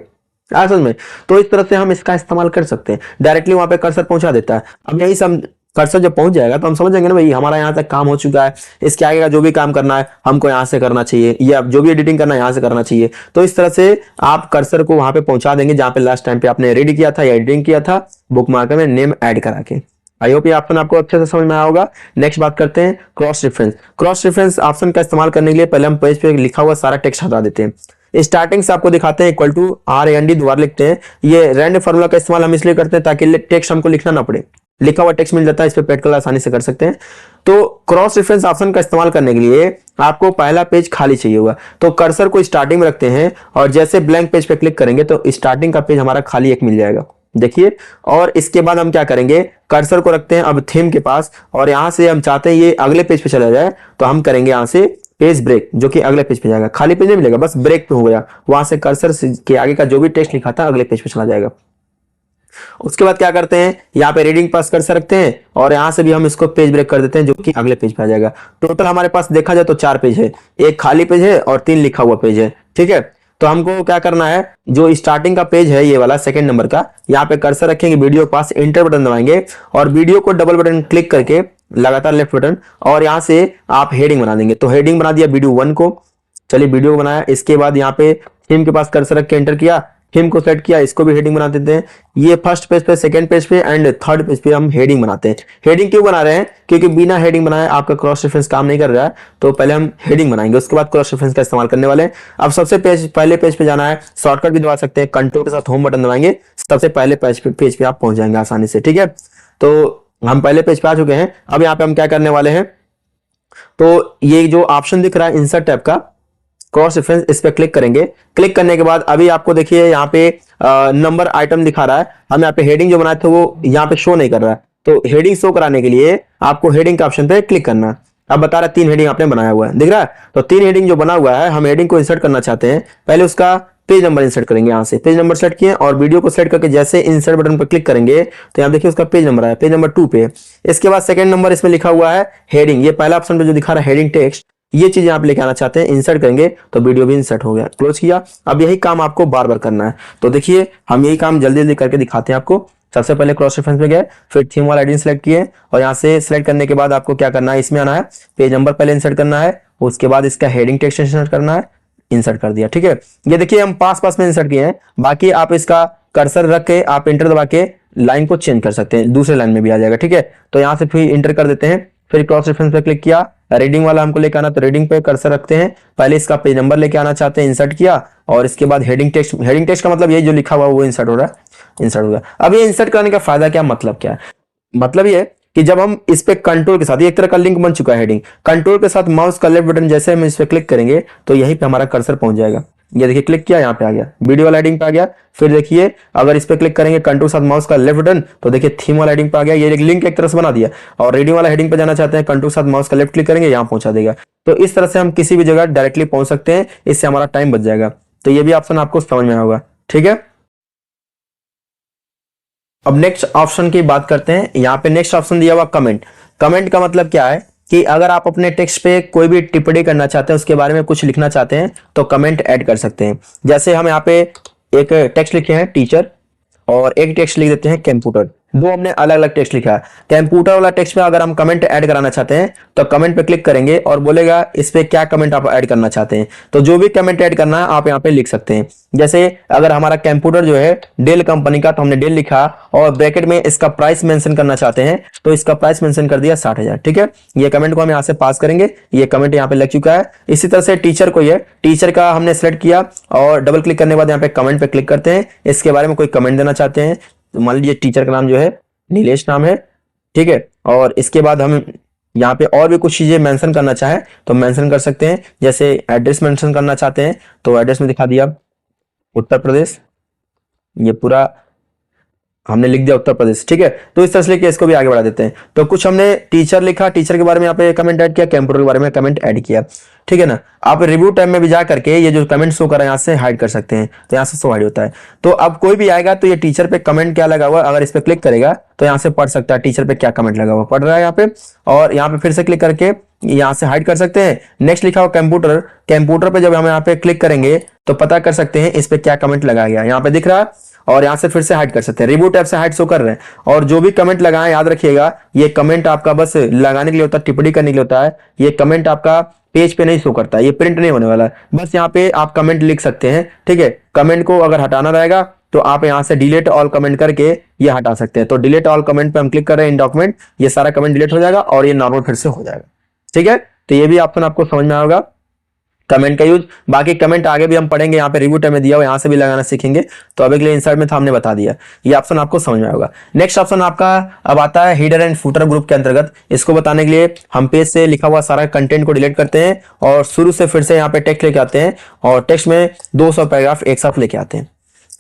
समझ में। तो इस तरह से हम इसका इस्तेमाल कर सकते हैं, डायरेक्टली वहां पे कर्सर पहुंचा देता है। अब यही सब कर्सर जब पहुंच जाएगा तो हम समझेंगे ना भाई हमारा यहाँ तक काम हो चुका है, इसके आगे का जो भी काम करना है हमको यहाँ से करना चाहिए, या जो भी एडिटिंग करना है यहाँ से करना चाहिए। तो इस तरह से आप कर्सर को वहां पे पहुंचा देंगे जहां पे लास्ट टाइम पे आपने रेडी किया था या एडिटिंग किया था, बुकमार्क में नेम ऐड करा के। आई होप ये ऑप्शन आपको अच्छे से समझ में आया होगा। नेक्स्ट बात करते हैं cross reference. Cross reference option का इस्तेमाल करने के लिए पहले हम पेज पे लिखा हुआ सारा टेक्स्ट हटा देते हैं। स्टार्टिंग से आपको दिखाते हैं =RAND दोबारा लिखते हैं। ये रैंड फार्मूला का इस्तेमाल हम इसलिए करते हैं ताकि टेक्स्ट हमको लिखना ना पड़े, लिखा हुआ टेक्स्ट मिल जाता है, इस पे पेट कलर आसानी से कर सकते हैं। तो क्रॉस रेफरेंस ऑप्शन का इस्तेमाल करने के लिए आपको पहला पेज खाली चाहिए होगा, तो कर्सर को स्टार्टिंग में रखते हैं और जैसे ब्लैंक पेज पे क्लिक करेंगे तो स्टार्टिंग का पेज हमारा खाली एक मिल जाएगा, देखिए। और इसके बाद हम क्या करेंगे, कर्सर को रखते हैं अब थीम के पास, और यहां से हम चाहते हैं ये अगले पेज पे चला जाए, तो हम करेंगे यहां से पेज ब्रेक, जो कि अगले पेज पे जाएगा, खाली पेज नहीं मिलेगा, बस ब्रेक पे हो गया, वहां से कर्सर के आगे का जो भी टेक्स्ट लिखा था अगले पेज पे चला जाएगा। उसके बाद क्या करते हैं, यहाँ पे रीडिंग पास कर्सर रखते हैं और यहां से भी हम इसको पेज ब्रेक कर देते हैं, जो कि अगले पेज पे आ जाएगा। टोटल हमारे पास देखा जाए तो 4 पेज है, एक खाली पेज है और 3 लिखा हुआ पेज है। ठीक है, तो हमको क्या करना है, जो स्टार्टिंग का पेज है ये वाला सेकंड नंबर का, यहाँ पे कर्सर रखेंगे, वीडियो पास एंटर बटन दबाएंगे और वीडियो को डबल बटन क्लिक करके लगातार लेफ्ट बटन, और यहाँ से आप हेडिंग बना देंगे। तो हेडिंग बना दिया वीडियो 1 को, चलिए वीडियो को बनाया। इसके बाद यहाँ पे थीम के पास कर्सर रख के एंटर किया, थीम को सेट किया, इसको भी हेडिंग बना देते हैं। ये फर्स्ट पेज पे, सेकंड पेज पे एंड थर्ड पेज पे हम हेडिंग बनाते हैं। हेडिंग क्यों बना रहे हैं, क्योंकि बिना हेडिंग बनाए आपका क्रॉस रेफरेंस काम नहीं कर रहा है, तो पहले हम हेडिंग बनाएंगे, उसके बाद क्रॉस रेफरेंस का इस्तेमाल करने वाले हैं। अब सबसे पहले पेज पे जाना है, शॉर्टकट भी दबा सकते हैं, कंट्रोल के साथ होम बटन दबाएंगे, सबसे पहले पेज पे आप पहुंच जाएंगे आसानी से। ठीक है, तो हम पहले पेज पे आ चुके हैं। अब यहाँ पे हम क्या करने वाले हैं, तो ये जो ऑप्शन दिख रहा है इंसर्ट टैब का, क्रॉस रेफरेंस, इस पे क्लिक करेंगे। क्लिक करने के बाद अभी आपको देखिए यहाँ पे नंबर आइटम दिखा रहा है, हम यहाँ पे हेडिंग जो बनाए थे वो यहाँ पे शो नहीं कर रहा है, तो हेडिंग शो कराने के लिए आपको हेडिंग के ऑप्शन पे क्लिक करना है। अब बता रहा है 3 हेडिंग आपने बनाया हुआ है, दिख रहा है। तो 3 हेडिंग जो बना हुआ है, हम हेडिंग को इंसर्ट करना चाहते हैं, पहले उसका पेज नंबर इंसर्ट करेंगे। यहाँ से पेज नंबर सेलेक्ट किए और वीडियो को सेलेक्ट करके जैसे इंसर्ट बटन पर क्लिक करेंगे तो यहाँ देखिए उसका पेज नंबर आया, पेज नंबर 2 पे। इसके बाद सेकंड नंबर इसमें लिखा हुआ है हेडिंग, ये पहला ऑप्शन पे जो दिखा रहा है हेडिंग टेक्स्ट, ये चीज आप लेके आना चाहते हैं, इंसर्ट करेंगे तो वीडियो भी इंसर्ट हो गया, क्लोज किया। अब यही काम आपको बार बार करना है, तो देखिए हम यही काम जल्दी जल्दी करके दिखाते हैं आपको। सबसे पहले क्रॉस रेफरेंस पे गए, फिर थीम वाला हेडिंग सेलेक्ट किए और यहाँ से सेलेक्ट करने के बाद आपको क्या करना है, इसमें आना है, पेज नंबर पहले इंसर्ट करना है, उसके बाद इसका हेडिंग टेक्स्ट इंसर्ट करना है, इंसर्ट कर दिया। ठीक है, ये देखिए हम पास में इंसर्ट किए हैं, बाकी आप इसका कर्सर रख के आप एंटर दबा के लाइन को चेंज कर सकते हैं, दूसरे लाइन में भी आ जाएगा। ठीक है, तो यहाँ से फिर इंटर कर देते हैं, फिर क्रॉस रेफरेंस पे क्लिक किया, रीडिंग वाला हमको लेके आना, तो रीडिंग पे कर्सर रखते हैं, पहले इसका पेज नंबर लेके आना चाहते हैं, इंसर्ट किया और इसके बाद हेडिंग टेक्स्ट का मतलब ये जो लिखा हुआ वो इंसर्ट हो रहा है। इंसर्ट हो गया। अब ये इंसर्ट करने का फायदा क्या, मतलब क्या है, मतलब ये है कि जब हम इस पे कंट्रोल के साथ, ये एक तरह का लिंक बन चुका है हेडिंग, कंट्रोल के साथ माउस का लेफ्ट बटन जैसे हम इस पे क्लिक करेंगे तो यहीं पे हमारा कर्सर पहुंच जाएगा। ये देखिए क्लिक किया, यहाँ पे आ गया, वीडियो वाला हेडिंग पे आ गया। फिर देखिए अगर इस पे क्लिक करेंगे कंट्रोल साथ माउस का लेफ्ट बटन तो देखिए थीम वाला हेडिंग पे आ गया। ये एक लिंक एक तरह से बना दिया। और रेडियो वाला हेडिंग पे जाना चाहते हैं, कंट्रोल साथ माउस का लेफ्ट क्लिक करेंगे, यहाँ पहुंचा देगा। तो इस तरह से हम किसी भी जगह डायरेक्टली पहुंच सकते हैं, इससे हमारा टाइम बच जाएगा। तो ये भी ऑप्शन आपको समझ में आया होगा, ठीक है। अब नेक्स्ट ऑप्शन की बात करते हैं। यहाँ पे नेक्स्ट ऑप्शन दिया हुआ कमेंट। कमेंट का मतलब क्या है कि अगर आप अपने टेक्स्ट पे कोई भी टिप्पणी करना चाहते हैं, उसके बारे में कुछ लिखना चाहते हैं तो कमेंट ऐड कर सकते हैं। जैसे हम यहाँ पे एक टेक्स्ट लिखे हैं टीचर, और एक टेक्स्ट लिख देते हैं कंप्यूटर। दो हमने अलग अलग टेक्स्ट लिखा है। कंप्यूटर वाला टेक्स्ट में अगर हम कमेंट ऐड कराना चाहते हैं तो कमेंट पे क्लिक करेंगे और बोलेगा इस पे क्या कमेंट आप ऐड करना चाहते हैं। तो जो भी कमेंट ऐड करना है आप यहाँ पे लिख सकते हैं। जैसे अगर हमारा कंप्यूटर जो है डेल कंपनी का, तो हमने डेल लिखा और ब्रैकेट में इसका प्राइस मेंशन करना चाहते हैं तो इसका प्राइस मेंशन कर दिया 60,000, ठीक है। ये कमेंट को हम यहाँ से पास करेंगे, ये कमेंट यहाँ पे लग चुका है। इसी तरह से टीचर को, ये टीचर का हमने सेलेक्ट किया और डबल क्लिक करने के बाद यहाँ पे कमेंट पे क्लिक करते हैं। इसके बारे में कोई कमेंट देना चाहते हैं, तो मान लीजिए टीचर का नाम जो है नीलेश नाम है, ठीक है। और इसके बाद हम यहाँ पे और भी कुछ चीजें मेंशन करना चाहें तो मेंशन कर सकते हैं। जैसे एड्रेस मेंशन करना चाहते हैं तो एड्रेस में दिखा दिया उत्तर प्रदेश, ये पूरा हमने लिख दिया उत्तर प्रदेश, ठीक है। तो इस तरह से लेके इसको भी आगे बढ़ा देते हैं। तो कुछ हमने टीचर लिखा, टीचर के बारे में यहाँ पे कमेंट ऐड किया, कंप्यूटर के बारे में कमेंट ऐड किया, ठीक है ना। आप रिव्यू टाइम में भी जा करके ये जो कमेंट शो कर रहा है यहाँ से हाइड कर सकते हैं, तो यहाँ से शो हाइड होता है। तो अब कोई भी आएगा तो ये टीचर पे कमेंट क्या लगा हुआ, अगर इस पे क्लिक करेगा तो यहाँ से पढ़ सकता है टीचर पे क्या कमेंट लगा हुआ, पढ़ रहा है यहाँ पे। और यहाँ पे फिर से क्लिक करके यहाँ से हाइड कर सकते हैं। नेक्स्ट लिखा हुआ कंप्यूटर, कंप्यूटर पे जब हम यहाँ पे क्लिक करेंगे तो पता कर सकते हैं इस पे क्या कमेंट लगाया गया, यहाँ पे दिख रहा है। और यहाँ से फिर से हाइड कर सकते हैं, रिव्यू टैब से हाइड शो कर रहे हैं। और जो भी कमेंट लगाएं याद रखिएगा ये कमेंट आपका बस लगाने के लिए होता है, टिप्पणी करने के लिए होता है। ये कमेंट आपका पेज पे नहीं शो करता है, ये प्रिंट नहीं होने वाला है। बस यहाँ पे आप कमेंट लिख सकते हैं, ठीक है। कमेंट को अगर हटाना रहेगा तो आप यहाँ से डिलीट ऑल कमेंट करके ये हटा सकते हैं। तो डिलीट ऑल कमेंट पे हम क्लिक कर रहे हैं इन डॉक्यूमेंट, ये सारा कमेंट डिलीट हो जाएगा और ये नॉर्मल फिर से हो जाएगा, ठीक है। तो ये भी ऑप्शन आपको समझ में आएगा कमेंट का यूज। बाकी कमेंट आगे भी हम पढ़ेंगे, यहाँ पे रिव्यू टाइम में दिया हुआ, यहाँ से भी लगाना सीखेंगे। तो अभी के लिए इंसर्ट में था, हमने बता दिया, ये ऑप्शन आपको समझ में आएगा। नेक्स्ट ऑप्शन आपका अब आता है हीडर एंड फुटर ग्रुप के अंतर्गत। इसको बताने के लिए हम पेज से लिखा हुआ सारा कंटेंट को डिलीट करते हैं और शुरू से फिर से यहाँ पे टेक्स्ट लेके आते हैं और टेक्स्ट में 200 पैराग्राफ एक साथ लेके आते हैं।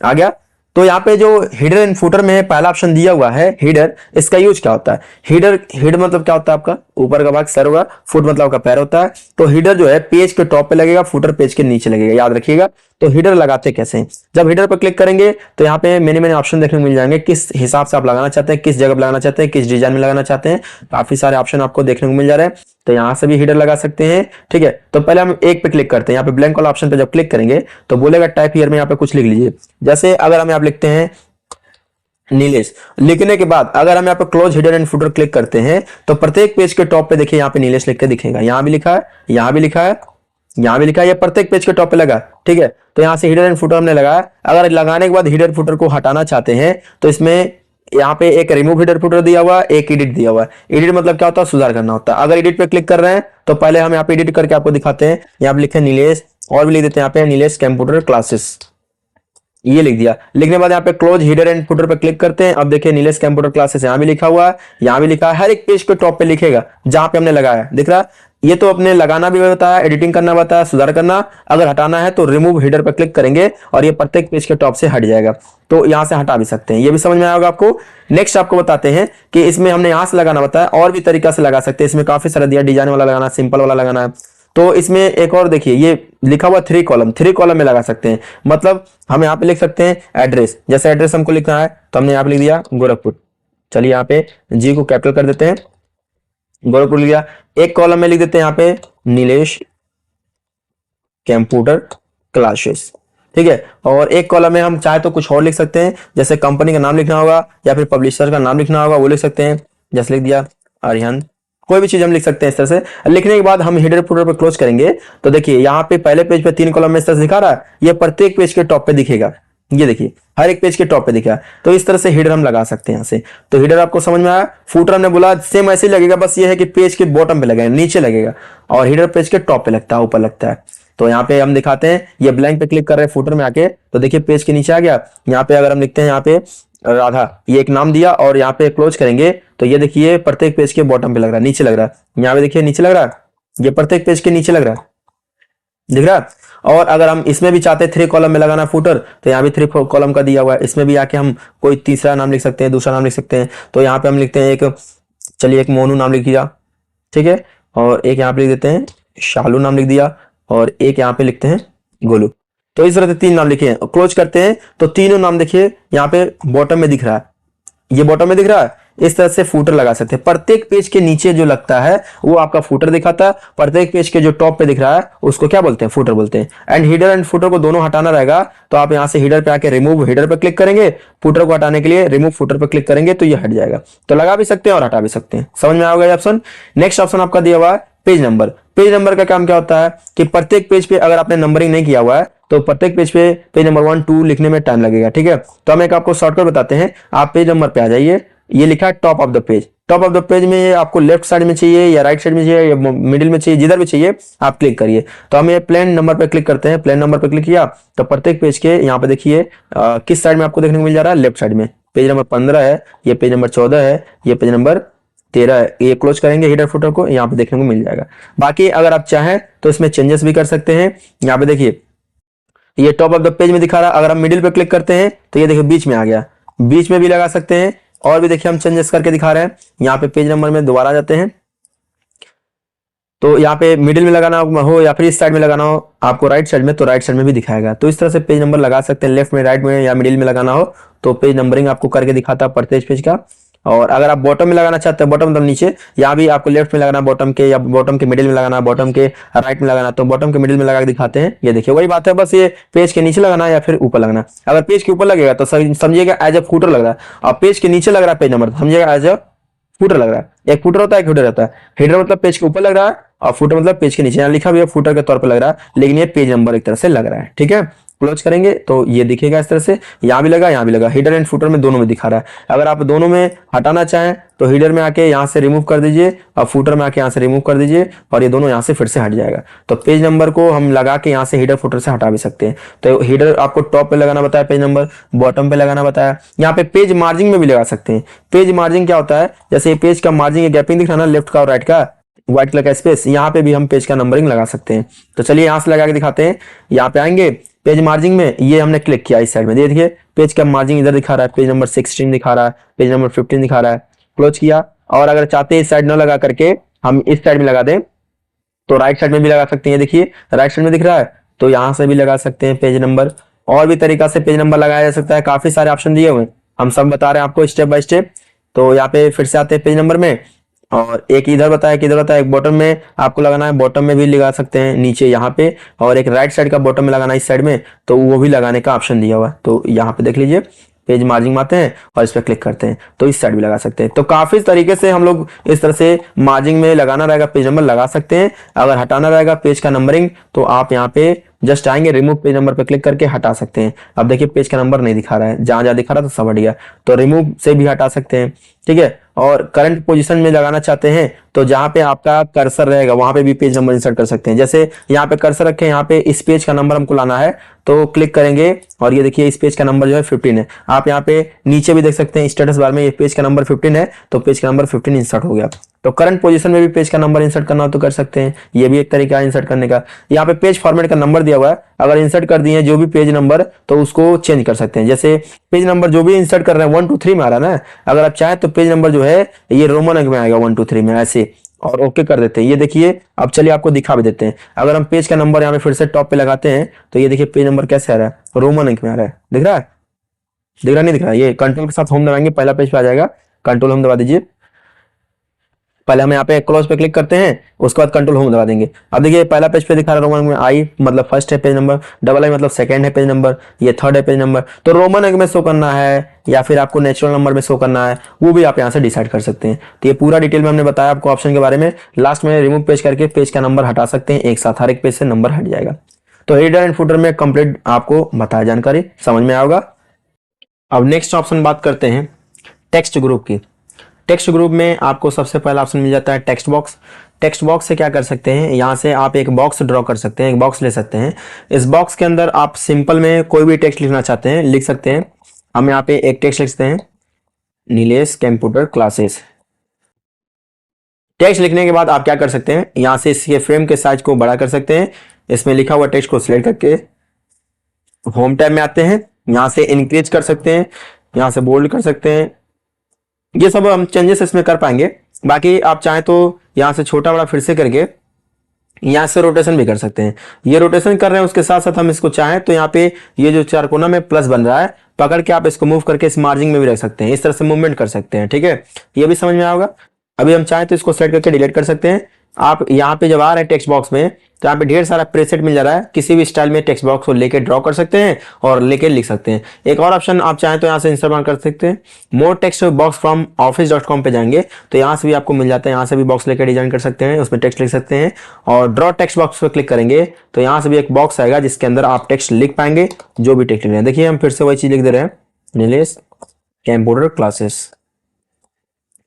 आ गया। तो यहाँ पे जो हीडर एंड फुटर में पहला ऑप्शन दिया हुआ है हीडर, इसका यूज क्या होता है। हीडर, हेड मतलब क्या होता है आपका ऊपर का भाग सर होगा, फुट मतलब आपका पैर होता है। तो हीडर जो है पेज के टॉप पे लगेगा, फुटर पेज के नीचे लगेगा, याद रखिएगा। तो हीडर लगाते कैसे हैं, जब हीडर पर क्लिक करेंगे तो यहाँ पे मैंने ऑप्शन देखने को मिल जाएंगे, किस हिसाब से आप लगाना चाहते हैं, किस जगह पर लगाना चाहते हैं, किस डिजाइन में लगाना चाहते हैं। काफी सारे ऑप्शन आपको देखने को मिल जा रहे हैं। तो यहाँ से भी हीडर लगा सकते हैं, ठीक है। तो पहले हम एक पे क्लिक करते हैं, यहाँ पे ब्लैंक वाला ऑप्शन पे जब क्लिक करेंगे तो बोलेगा टाइप हियर में यहाँ पे कुछ लिख लीजिए। जैसे अगर हम यहाँ लिखते हैं नीलेश, लिखने के बाद अगर हम यहाँ पे close header and footer click करते हैं तो प्रत्येक पेज के टॉप पे देखिए यहाँ पे नीलेश लिख के दिखेगा। यहाँ भी लिखा है, यहाँ भी लिखा है, यहाँ भी लिखा है, ये प्रत्येक पेज के टॉप पे लगा, ठीक है। तो यहाँ से हीडर एंड फुटर हमने लगाया। अगर लगाने के बाद हीडर फुटर को हटाना चाहते हैं तो इसमें यहाँ पे एक रिमूव हीडर फुटर दिया हुआ, एक एडिट दिया हुआ है। एडिट मतलब क्या होता है, सुधार करना होता है। अगर एडिट पे क्लिक कर रहे हैं तो पहले हम यहाँ पे एडिट करके आपको दिखाते हैं। यहाँ पे लिखे नीलेश और भी लिख देते हैं यहाँ पे नीलेश कंप्यूटर क्लासेस, ये लिख दिया। लिखने के बाद यहाँ पे क्लोज हीडर एंड फुटर पे क्लिक करते हैं। अब देखिए नीलेश कंप्यूटर क्लासेस यहाँ भी लिखा हुआ है, यहाँ भी लिखा है। हर एक पेज के टॉप पे लिखेगा जहां पे हमने लगाया है, दिख रहा है। ये तो अपने लगाना भी बताया, एडिटिंग करना बताया, सुधार करना। अगर हटाना है तो रिमूव हीडर पे क्लिक करेंगे और ये प्रत्येक पेज के टॉप से हट जाएगा। तो यहाँ से हटा भी सकते हैं, ये भी समझ में आएगा आपको। नेक्स्ट आपको बताते हैं कि इसमें हमने यहाँ से लगाना बताया, और भी तरीका से लगा सकते हैं। इसमें काफी सारा दिया, डिजाइन वाला लगाना, सिंपल वाला लगाना है। तो इसमें एक और देखिए ये लिखा हुआ 3 कॉलम, 3 कॉलम में लगा सकते हैं। मतलब हम यहाँ पे लिख सकते हैं एड्रेस, जैसे एड्रेस हमको लिखना है तो हमने यहाँ पे लिख दिया गोरखपुर। चलिए यहाँ पे जी को कैपिटल कर देते हैं, गोरखपुर लिख दिया। एक कॉलम में लिख देते हैं यहाँ पे नीलेश कंप्यूटर क्लासेस, ठीक है। और एक कॉलम में हम चाहे तो कुछ और लिख सकते हैं, जैसे कंपनी का नाम लिखना होगा या फिर पब्लिशर का नाम लिखना होगा, वो लिख सकते हैं। जैसे लिख दिया अरिहंत, कोई भी चीज हम लिख सकते हैं इस तरह से। लिखने के बाद हम हीडर फुटर पर क्लोज करेंगे तो देखिए यहाँ पे पहले पेज पे 3 कॉलम में इस तरह से दिखा रहा है, ये प्रत्येक पेज के टॉप पे दिखेगा। ये देखिए हर एक पेज के टॉप पे दिखा। तो इस तरह से हीडर हम लगा सकते हैं यहाँ से। तो हीडर आपको समझ में आया। फुटर हमने बोला सेम ऐसे ही लगेगा, बस ये है कि पेज के बॉटम पे लगेगा, नीचे लगेगा, और हीडर पेज के टॉप पे लगता है, ऊपर लगता है। तो यहाँ पे हम दिखाते हैं, ये ब्लैंक पे क्लिक कर रहे हैं फुटर में आके, तो देखिए पेज के नीचे आ गया। यहाँ पे अगर हम लिखते हैं यहाँ पे राधा, ये एक नाम दिया और यहाँ पे क्लोज करेंगे तो ये देखिए प्रत्येक पेज के बॉटम पे लग रहा है, नीचे लग रहा है। यहाँ पे देखिए नीचे लग रहा है, ये प्रत्येक पेज के नीचे लग रहा है, दिख रहा है। और अगर हम इसमें भी चाहते हैं 3 कॉलम में लगाना फुटर, तो यहाँ भी 3 कॉलम का दिया हुआ है। इसमें भी आके हम कोई तीसरा नाम लिख सकते हैं, दूसरा नाम लिख सकते हैं। तो यहाँ पे हम लिखते हैं एक, चलिए एक मोनू नाम लिख दिया, ठीक है। और एक यहाँ पे लिख देते हैं शालू नाम लिख दिया, और एक यहाँ पे लिखते हैं गोलू। तो इस तरह से 3 नाम लिखे हैं। क्लोज करते हैं तो तीनों नाम देखिए यहाँ पे बॉटम में दिख रहा है, ये बॉटम में दिख रहा है। इस तरह से फुटर लगा सकते हैं। प्रत्येक पेज के नीचे जो लगता है वो आपका फुटर दिखाता है, प्रत्येक पेज के जो टॉप पे दिख रहा है उसको क्या बोलते हैं, फुटर बोलते हैं। एंड हीडर एंड फुटर को दोनों हटाना रहेगा तो आप यहाँ से हीडर पे आके रिमूव हीडर पे क्लिक करेंगे, फुटर को हटाने के लिए रिमूव फुटर पे क्लिक करेंगे तो ये हट जाएगा। तो लगा भी सकते हैं और हटा भी सकते हैं। समझ में आ गया ऑप्शन। नेक्स्ट ऑप्शन आपका दिया हुआ है पेज नंबर। पेज नंबर का काम क्या होता है कि प्रत्येक पेज पे अगर आपने नंबरिंग नहीं किया हुआ है तो प्रत्येक पेज पे पेज नंबर 1 2 लिखने में टाइम लगेगा, ठीक है। तो हम एक आपको शॉर्टकट बताते हैं। आप पेज नंबर पे आ जाइए, ये लिखा है top of the page. Top of the page में ये आपको लेफ्ट साइड में चाहिए या राइट साइड में चाहिए या मिडिल में चाहिए, जिधर भी चाहिए आप क्लिक करिए। तो हम ये प्लेन नंबर पे क्लिक करते हैं। प्लेन नंबर पे क्लिक किया तो प्रत्येक पेज के यहाँ पे देखिए किस साइड में आपको देखने को मिल जा रहा है, लेफ्ट साइड में। पेज नंबर 15 है, ये पेज नंबर 14 है, ये पेज नंबर 13 है। ये क्लोज करेंगे हीडर फुटर को, यहाँ पे देखने को मिल जाएगा। बाकी अगर आप चाहें तो इसमें चेंजेस भी कर सकते हैं। यहाँ पे देखिए ये टॉप ऑफ द पेज में दिखा रहा है, अगर हम मिडिल पे क्लिक करते हैं तो ये देखिए बीच में आ गया, बीच में भी लगा सकते हैं। और भी देखिए हम चेंजेस करके दिखा रहे हैं। यहाँ पे पेज नंबर में दोबारा जाते हैं तो यहाँ पे मिडिल में लगाना हो या फिर इस साइड में लगाना हो आपको राइट साइड में, तो राइट साइड में भी दिखाएगा। तो इस तरह से पेज नंबर लगा सकते हैं, लेफ्ट में, राइट में या मिडिल में लगाना हो तो पेज नंबरिंग आपको करके दिखाता है प्रत्येक पेज का। और अगर आप बॉटम में लगाना चाहते हैं, बॉटम मतलब नीचे, यहाँ भी आपको लेफ्ट में लगाना बॉटम के, या बॉटम के मिडिल में लगाना, बॉटम के राइट में लगाना, तो बॉटम के मिडिल में लगा के दिखाते हैं। ये देखिए वही बात है, बस ये पेज के नीचे लगाना या फिर ऊपर लगना। अगर पेज के ऊपर लगेगा तो समझिएगा एज अ फुटर लग रहा है, और पेज के नीचे लग रहा है पेज नंबर, समझिएगा एज अ फुटर लग रहा है। एक फुटर होता है, एक हेडर होता है। हेडर मतलब पेज के ऊपर लग रहा है और फुटर मतलब पेज के नीचे। यहाँ लिखा भी है फुटर के तौर पर लग रहा है, लेकिन ये पेज नंबर एक तरह से लग रहा है, ठीक है। क्लोज करेंगे तो ये दिखेगा इस तरह से, यहाँ भी लगा, यहाँ भी लगा, हीडर एंड फुटर में दोनों में दिखा रहा है। अगर आप दोनों में हटाना चाहें तो हीडर में आके यहाँ से रिमूव कर दीजिए और फुटर में आके यहाँ से रिमूव कर दीजिए और ये दोनों यहाँ से फिर से हट जाएगा। तो पेज नंबर को हम लगा के यहाँ से हीडर फुटर से हटा भी सकते हैं। तो हीडर आपको टॉप पे लगाना बताया, पेज नंबर बॉटम पे लगाना बताया। यहाँ पे पेज मार्जिंग में भी लगा सकते हैं। पेज मार्जिंग क्या होता है, जैसे पेज का मार्जिंग गैपिंग दिख रहा है ना, लेफ्ट का और राइट का, व्हाइट कलर का स्पेस, यहाँ पे भी हम पेज का नंबरिंग लगा सकते हैं। तो चलिए यहाँ से लगा के दिखाते हैं। यहाँ पे आएंगे पेज मार्जिंग में, ये हमने क्लिक किया इस साइड में, देखिए पेज का मार्जिंग इधर दिखा रहा है, पेज नंबर 16 दिखा रहा है, पेज नंबर 15 दिखा रहा है। क्लोज किया। और अगर चाहते हैं इस साइड न लगा करके हम इस साइड में लगा दें तो राइट साइड में भी लगा सकते हैं। देखिए राइट साइड में दिख रहा है तो यहाँ से भी लगा सकते हैं पेज नंबर। और भी तरीका से पेज नंबर लगाया जा सकता है, काफी सारे ऑप्शन दिए हुए हैं, हम सब बता रहे हैं आपको स्टेप बाय स्टेप। तो यहाँ पे फिर से आते हैं पेज नंबर में, और एक इधर बताया कि इधर बताया, एक बॉटम में आपको लगाना है, बॉटम में भी लगा सकते हैं नीचे यहाँ पे, और एक राइट साइड का बॉटम में लगाना है इस साइड में, तो वो भी लगाने का ऑप्शन दिया हुआ है। तो यहाँ पे देख लीजिए पेज मार्जिंग में आते हैं और इस पर क्लिक करते हैं तो इस साइड भी लगा सकते हैं। तो काफी तरीके से हम लोग इस तरह से मार्जिंग में लगाना रहेगा पेज नंबर लगा सकते हैं। अगर हटाना रहेगा पेज का नंबरिंग तो आप यहाँ पे जस्ट आएंगे, रिमूव पेज नंबर पे क्लिक करके हटा सकते हैं। अब देखिए पेज का नंबर नहीं दिखा रहा है, जहां जहां दिखा रहा था सब हट गया, तो रिमूव से भी हटा सकते हैं, ठीक है। और करंट पोजीशन में लगाना चाहते हैं तो जहां पे आपका कर्सर रहेगा वहां पे भी पेज नंबर इंसर्ट कर सकते हैं। जैसे यहाँ पे कर्सर रखें, यहाँ पे इस पेज का नंबर हमको लाना है तो क्लिक करेंगे और ये देखिए इस पेज का नंबर जो है 15 है। आप यहाँ पे नीचे भी देख सकते हैं स्टेटस बार में ये पेज का नंबर 15 है, तो पेज का नंबर 15 इंसर्ट हो गया। तो करंट पोजीशन में भी पेज का नंबर इंसर्ट करना हो तो कर सकते हैं, ये भी एक तरीका है इंसर्ट करने का। यहाँ पे पेज फॉर्मेट का नंबर दिया हुआ है, अगर इंसर्ट कर दिए जो भी पेज नंबर तो उसको चेंज कर सकते हैं। जैसे पेज नंबर जो भी इंसर्ट कर रहे हैं 1 2 3 में आ रहा है ना, अगर आप चाहें तो पेज नंबर जो है ये रोमन अंक में आएगा 1 2 3 में ऐसे, और ओके कर देते हैं। ये देखिए अब चलिए आपको दिखा भी देते हैं। अगर हम पेज का नंबर यहाँ पे फिर से टॉप पे लगाते हैं तो ये देखिए पेज नंबर कैसे आ रहा है, रोमन अंक में आ रहा है, दिख रहा है, दिख रहा नहीं दिख रहा है। ये कंट्रोल के साथ होम दबाएंगे पहला पेज पे आ जाएगा, कंट्रोल होम दबा दीजिए। पहले हम यहाँ पे क्लोज पे क्लिक करते हैं, उसके बाद कंट्रोल होम दबा देंगे। अब देखिए पहला पेज पे दिखा रहा है रोमन अंक में, आई मतलब फर्स्ट है पेज नंबर, डबल आई मतलब सेकंड है पेज नंबर, ये थर्ड है पेज नंबर। तो रोमन अंक में शो करना है या फिर आपको नेचुरल नंबर में शो करना है वो भी आप यहाँ से डिसाइड कर सकते हैं। तो ये पूरा डिटेल में हमने बताया आपको ऑप्शन के बारे में। लास्ट में रिमूव पेज करके पेज का नंबर हटा सकते हैं, एक साथ हर एक पेज से नंबर हट जाएगा। तो हेडर एंड फुटर में कंप्लीट आपको बताया, जानकारी समझ में आएगा। अब नेक्स्ट ऑप्शन बात करते हैं टेक्स्ट ग्रुप की। टेक्स्ट ग्रुप में आपको सबसे पहला ऑप्शन मिल जाता है टेक्स्ट बॉक्स। टेक्स्ट बॉक्स से क्या कर सकते हैं, यहाँ से आप एक बॉक्स ड्रॉ कर सकते हैं, एक बॉक्स ले सकते हैं। इस बॉक्स के अंदर आप सिंपल में कोई भी टेक्स्ट लिखना चाहते हैं लिख सकते हैं। हम यहाँ पे एक टेक्स्ट लिखते हैं, नीलेश कंप्यूटर क्लासेस। टेक्स्ट लिखने के बाद आप क्या कर सकते हैं, यहाँ से इसके फ्रेम के साइज को बड़ा कर सकते हैं। इसमें लिखा हुआ टेक्स्ट को सिलेक्ट करके होम टैब में आते हैं, यहाँ से इंक्रीज कर सकते हैं, यहाँ से बोल्ड कर सकते हैं। ये सब हम चेंजेस इसमें कर पाएंगे। बाकी आप चाहें तो यहाँ से छोटा बड़ा फिर से करके यहाँ से रोटेशन भी कर सकते हैं। ये रोटेशन कर रहे हैं, उसके साथ साथ हम इसको चाहें तो यहाँ पे ये जो चार कोना में प्लस बन रहा है, पकड़ के आप इसको मूव करके इस मार्जिन में भी रख सकते हैं, इस तरह से मूवमेंट कर सकते हैं। ठीक है, ये भी समझ में आएगा। अभी हम चाहें तो इसको सेलेक्ट करके डिलीट कर सकते हैं। आप यहाँ पे जब आ रहे हैं टेक्स्ट बॉक्स में, तो यहाँ पे ढेर सारा प्रेसेट मिल जा रहा है, किसी भी स्टाइल में टेक्स्ट बॉक्स को लेके ड्रॉ कर सकते हैं और लेके लिख सकते हैं। एक और ऑप्शन आप चाहें तो यहाँ से इंस्टॉल कर सकते हैं। मोर टेक्स्ट बॉक्स फ्रॉम office.com पे जाएंगे तो यहाँ से भी आपको मिल जाता है, यहाँ से भी बॉक्स लेकर डिजाइन कर सकते हैं, उसमें टेक्स्ट लिख सकते हैं। और ड्रॉ टेक्स्ट बॉक्स पर क्लिक करेंगे तो यहाँ से भी एक बॉक्स आएगा जिसके अंदर आप टेक्स्ट लिख पाएंगे, जो भी टेक्स्ट लिख रहे हैं। देखिए हम फिर से वही चीज लिख दे रहे हैं, नीलेश कंप्यूटर क्लासेस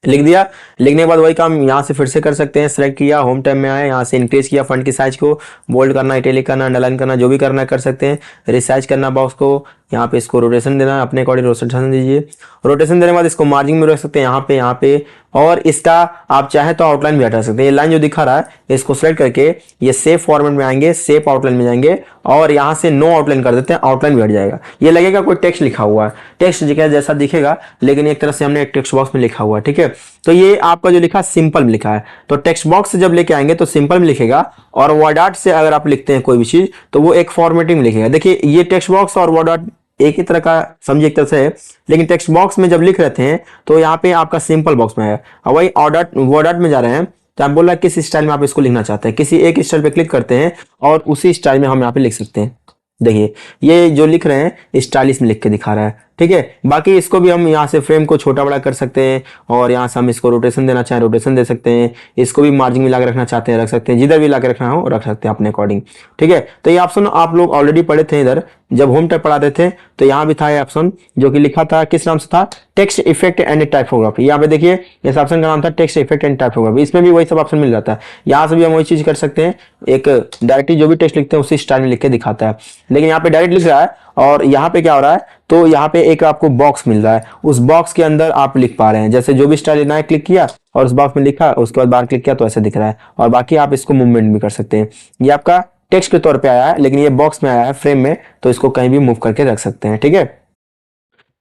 लिख दिया। लिखने के बाद वही काम यहाँ से फिर से कर सकते हैं। सेलेक्ट किया, होम टैब में आए, यहाँ से इंक्रीज किया फंट की साइज को, बोल्ड करना, इटैलिक करना, अंडरलाइन करना, जो भी करना कर सकते हैं। रिसाइज करना बॉक्स को, यहाँ पे इसको रोटेशन देना, अपने अकॉर्डिंग रोटेशन दीजिए। रोटेशन देने के बाद इसको मार्जिन में रख सकते हैं, यहाँ पे। और इसका आप चाहे तो आउटलाइन भी हटा सकते हैं। ये लाइन जो दिखा रहा है इसको सेलेक्ट करके ये सेव फॉर्मेट में आएंगे, सेव आउटलाइन में जाएंगे और यहाँ से नो आउटलाइन कर देते हैं, आउटलाइन भी हट जाएगा। ये लगेगा कोई टेक्स्ट लिखा हुआ है, टेक्स्ट जैसा दिखेगा, लेकिन एक तरह से हमने एक टेक्स्ट बॉक्स में लिखा हुआ है। ठीक है, तो ये आपका जो लिखा सिंपल में लिखा है, तो टेक्स्ट बॉक्स से जब लेके आएंगे तो सिंपल में लिखेगा। और वर्ड आर्ट से अगर आप लिखते हैं कोई भी चीज तो वो एक फॉर्मेटिंग में लिखेगा। देखिए ये टेक्स्ट बॉक्स और वर्ड आर्ट एक ही तरह का समझिए, एक तरह से है, लेकिन टेक्स्ट बॉक्स में जब लिख रहे हैं तो यहाँ पे आपका सिंपल बॉक्स में है। और वही वर्ड आर्ट में जा रहे हैं तो आप बोल रहे हैं किस स्टाइल में आप इसको लिखना चाहते हैं, किसी एक स्टाइल पे क्लिक करते हैं और उसी स्टाइल में हम यहाँ पे लिख सकते हैं। देखिए ये जो लिख रहे हैं स्टाइलिश में लिख के दिखा रहा है। ठीक है, बाकी इसको भी हम यहाँ से फ्रेम को छोटा बड़ा कर सकते हैं और यहाँ से हम इसको रोटेशन देना चाहें रोटेशन दे सकते हैं। इसको भी मार्जिन में ला रखना चाहते हैं रख सकते हैं, जिधर भी ला के रखना हो रख सकते हैं अपने अकॉर्डिंग। ठीक है, तो ये ऑप्शन आप लोग ऑलरेडी पढ़े थे, इधर जब होम टैब पढ़ाते थे तो यहाँ भी था ये ऑप्शन जो कि लिखा था, किस नाम से था, टेक्स्ट इफेक्ट एंड टाइपोग्राफी। यहाँ पे देखिए इस ऑप्शन का नाम था टेक्स्ट इफेक्ट एंड टाइपोग्राफी। इसमें भी वही सब ऑप्शन मिल जाता है। यहाँ से भी हम वही चीज कर सकते हैं, एक डायरेक्टली जो भी टेक्स्ट लिखते हैं उसी स्टाइल में लिख के दिखाता है। लेकिन यहाँ पे डायरेक्ट लिख रहा है और यहाँ पे क्या हो रहा है, तो यहाँ पे एक आपको बॉक्स मिल रहा है, उस बॉक्स के अंदर आप लिख पा रहे हैं। जैसे जो भी स्टाइल लेना है क्लिक किया और उस बॉक्स में लिखा, उसके बाद बाहर क्लिक किया तो ऐसे दिख रहा है। और बाकी आप इसको मूवमेंट भी कर सकते हैं। ये आपका टेक्स्ट के तौर पे आया है, लेकिन ये बॉक्स में आया है फ्रेम में, तो इसको कहीं भी मूव करके रख सकते हैं। ठीक है,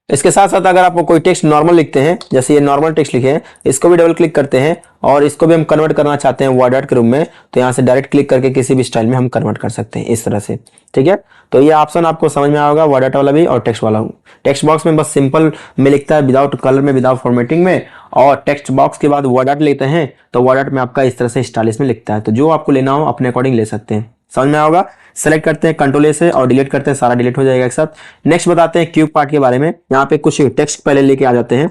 इसके साथ साथ अगर आपको कोई टेक्स्ट नॉर्मल लिखते हैं, जैसे ये नॉर्मल टेक्स्ट लिखे हैं, इसको भी डबल क्लिक करते हैं और इसको भी हम कन्वर्ट करना चाहते हैं वर्ड आर्ट के रूप में, तो यहाँ से डायरेक्ट क्लिक करके किसी भी स्टाइल में हम कन्वर्ट कर सकते हैं इस तरह से। ठीक है, तो ये ऑप्शन आपको समझ में आया होगा, वर्ड आर्ट वाला भी और टेक्स्ट वाला। टेक्स्ट बॉक्स में बस सिंपल में लिखता है, विदाउट कलर में, विदाउट फॉर्मेटिंग में, और टेक्स्ट बॉक्स के बाद वर्ड आर्ट लेते हैं तो वर्ड आर्ट में आपका इस तरह से स्टाइलिश में लिखता है। तो जो आपको लेना हो अपने अकॉर्डिंग ले सकते हैं। समझ में होगा। सेलेक्ट करते हैं कंट्रोल ए से और डिलीट करते हैं, सारा डिलीट हो जाएगा एक साथ। नेक्स्ट बताते हैं क्यूब पार्ट के बारे में। यहाँ पे कुछ टेक्स्ट पहले लेके आ जाते हैं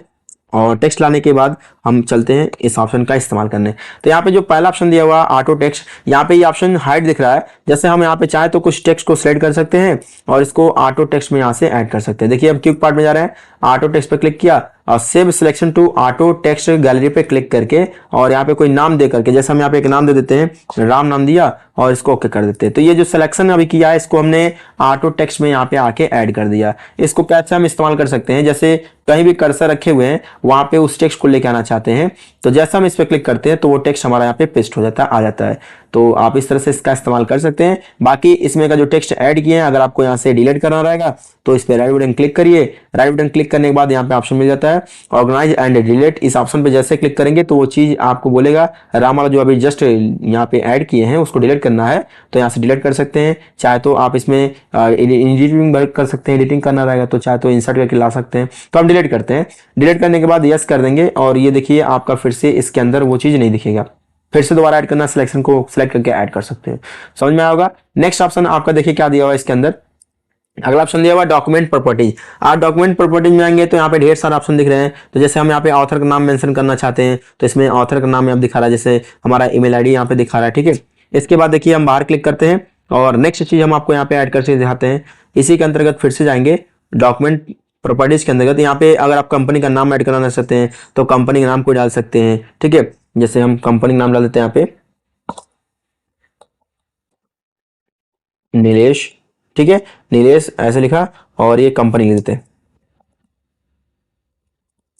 और टेक्स्ट लाने के बाद हम चलते हैं इस ऑप्शन का इस्तेमाल करने। तो यहाँ पे जो पहला ऑप्शन दिया हुआ ऑटो टेक्स्ट, यहाँ पे ये ऑप्शन हाइड दिख रहा है। जैसे हम यहाँ पे चाहे तो कुछ टेक्स्ट को सिलेक्ट कर सकते हैं और इसको ऑटो टेक्स्ट में यहाँ से ऐड कर सकते हैं। देखिए हम क्यूब पार्ट में जा रहे हैं, ऑटो टेक्स्ट पे क्लिक किया और save selection to auto text gallery पे क्लिक करके और यहाँ पे कोई नाम दे करके, जैसे हम यहाँ पे एक नाम दे देते हैं, राम नाम दिया और इसको ओके कर देते हैं। तो ये जो सिलेक्शन अभी किया है इसको हमने ऑटो टेक्स्ट में यहाँ पे आके ऐड कर दिया। इसको कैसे हम इस्तेमाल कर सकते हैं, जैसे कहीं भी कर्सर रखे हुए हैं वहां पे उस टेक्स्ट को लेके आना चाहते हैं, तो जैसा हम इस पे क्लिक करते हैं तो वो टेक्स्ट हमारा यहाँ पे पेस्ट हो जाता है, आ जाता है। तो आप इस तरह से इसका इस्तेमाल कर सकते हैं। बाकी इसमें का जो टेक्स्ट ऐड किए हैं, अगर आपको यहाँ से डिलीट करना रहेगा तो इस पे राइट बटन क्लिक करिए। राइट बटन क्लिक करने के बाद यहाँ पे ऑप्शन मिल जाता है ऑर्गेनाइज एंड डिलीट। इस ऑप्शन पे जैसे क्लिक करेंगे तो वो चीज आपको बोलेगा राम वाला जो अभी जस्ट यहाँ पे ऐड किए हैं उसको डिलीट करना है, तो यहाँ से डिलीट कर सकते हैं। चाहे तो आप इसमें एडिटिंग कर सकते हैं, एडिटिंग करना रहेगा तो चाहे तो इंसर्ट करके ला सकते हैं। तो हम डिलीट करते हैं। डिलीट करने के बाद यस कर देंगे और ये देखिए आपका फिर से इसके अंदर वो चीज नहीं दिखेगा। फिर से दोबारा ऐड करना, सिलेक्शन को सिलेक्ट करके ऐड कर सकते हैं। समझ में आया होगा। नेक्स्ट ऑप्शन आपका देखिए क्या दिया हुआ है इसके अंदर। अगला ऑप्शन दिया हुआ है डॉक्यूमेंट प्रॉपर्टीज। आप डॉक्यूमेंट प्रॉपर्टीज में आएंगे तो यहाँ पे ढेर सारे ऑप्शन दिख रहे हैं। तो जैसे हम यहाँ पे ऑथर का नाम मेंशन करना चाहते हैं तो इसमें ऑथर का नाम यहाँ दिखा रहा है, जैसे हमारा ईमेल आईडी यहाँ पे दिखा रहा है। ठीक है, इसके बाद देखिए हम बाहर क्लिक करते हैं और नेक्स्ट चीज हम आपको यहाँ पे ऐड करके दिखाते हैं। इसी के अंतर्गत फिर से जाएंगे डॉक्यूमेंट प्रॉपर्टीज के अंतर्गत। यहाँ पे अगर आप कंपनी का नाम ऐड कराना चाहते हैं तो कंपनी का नाम को डाल सकते हैं। ठीक है, जैसे हम कंपनी का नाम डाल देते हैं यहाँ पे नीलेश। ठीक है, नीलेश ऐसे लिखा और ये कंपनी लिख देते हैं।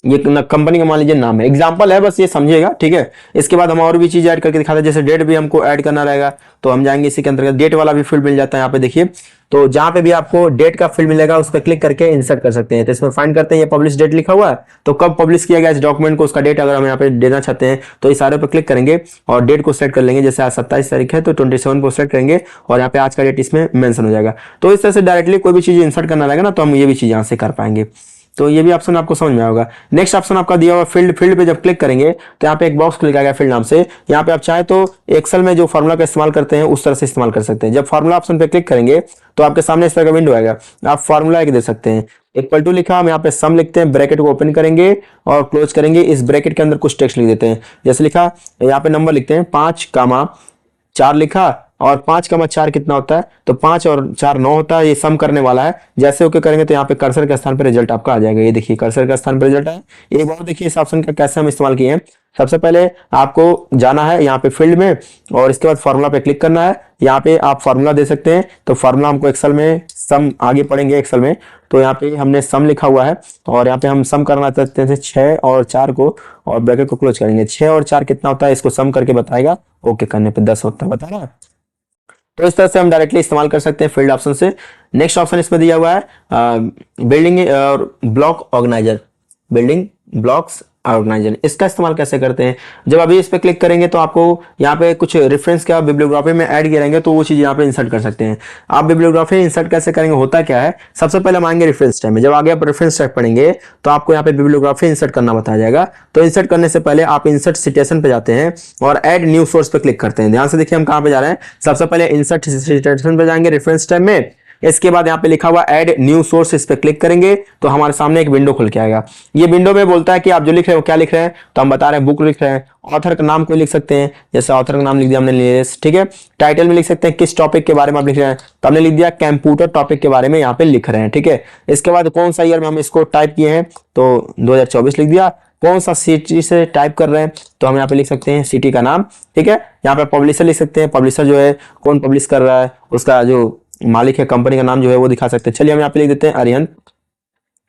ये कंपनी का मान लीजिए नाम है, एग्जांपल है, बस ये समझिएगा, ठीक है। इसके बाद हम और भी चीज ऐड करके दिखाते हैं, जैसे डेट भी हमको ऐड करना रहेगा, तो हम जाएंगे इसी के अंतर्गत, डेट वाला भी फील्ड मिल जाता है यहाँ पे देखिए। तो जहां पे भी आपको डेट का फील्ड मिलेगा उस पर क्लिक करके इंसर्ट कर सकते हैं। तो इसमें फाइंड करते हैं, ये पब्लिश डेट लिखा हुआ है, तो कब पब्लिश किया गया इस डॉक्यूमेंट को, उसका डेट अगर हम यहाँ पे देना चाहते हैं तो इस सारे पर क्लिक करेंगे और डेट को सेलेक्ट कर लेंगे। जैसे आज 27 तारीख है तो 27 को सेलेक्ट करेंगे और यहाँ पे आज का डेट इसमें मेंशन हो जाएगा। तो इस तरह से डायरेक्टली कोई भी चीज इंसर्ट करना रहेगा ना, तो हम ये भी चीज यहाँ से कर पाएंगे। तो ये भी ऑप्शन आपको समझ में आएगा। नेक्स्ट ऑप्शन आपका दिया हुआ फील्ड पे जब क्लिक करेंगे तो यहाँ पे एक बॉक्स क्लिक आएगा फील्ड नाम से। यहाँ पे आप चाहे तो एक्सेल में जो फॉर्मूला का इस्तेमाल करते हैं उस तरह से इस्तेमाल कर सकते हैं। जब फॉर्मूला ऑप्शन पे क्लिक करेंगे तो आपके सामने इस तरह का विंडो आएगा, आप फॉर्मूला एक दे सकते हैं, इक्वल टू लिखा, हम यहाँ पे सम लिखते हैं, ब्रैकेट को ओपन करेंगे और क्लोज करेंगे, इस ब्रैकेट के अंदर कुछ टेक्स्ट लिख देते हैं। जैसे लिखा, यहाँ पे नंबर लिखते हैं 5,4 लिखा, और 5,4 कितना होता है, तो 5 और 4 9 होता है, ये सम करने वाला है। जैसे ओके करेंगे तो यहाँ पे कर्सर के स्थान पर रिजल्ट आपका आ जाएगा। ये देखिए कर्सर का स्थान पर रिजल्ट है। एक बार देखिए इस ऑप्शन का कैसे हम इस्तेमाल किए हैं। सबसे पहले आपको जाना है यहाँ पे फील्ड में और इसके बाद फार्मूला पे क्लिक करना है। यहाँ पे आप फार्मूला दे सकते हैं, तो फार्मूला हमको एक्सेल में सम, आगे पढ़ेंगे एक्सेल में, तो यहाँ पे हमने सम लिखा हुआ है और यहाँ पे हम सम करना चाहते हैं 6 और 4 को, और ब्रैकेट को क्लोज करेंगे। 6 और 4 कितना होता है इसको सम करके बताएगा, ओके करने पे 10 होता है, बता रहा है। तो इस तरह से हम डायरेक्टली इस्तेमाल कर सकते हैं फील्ड ऑप्शन से। नेक्स्ट ऑप्शन इसमें दिया हुआ है बिल्डिंग और block organiser, building blocks organiser. इसका इस्तेमाल कैसे करते हैं, जब अभी इस पे क्लिक करेंगे तो आपको यहाँ पे कुछ रेफरेंस का बिब्लियोग्राफी में ऐड किए रहेंगे, तो वो चीज यहाँ पे इंसर्ट कर सकते हैं। आप बिब्लियोग्राफी इंसर्ट कैसे करेंगे, होता क्या है, सबसे पहले हम आएंगे रेफरेंस टाइप में। जब आगे आप रेफरेंस टाइप पढ़ेंगे तो आपको यहाँ पे बिब्लियोग्राफी इंसर्ट करना बताया जाएगा। तो इंसर्ट करने से पहले आप इंसर्ट सिटेशन पे जाते हैं और ऐड न्यू सोर्स पे क्लिक करते हैं। ध्यान से देखिए हम कहाँ पे जा रहे हैं, सबसे पहले इंसर्ट सिटेशन पे जाएंगे रेफरेंस टाइप में। इसके बाद यहाँ पे लिखा हुआ ऐड न्यू सोर्स, इस पे क्लिक करेंगे तो हमारे सामने एक विंडो खुल के आएगा। ये विंडो में बोलता है कि आप जो लिख रहे हो क्या लिख रहे हैं, तो हम बता रहे हैं बुक लिख रहे हैं। ऑथर का नाम कोई लिख सकते हैं, जैसे ऑथर का नाम लिख दिया हमने नीलेश, ठीक है। टाइटल में लिख सकते हैं किस टॉपिक के बारे में आप लिख रहे हैं, तो हमने लिख दिया कंप्यूटर टॉपिक के बारे में यहाँ पे लिख रहे हैं, ठीक है। इसके बाद कौन सा ईयर में हम इसको टाइप किए हैं, तो 2024 लिख दिया। कौन सा सिटी से टाइप कर रहे हैं, तो हम यहाँ पे लिख सकते हैं सिटी का नाम, ठीक है। यहाँ पे पब्लिशर लिख सकते हैं, पब्लिशर जो है कौन पब्लिश कर रहा है, उसका जो मालिक है कंपनी का नाम जो है वो दिखा सकते हैं। चलिए हम यहाँ पे लिख देते हैं अरिहंत।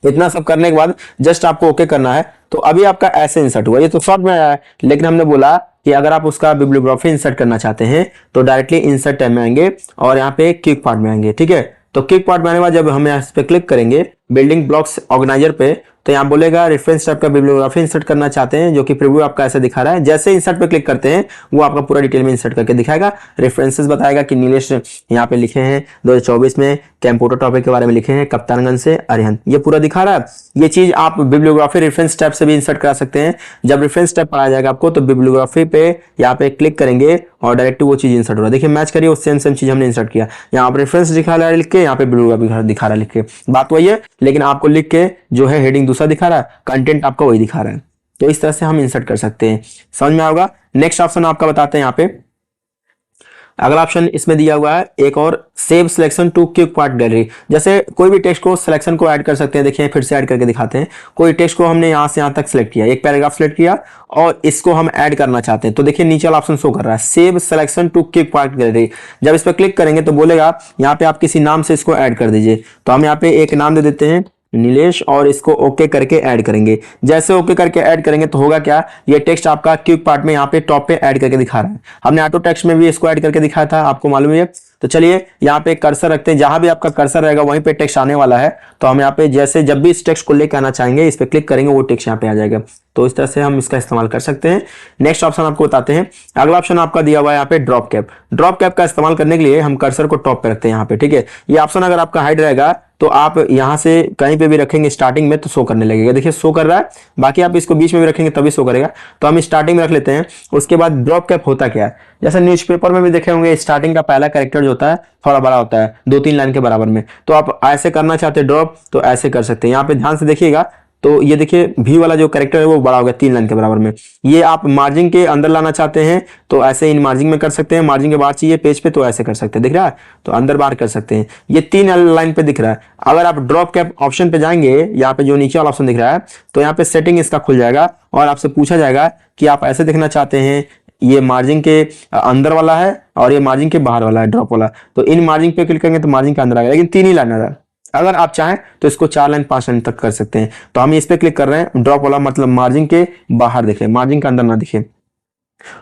इतना सब करने के बाद जस्ट आपको ओके करना है। तो अभी आपका ऐसे इंसर्ट हुआ, ये तो शॉर्ट में आया है, लेकिन हमने बोला कि अगर आप उसका बिब्लियोग्राफी इंसर्ट करना चाहते हैं तो डायरेक्टली इंसर्ट टैब में आएंगे और यहाँ पे क्विक पार्ट में आएंगे, ठीक है। तो क्विक पार्ट में आने के बाद जब हम यहाँ पे क्लिक करेंगे बिल्डिंग ब्लॉक्स ऑर्गेनाइजर पे, तो यहाँ बोलेगा रेफरेंस टाइप का बिब्लियोग्राफी इंसर्ट करना चाहते हैं, जो कि प्रीव्यू आपका ऐसे दिखा रहा है। जैसे इंसर्ट पे क्लिक करते हैं वो आपका पूरा डिटेल में इंसर्ट करके दिखाएगा। रेफरेंसेस बताएगा कि नीलेश यहाँ पे लिखे हैं 2024 में कंप्यूटर टॉपिक के बारे में लिखे हैं कप्तानगंज से अरिहंत, ये पूरा दिखा रहा है। ये चीज आप बिब्लियोग्राफी रेफरेंस टैब से भी इंसर्ट करा सकते हैं। जब रेफरेंस टैब पढ़ाया जाएगा आपको तो बिब्लियोग्राफी पे यहाँ पे क्लिक करेंगे और डायरेक्ट वो चीज इंसर्ट हो रहा है। देखिए मैच करिए, सेम चीज हमने इंसर्ट किया। यहाँ पे रेफरेंस दिखा रहा है लिख के, यहाँ पे बिब्लियोग्राफी दिखा रहा है लिख के, बात वही है, लेकिन आपको लिख के जो है हेडिंग दूसरा दिखा रहा है, कंटेंट आपका वही दिखा रहा है। तो इस तरह से हम इंसर्ट कर सकते हैं, समझ में आएगा। नेक्स्ट ऑप्शन आपका बताते हैं यहाँ पे। अगला ऑप्शन इसमें दिया हुआ है एक और, save selection to quick part gallery. जैसे कोई भी टेक्स्ट को सिलेक्शन को ऐड कर सकते हैं। देखिए फिर से ऐड करके दिखाते हैं। कोई टेक्स्ट को हमने यहाँ से यहाँ तक सिलेक्ट किया, एक पैराग्राफ सिलेक्ट किया और इसको हम ऐड करना चाहते हैं, तो देखिए नीचे वाला ऑप्शन शो कर रहा है save selection to quick part gallery. जब इस पर क्लिक करेंगे तो बोलेगा यहाँ पे आप किसी नाम से इसको ऐड कर दीजिए। तो हम यहाँ पे एक नाम दे देते हैं नीलेश और इसको ओके करके ऐड करेंगे। जैसे ओके करके ऐड करेंगे तो होगा क्या, ये टेक्स्ट आपका क्विक पार्ट में यहाँ पे टॉप पे ऐड करके दिखा रहा है। हमने ऑटो टेक्स्ट में भी इसको ऐड करके दिखाया था, आपको मालूम है। तो चलिए यहाँ पे कर्सर रखते हैं, जहां भी आपका कर्सर रहेगा वहीं पे टेक्स्ट आने वाला है। तो हम यहाँ पे जैसे जब भी इस टेक्स्ट को लेकर आना चाहेंगे इस पे क्लिक करेंगे, वो टेक्स्ट यहाँ पे आ जाएगा। तो इस तरह से हम इसका इस्तेमाल कर सकते हैं। नेक्स्ट ऑप्शन आपको बताते हैं। अगला ऑप्शन आपका दिया हुआ है यहाँ पे ड्रॉप कैप। ड्रॉप कैप का इस्तेमाल करने के लिए हम कर्सर को टॉप पे रखते हैं यहाँ पे, ठीक है। ये ऑप्शन अगर आपका हाइड रहेगा तो आप यहाँ से कहीं पे भी रखेंगे स्टार्टिंग में तो शो करने लगेगा। देखिए शो कर रहा है, बाकी आप इसको बीच में भी रखेंगे तभी शो करेगा। तो हम स्टार्टिंग में रख लेते हैं। उसके बाद ड्रॉप कैप होता क्या है, जैसे न्यूज़पेपर में भी देखे होंगे स्टार्टिंग का पहला कैरेक्टर जो होता है थोड़ा बड़ा होता है, 2-3 लाइन के बराबर में। तो आप ऐसे करना चाहते हैं ड्रॉप तो ऐसे कर सकते हैं। यहाँ पे ध्यान से देखिएगा तो ये देखिए भी वाला जो कैरेक्टर है वो बड़ा हो गया 3 लाइन के बराबर में। ये आप मार्जिन के अंदर लाना चाहते हैं तो ऐसे इन मार्जिन में कर सकते हैं। मार्जिन के बाहर चाहिए पेज पे तो ऐसे कर सकते हैं, दिख रहा है, तो अंदर बाहर कर सकते हैं। ये 3 लाइन पे दिख रहा है। अगर आप ड्रॉप कैप ऑप्शन पे जाएंगे, यहाँ पे जो नीचे वाला ऑप्शन दिख रहा है, तो यहाँ पे सेटिंग इसका खुल जाएगा और आपसे पूछा जाएगा कि आप ऐसे देखना चाहते हैं, ये मार्जिन के अंदर वाला है और ये मार्जिन के बाहर वाला है ड्रॉप वाला। तो इन मार्जिन पे क्लिक करेंगे तो मार्जिन के अंदर आएगा, लेकिन 3 ही लाइन आ रहा है। अगर आप चाहें तो इसको 4 लाइन 5 लाइन तक कर सकते हैं। तो हम इस पे क्लिक कर रहे हैं, ड्रॉप वाला मतलब मार्जिन के बाहर दिखे, मार्जिन के अंदर ना दिखे।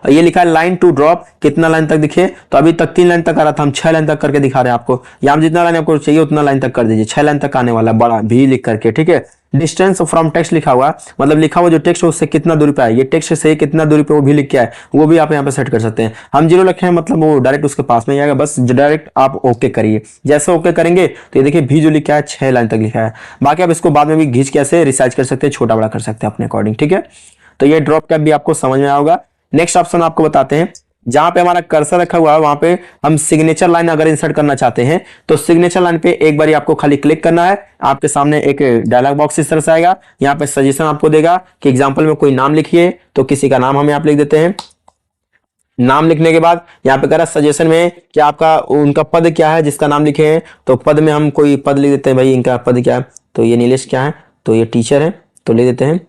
और ये लिखा है लाइन टू ड्रॉप, कितना लाइन तक दिखे, तो अभी तक 3 लाइन तक आ रहा था, हम 6 लाइन तक करके दिखा रहे हैं आपको। यहाँ जितना लाइन आपको चाहिए उतना लाइन तक कर दीजिए, 6 लाइन तक आने वाला बड़ा भी लिख करके, ठीक है। डिस्टेंस फ्रॉम टेक्स्ट लिखा हुआ, मतलब लिखा हुआ जो टेक्स्ट है उससे कितना दूरी पे है, ये टेक्स्ट से कितना दूरी पे वो भी लिख के है, वो भी आप यहाँ पे सेट कर सकते हैं। हम 0 लिखे हैं मतलब वो डायरेक्ट उसके पास में ही आएगा, बस डायरेक्ट आप ओके करिए। जैसे ओके करेंगे तो ये देखिए भी जो लिखा है 6 लाइन तक लिखा है। बाकी आप इसको बाद में भी घींच के ऐसे रिसाइज कर सकते हैं, छोटा बड़ा कर सकते हैं अपने अकॉर्डिंग, ठीक है। तो ये ड्रॉप कैप भी आपको समझ में आया होगा। नेक्स्ट ऑप्शन आपको बताते हैं, जहां पे हमारा कर्सर रखा हुआ है वहां पे हम सिग्नेचर लाइन अगर इंसर्ट करना चाहते हैं तो सिग्नेचर लाइन पे एक बार आपको खाली क्लिक करना है। आपके सामने एक डायलॉग बॉक्स इस तरह से आएगा, यहाँ पे सजेशन आपको देगा कि एग्जांपल में कोई नाम लिखिए, तो किसी का नाम हम यहाँ पे लिख देते हैं। नाम लिखने के बाद यहाँ पे कह रहा सजेशन में कि आपका उनका पद क्या है जिसका नाम लिखे हैं, तो पद में हम कोई पद लिख देते हैं, भाई इनका पद क्या है, तो ये नीलेश क्या है, तो ये टीचर है, तो लिख देते हैं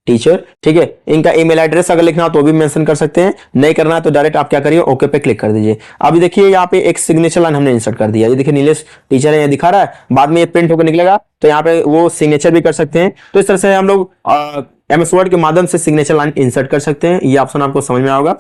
टीचर, ठीक है। इनका ईमेल एड्रेस अगर लिखना हो तो भी मेंशन कर सकते हैं, नहीं करना है तो डायरेक्ट आप क्या करिए ओके पे क्लिक कर दीजिए। अभी देखिए यहाँ पे एक सिग्नेचर लाइन हमने इंसर्ट कर दिया, ये देखिए नीलेश टीचर है, ये दिखा रहा है, बाद में ये प्रिंट होकर निकलेगा तो यहाँ पे वो सिग्नेचर भी कर सकते हैं। तो इस तरह से हम लोग एमएस वर्ड के माध्यम से सिग्नेचर लाइन इंसर्ट कर सकते हैं। ये ऑप्शन आपको समझ में आएगा।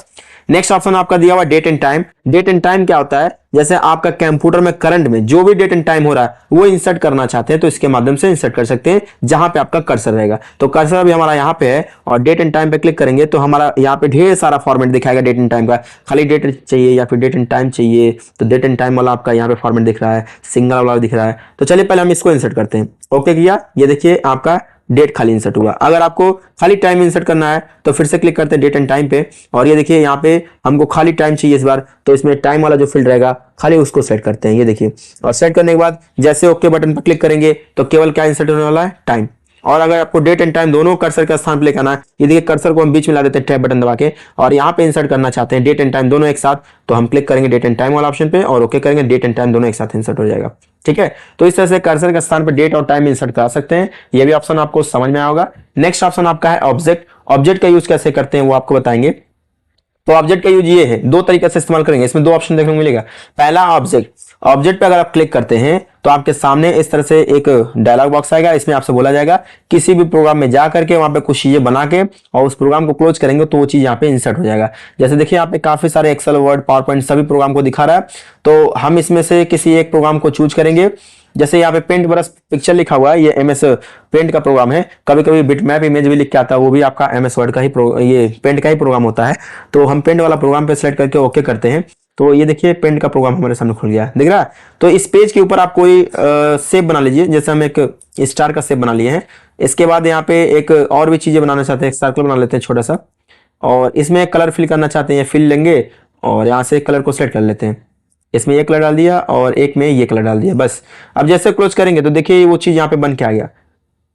नेक्स्ट ऑप्शन आपका दिया हुआ date and time. Date and time क्या होता है, जैसे आपका कंप्यूटर में करंट में जो भी डेट एंड टाइम हो रहा है वो इंसर्ट करना चाहते हैं तो इसके माध्यम से इंसर्ट कर सकते हैं, जहां पे आपका कर्सर रहेगा। तो कर्सर अभी हमारा यहाँ पे है और डेट एंड टाइम पे क्लिक करेंगे तो हमारा यहाँ पे ढेर सारा फॉर्मेट दिखाएगा डेट एंड टाइम का। खाली डेट चाहिए या फिर डेट एंड टाइम चाहिए तो डेट एंड टाइम वाला आपका यहाँ पे फॉर्मेट दिख रहा है, सिंगल वाला दिख रहा है। तो चलिए पहले हम इसको इंसर्ट करते हैं। ओके किया, ये देखिए आपका डेट खाली इंसर्ट हुआ। अगर आपको खाली टाइम इंसर्ट करना है तो फिर से क्लिक करते हैं डेट एंड टाइम पे, और ये देखिए यहाँ पे हमको खाली टाइम चाहिए इस बार, तो इसमें टाइम वाला जो फील्ड रहेगा खाली उसको सेट करते हैं, ये देखिए। और सेट करने के बाद जैसे ओके बटन पर क्लिक करेंगे तो केवल क्या इंसर्ट होने वाला है, टाइम। और अगर आपको डेट एंड टाइम दोनों कर्सर का स्थान पे लेकर आना है, ये देखिए कर्सर को हम बीच में ला देते हैं टैब बटन दबा के, और यहाँ पे इंसर्ट करना चाहते हैं डेट एंड टाइम दोनों एक साथ, तो हम क्लिक करेंगे डेट एंड टाइम वाला ऑप्शन पे और ओके करेंगे, डेट एंड टाइम दोनों एक साथ इंसर्ट हो जाएगा, ठीक है। तो इस तरह से कर्सर के स्थान पर डेट और टाइम इंसर्ट करा सकते हैं। ये भी ऑप्शन आपको समझ में आएगा। नेक्स्ट ऑप्शन आपका है ऑब्जेक्ट। ऑब्जेक्ट का यूज कैसे करते हैं वो आपको बताएंगे। तो ऑब्जेक्ट का यूज ये है, दो तरीके से इस्तेमाल करेंगे, इसमें 2 ऑप्शन देखने को मिलेगा। पहला ऑब्जेक्ट, ऑब्जेक्ट पे अगर आप क्लिक करते हैं तो आपके सामने इस तरह से एक डायलॉग बॉक्स आएगा। इसमें आपसे बोला जाएगा किसी भी प्रोग्राम में जा करके वहां पे कुछ चीजें बना के और उस प्रोग्राम को क्लोज करेंगे तो वो चीज यहाँ पे इंसर्ट हो जाएगा। जैसे देखिए यहाँ पे काफी सारे एक्सेल, वर्ड, पावर पॉइंट सभी प्रोग्राम को दिखा रहा है, तो हम इसमें से किसी एक प्रोग्राम को चूज करेंगे। जैसे यहाँ पे पेंट ब्रश पिक्चर लिखा हुआ है, ये एमएस पेंट का प्रोग्राम है। कभी कभी बिटमैप इमेज भी लिख के आता है, वो भी आपका एमएस वर्ड का ही ये पेंट का ही प्रोग्राम होता है। तो हम पेंट वाला प्रोग्राम पे सेलेक्ट करके ओके करते हैं, तो ये देखिए पेंट का प्रोग्राम हमारे सामने खुल गया, दिख रहा है। तो इस पेज के ऊपर आप कोई शेप बना लीजिए, जैसे हम एक स्टार का शेप बना लिए हैं। इसके बाद यहाँ पे एक और भी चीजें बनाना चाहते हैं, एक सर्कल बना लेते हैं छोटा सा, और इसमें कलर फिल करना चाहते हैं, फिल लेंगे और यहाँ से कलर को सेलेक्ट कर लेते हैं। इसमें ये कलर डाल दिया और एक में ये कलर डाल दिया, बस। अब जैसे क्लोज करेंगे तो देखिए वो चीज यहाँ पे बन के आ गया।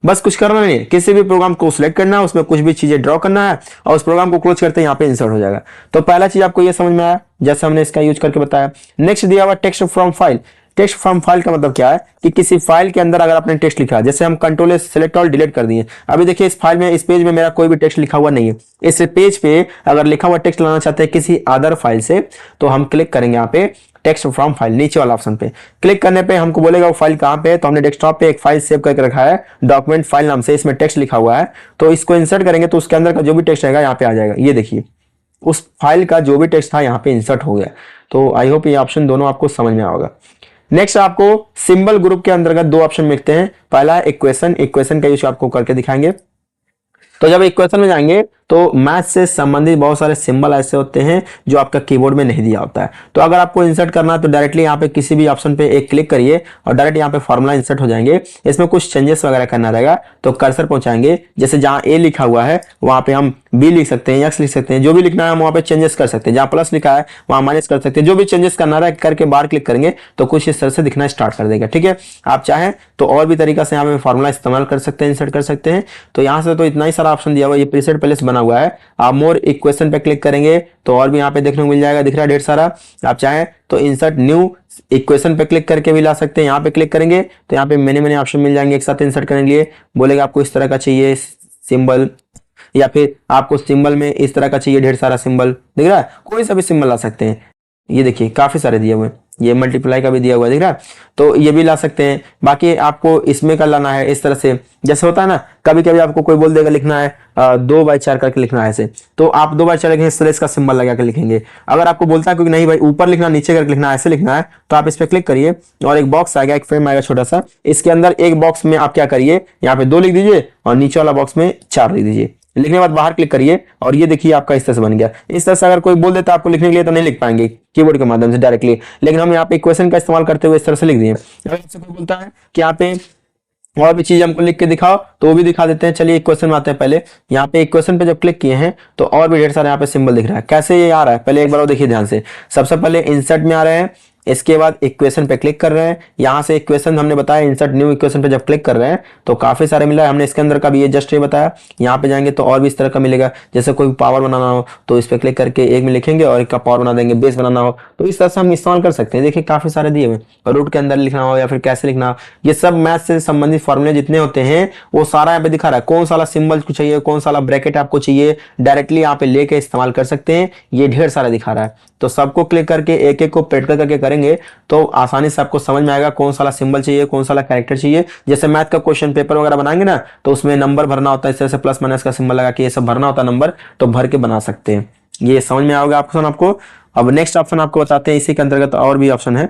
बस कुछ करना नहीं है, किसी भी प्रोग्राम को सिलेक्ट करना है, उसमें कुछ भी चीजें ड्रॉ करना है और उस प्रोग्राम को क्लोज करते हैं यहाँ पे इंसर्ट हो जाएगा। तो पहला चीज आपको ये समझ में आया, जैसे हमने इसका यूज करके बताया। नेक्स्ट दिया हुआ text from file. Text from file का मतलब क्या है कि किसी फाइल के अंदर अगर आपने टेक्स्ट लिखा है, जैसे हम कंट्रोल सेलेक्ट और डिलीट कर दिए। अभी देखिए इस फाइल में, इस पेज में मेरा कोई भी टेक्स्ट लिखा हुआ नहीं है। इस पेज पे अगर लिखा हुआ टेक्स्ट लाना चाहते हैं किसी अदर फाइल से, तो हम क्लिक करेंगे यहाँ पे टेक्स्ट फ्रॉम फाइल, नीचे वाला ऑप्शन पे क्लिक करने पे हमको बोलेगा वो फाइल कहाँ पे है। तो हमने डेस्कटॉप पे एक फाइल सेव करके रखा है डॉक्यूमेंट फाइल नाम से, इसमें टेक्स्ट लिखा हुआ है। तो इसको इंसर्ट करेंगे तो उसके अंदर का जो भी टेक्स्ट रहेगा यहाँ पे आ जाएगा। ये देखिए उस फाइल का जो भी टेक्स्ट था यहाँ पे इंसर्ट हो गया। तो आई होप ये ऑप्शन दोनों आपको समझ में आएगा। नेक्स्ट आपको सिंबल ग्रुप के अंतर्गत 2 ऑप्शन मिलते हैं। पहला है इक्वेशन। इक्वेशन का यूज आपको करके दिखाएंगे। तो जब इक्वेशन में जाएंगे तो मैथ से संबंधित बहुत सारे सिंबल ऐसे होते हैं जो आपका कीबोर्ड में नहीं दिया होता है। तो अगर आपको इंसर्ट करना है तो डायरेक्टली यहाँ पे किसी भी ऑप्शन पे एक क्लिक करिए और डायरेक्ट यहाँ पे फॉर्मूला इंसर्ट हो जाएंगे। इसमें कुछ चेंजेस वगैरह करना रहेगा तो कर्सर पहुंचाएंगे, जैसे जहाँ ए लिखा हुआ है वहां पे हम बी लिख सकते हैं, एक्स लिख सकते हैं, जो भी लिखना है हम वहाँ पे चेंजेस कर सकते हैं। जहाँ प्लस लिखा है वहां माइनस कर सकते हैं, जो भी चेंजेस करना है करके बाहर क्लिक करेंगे तो कुछ इस तरह से दिखना स्टार्ट कर देगा, ठीक है। आप चाहें तो और भी तरीका से यहाँ पे फॉर्मूला इस्तेमाल कर सकते हैं, इंसर्ट कर सकते हैं। तो यहाँ से तो इतना ही सारा ऑप्शन दिया हुआ है, ये प्रीसेट प्लेलिस्ट बना हुआ है। आप मोर इक्वेशन पे क्लिक करेंगे तो और भी यहाँ पे देखने को मिल जाएगा, दिख रहा है ढेर सारा। आप चाहें तो इंसर्ट न्यू इक्वेशन पे क्लिक करके भी ला सकते हैं। यहाँ पे क्लिक करेंगे तो यहाँ पे मैंने ऑप्शन मिल जाएंगे एक साथ इंसर्ट करने के लिए। बोलेगा आपको इस तरह का चाहिए सिंबल, या फिर आपको सिंबल में इस तरह का चाहिए, ढेर सारा सिंबल दिख रहा है, कोई सा भी सिंबल ला सकते हैं। ये देखिए काफी सारे दिए हुए हैं, ये मल्टीप्लाई का भी दिया हुआ है, दिख रहा है। तो ये भी ला सकते हैं। बाकी आपको इसमें कर लाना है इस तरह से, जैसे होता है ना कभी कभी आपको कोई बोल देगा लिखना है 2/4 करके लिखना है ऐसे, तो आप 2/4 लिखेंगे, स्लैश का सिंबल लगा के लिखेंगे। अगर आपको बोलता है क्योंकि नहीं भाई ऊपर लिखना नीचे करके लिखना है, ऐसे लिखना है, तो आप इस पर क्लिक करिए और एक बॉक्स आएगा, एक फ्रेम आएगा छोटा सा, इसके अंदर एक बॉक्स में आप क्या करिए, यहाँ पे 2 लिख दीजिए और नीचे वाला बॉक्स में 4 लिख दीजिए। लिखने के बाद बाहर क्लिक करिए और ये देखिए आपका इस तरह से बन गया। इस तरह से अगर कोई बोल देता है आपको लिखने के लिए तो नहीं लिख पाएंगे कीबोर्ड के माध्यम से डायरेक्टली, लेकिन हम यहाँ पे इक्वेशन का इस्तेमाल करते हुए इस तरह से लिख दिए। अगर आपसे कोई बोलता है कि यहाँ पे और भी चीज हमको लिख के दिखाओ तो वो भी दिखा देते हैं। चलिए इक्वेशन में आते हैं। पहले यहाँ पे इक्वेशन पे जब क्लिक किए हैं तो और भी ढेर सारे यहाँ पे सिंबल दिख रहा है। कैसे ये आ रहा है पहले एक बार वो देखिए ध्यान से। सबसे पहले इंसर्ट में आ रहे हैं, इसके बाद इक्वेशन पे क्लिक कर रहे हैं, यहाँ से इक्वेशन हमने बताया इंसर्ट न्यू इक्वेशन पे जब क्लिक कर रहे हैं तो काफी सारे मिला है। हमने इसके अंदर का भी ये जस्ट ये बताया। यहाँ पे जाएंगे तो और भी इस तरह का मिलेगा, जैसे कोई पावर बनाना हो तो इस पे क्लिक करके एक में लिखेंगे और एक का पावर बना देंगे, बेस बनाना हो तो इस तरह से हम इस्तेमाल कर सकते हैं। देखिए काफी सारे दिए हुए, रूट के अंदर लिखना हो या फिर कैसे लिखना हो, ये सब मैथ से संबंधित फॉर्मूले जितने होते हैं वो सारा यहाँ पे दिखा रहा है। कौन सा सिंबल को चाहिए, कौन सा ब्रैकेट आपको चाहिए, डायरेक्टली यहाँ पे लेके इस्तेमाल कर सकते हैं। ये ढेर सारा दिखा रहा है, तो सबको क्लिक करके एक एक को प्रैक्टिकल करके करेंगे तो आसानी से आपको समझ में आएगा कौन सा सिंबल चाहिए, कौन सा कैरेक्टर चाहिए। जैसे मैथ का क्वेश्चन पेपर वगैरह बनाएंगे ना तो उसमें नंबर भरना होता है, इस तरह से प्लस माइनस का सिंबल लगा के ये सब भरना होता है नंबर, तो भर के बना सकते हैं। ये समझ में आएगा ऑप्शन आपको। अब नेक्स्ट ऑप्शन आपको बताते हैं, इसी के अंतर्गत और भी ऑप्शन है।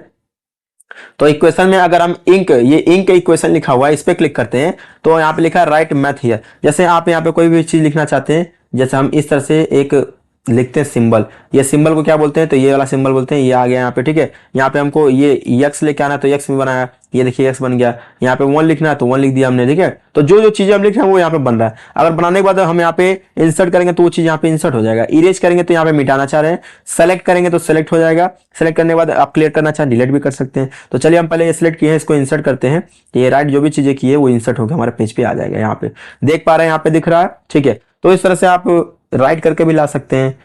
तो इक्वेशन में अगर हम ये इंक इक्वेशन लिखा हुआ है इस पे क्लिक करते हैं तो यहाँ पे लिखा है राइट मैथ हियर। जैसे आप यहाँ पे कोई भी चीज लिखना चाहते हैं, जैसे हम इस तरह से एक लिखते हैं सिंबल, ये सिंबल को क्या बोलते हैं तो ये वाला सिंबल बोलते हैं। ये आ गया यहाँ पे, ठीक है। यहाँ पे हमको ये यक्स लेके आना है तो यक्स में बनाया, ये देखिए यक्स बन गया। यहाँ पे 1 लिखना है तो 1 लिख दिया हमने, ठीक है। तो जो जो चीजें हम लिख रहे हैं वो यहाँ पे बन रहा है। अगर बनाने के बाद हम यहाँ पे इंसर्ट करेंगे तो वो चीज यहाँ पे इंसर्ट हो जाएगा। इरेज करेंगे तो यहाँ पे मिटाना चाह रहे हैं, सेलेक्ट करेंगे तो सेलेक्ट हो जाएगा। सेलेक्ट करने के बाद आप क्लियर करना चाहें डिलीट भी कर सकते हैं। तो चलिए हम पहले ये सिलेक्ट किए हैं, इसको इंसर्ट करते हैं। ये राइट जो भी चीजें की है वो इंसर्ट होकर हमारे पेज पे आ जाएगा। यहाँ पे देख पा रहे हैं, यहाँ पे दिख रहा है, ठीक है। तो इस तरह से आप राइट करके भी ला सकते हैं।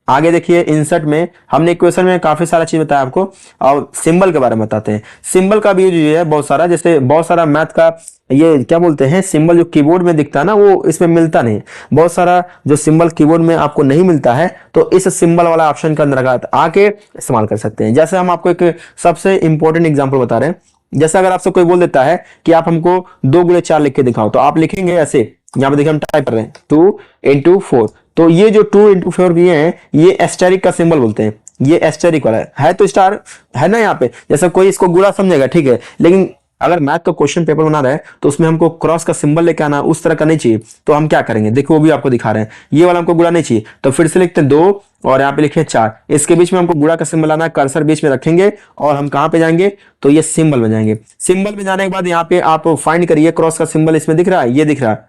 आगे देखिए इंसर्ट में हमने इक्वेशन में काफी सारा चीज बताया आपको, और सिंबल के बारे में बताते हैं। सिंबल का भी यूज है बहुत सारा, जैसे बहुत सारा मैथ का ये क्या बोलते हैं सिंबल जो कीबोर्ड में दिखता है ना वो इसमें मिलता नहीं। बहुत सारा जो सिंबल कीबोर्ड में आपको नहीं मिलता है तो इस सिंबल वाला ऑप्शन के अंदर आके इस्तेमाल कर सकते हैं। जैसे हम आपको एक सबसे इंपॉर्टेंट एग्जाम्पल बता रहे हैं। जैसे अगर आपसे कोई बोल देता है कि आप हमको 2 × 4 लिख के दिखाओ, तो आप लिखेंगे ऐसे, यहाँ पे देखिए हम टाइप कर रहे हैं 2 × 4। तो ये जो 2 × 4 दिए हैं ये एस्टेरिक का सिंबल बोलते हैं। ये एस्टेरिक वाला है तो स्टार है ना यहाँ पे, जैसे कोई इसको गुणा समझेगा, ठीक है। लेकिन अगर मैथ का क्वेश्चन पेपर बना रहा है तो उसमें हमको क्रॉस का सिंबल लेके आना, उस तरह का नहीं चाहिए। तो हम क्या करेंगे, देखो वो भी आपको दिखा रहे हैं। ये वाला हमको गुणा नहीं चाहिए तो फिर से लिखते हैं 2 और यहाँ पे लिखे 4, इसके बीच में हमको गुणा का सिंबल आना है। कर्सर बीच में रखेंगे और हम कहाँ पे जाएंगे तो ये सिंबल में जाएंगे। सिंबल में जाने के बाद यहाँ पे आप फाइंड करिए, क्रॉस का सिंबल इसमें दिख रहा है, ये दिख रहा है,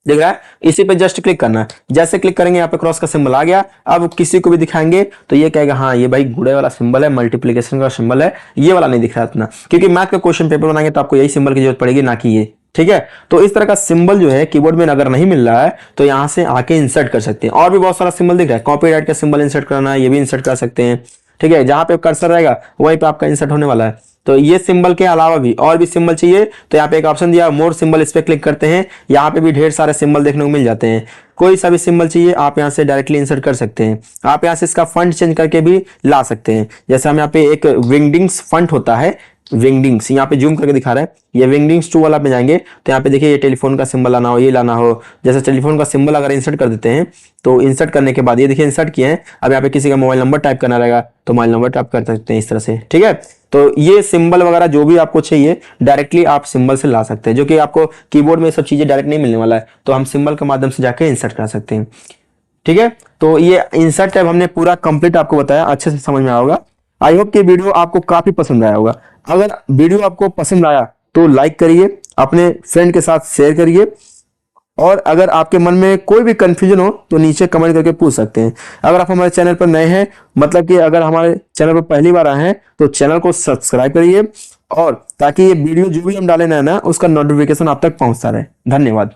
दिख रहा है। इसी पे जस्ट क्लिक करना है। जैसे क्लिक करेंगे यहाँ पे क्रॉस का सिंबल आ गया। अब किसी को भी दिखाएंगे तो ये कहेगा हाँ ये भाई गुणे वाला सिंबल है, मल्टीप्लिकेशन का सिंबल है, ये वाला नहीं दिख रहा इतना। क्योंकि मैथ का क्वेश्चन पेपर बनाएंगे तो आपको यही सिंबल की जरूरत पड़ेगी, ना कि ये, ठीक है। तो इस तरह का सिंबल जो है कीबोर्ड में अगर नहीं मिल रहा है तो यहाँ से आके इंसर्ट कर सकते हैं। और भी बहुत सारा सिंबल दिख रहा है, कॉपीराइट का सिंबल इंसर्ट करना है, ये भी इंसर्ट कर सकते हैं, ठीक है। जहां पे कर्सर रहेगा वहीं पे आपका इंसर्ट होने वाला है। तो ये सिंबल के अलावा भी और भी सिंबल चाहिए तो यहाँ पे एक ऑप्शन दिया मोर सिंबल, इस पे क्लिक करते हैं। यहाँ पे भी ढेर सारे सिंबल देखने को मिल जाते हैं। कोई सा भी सिंबल चाहिए आप यहाँ से डायरेक्टली इंसर्ट कर सकते हैं। आप यहाँ से इसका फंट चेंज करके भी ला सकते हैं। जैसे हम यहाँ पे एक विंगडिंग्स फंट होता है, विंगडिंग्स यहाँ पे जूम करके दिखा रहे हैं, ये विंगडिंग्स 2 वाला पे जाएंगे तो यहाँ पे देखिए ये टेलीफोन का सिंबल लाना हो, ये लाना हो। जैसे टेलीफोन का सिंबल अगर इंसर्ट कर देते हैं तो इंसर्ट करने के बाद ये देखिए इंसर्ट किए हैं। अब यहाँ पे किसी का मोबाइल नंबर टाइप करना रहेगा तो मोबाइल नंबर टाइप कर सकते हैं इस तरह से, ठीक है। तो ये सिंबल वगैरह जो भी आपको चाहिए डायरेक्टली आप सिंबल से ला सकते हैं, जो कि आपको कीबोर्ड में सब चीजें डायरेक्ट नहीं मिलने वाला है। तो हम सिंबल के माध्यम से जाके इंसर्ट कर सकते हैं, ठीक है। तो ये इंसर्ट टैब हमने पूरा कंप्लीट आपको बताया, अच्छे से समझ में आया होगा। आई होप कि वीडियो आपको काफी पसंद आया होगा। अगर वीडियो आपको पसंद आया तो लाइक करिए, अपने फ्रेंड के साथ शेयर करिए, और अगर आपके मन में कोई भी कंफ्यूजन हो तो नीचे कमेंट करके पूछ सकते हैं। अगर आप हमारे चैनल पर नए हैं, मतलब कि अगर हमारे चैनल पर पहली बार आए हैं तो चैनल को सब्सक्राइब करिए, और ताकि ये वीडियो जो भी हम डालें ना उसका नोटिफिकेशन आप तक पहुंचता रहे। धन्यवाद।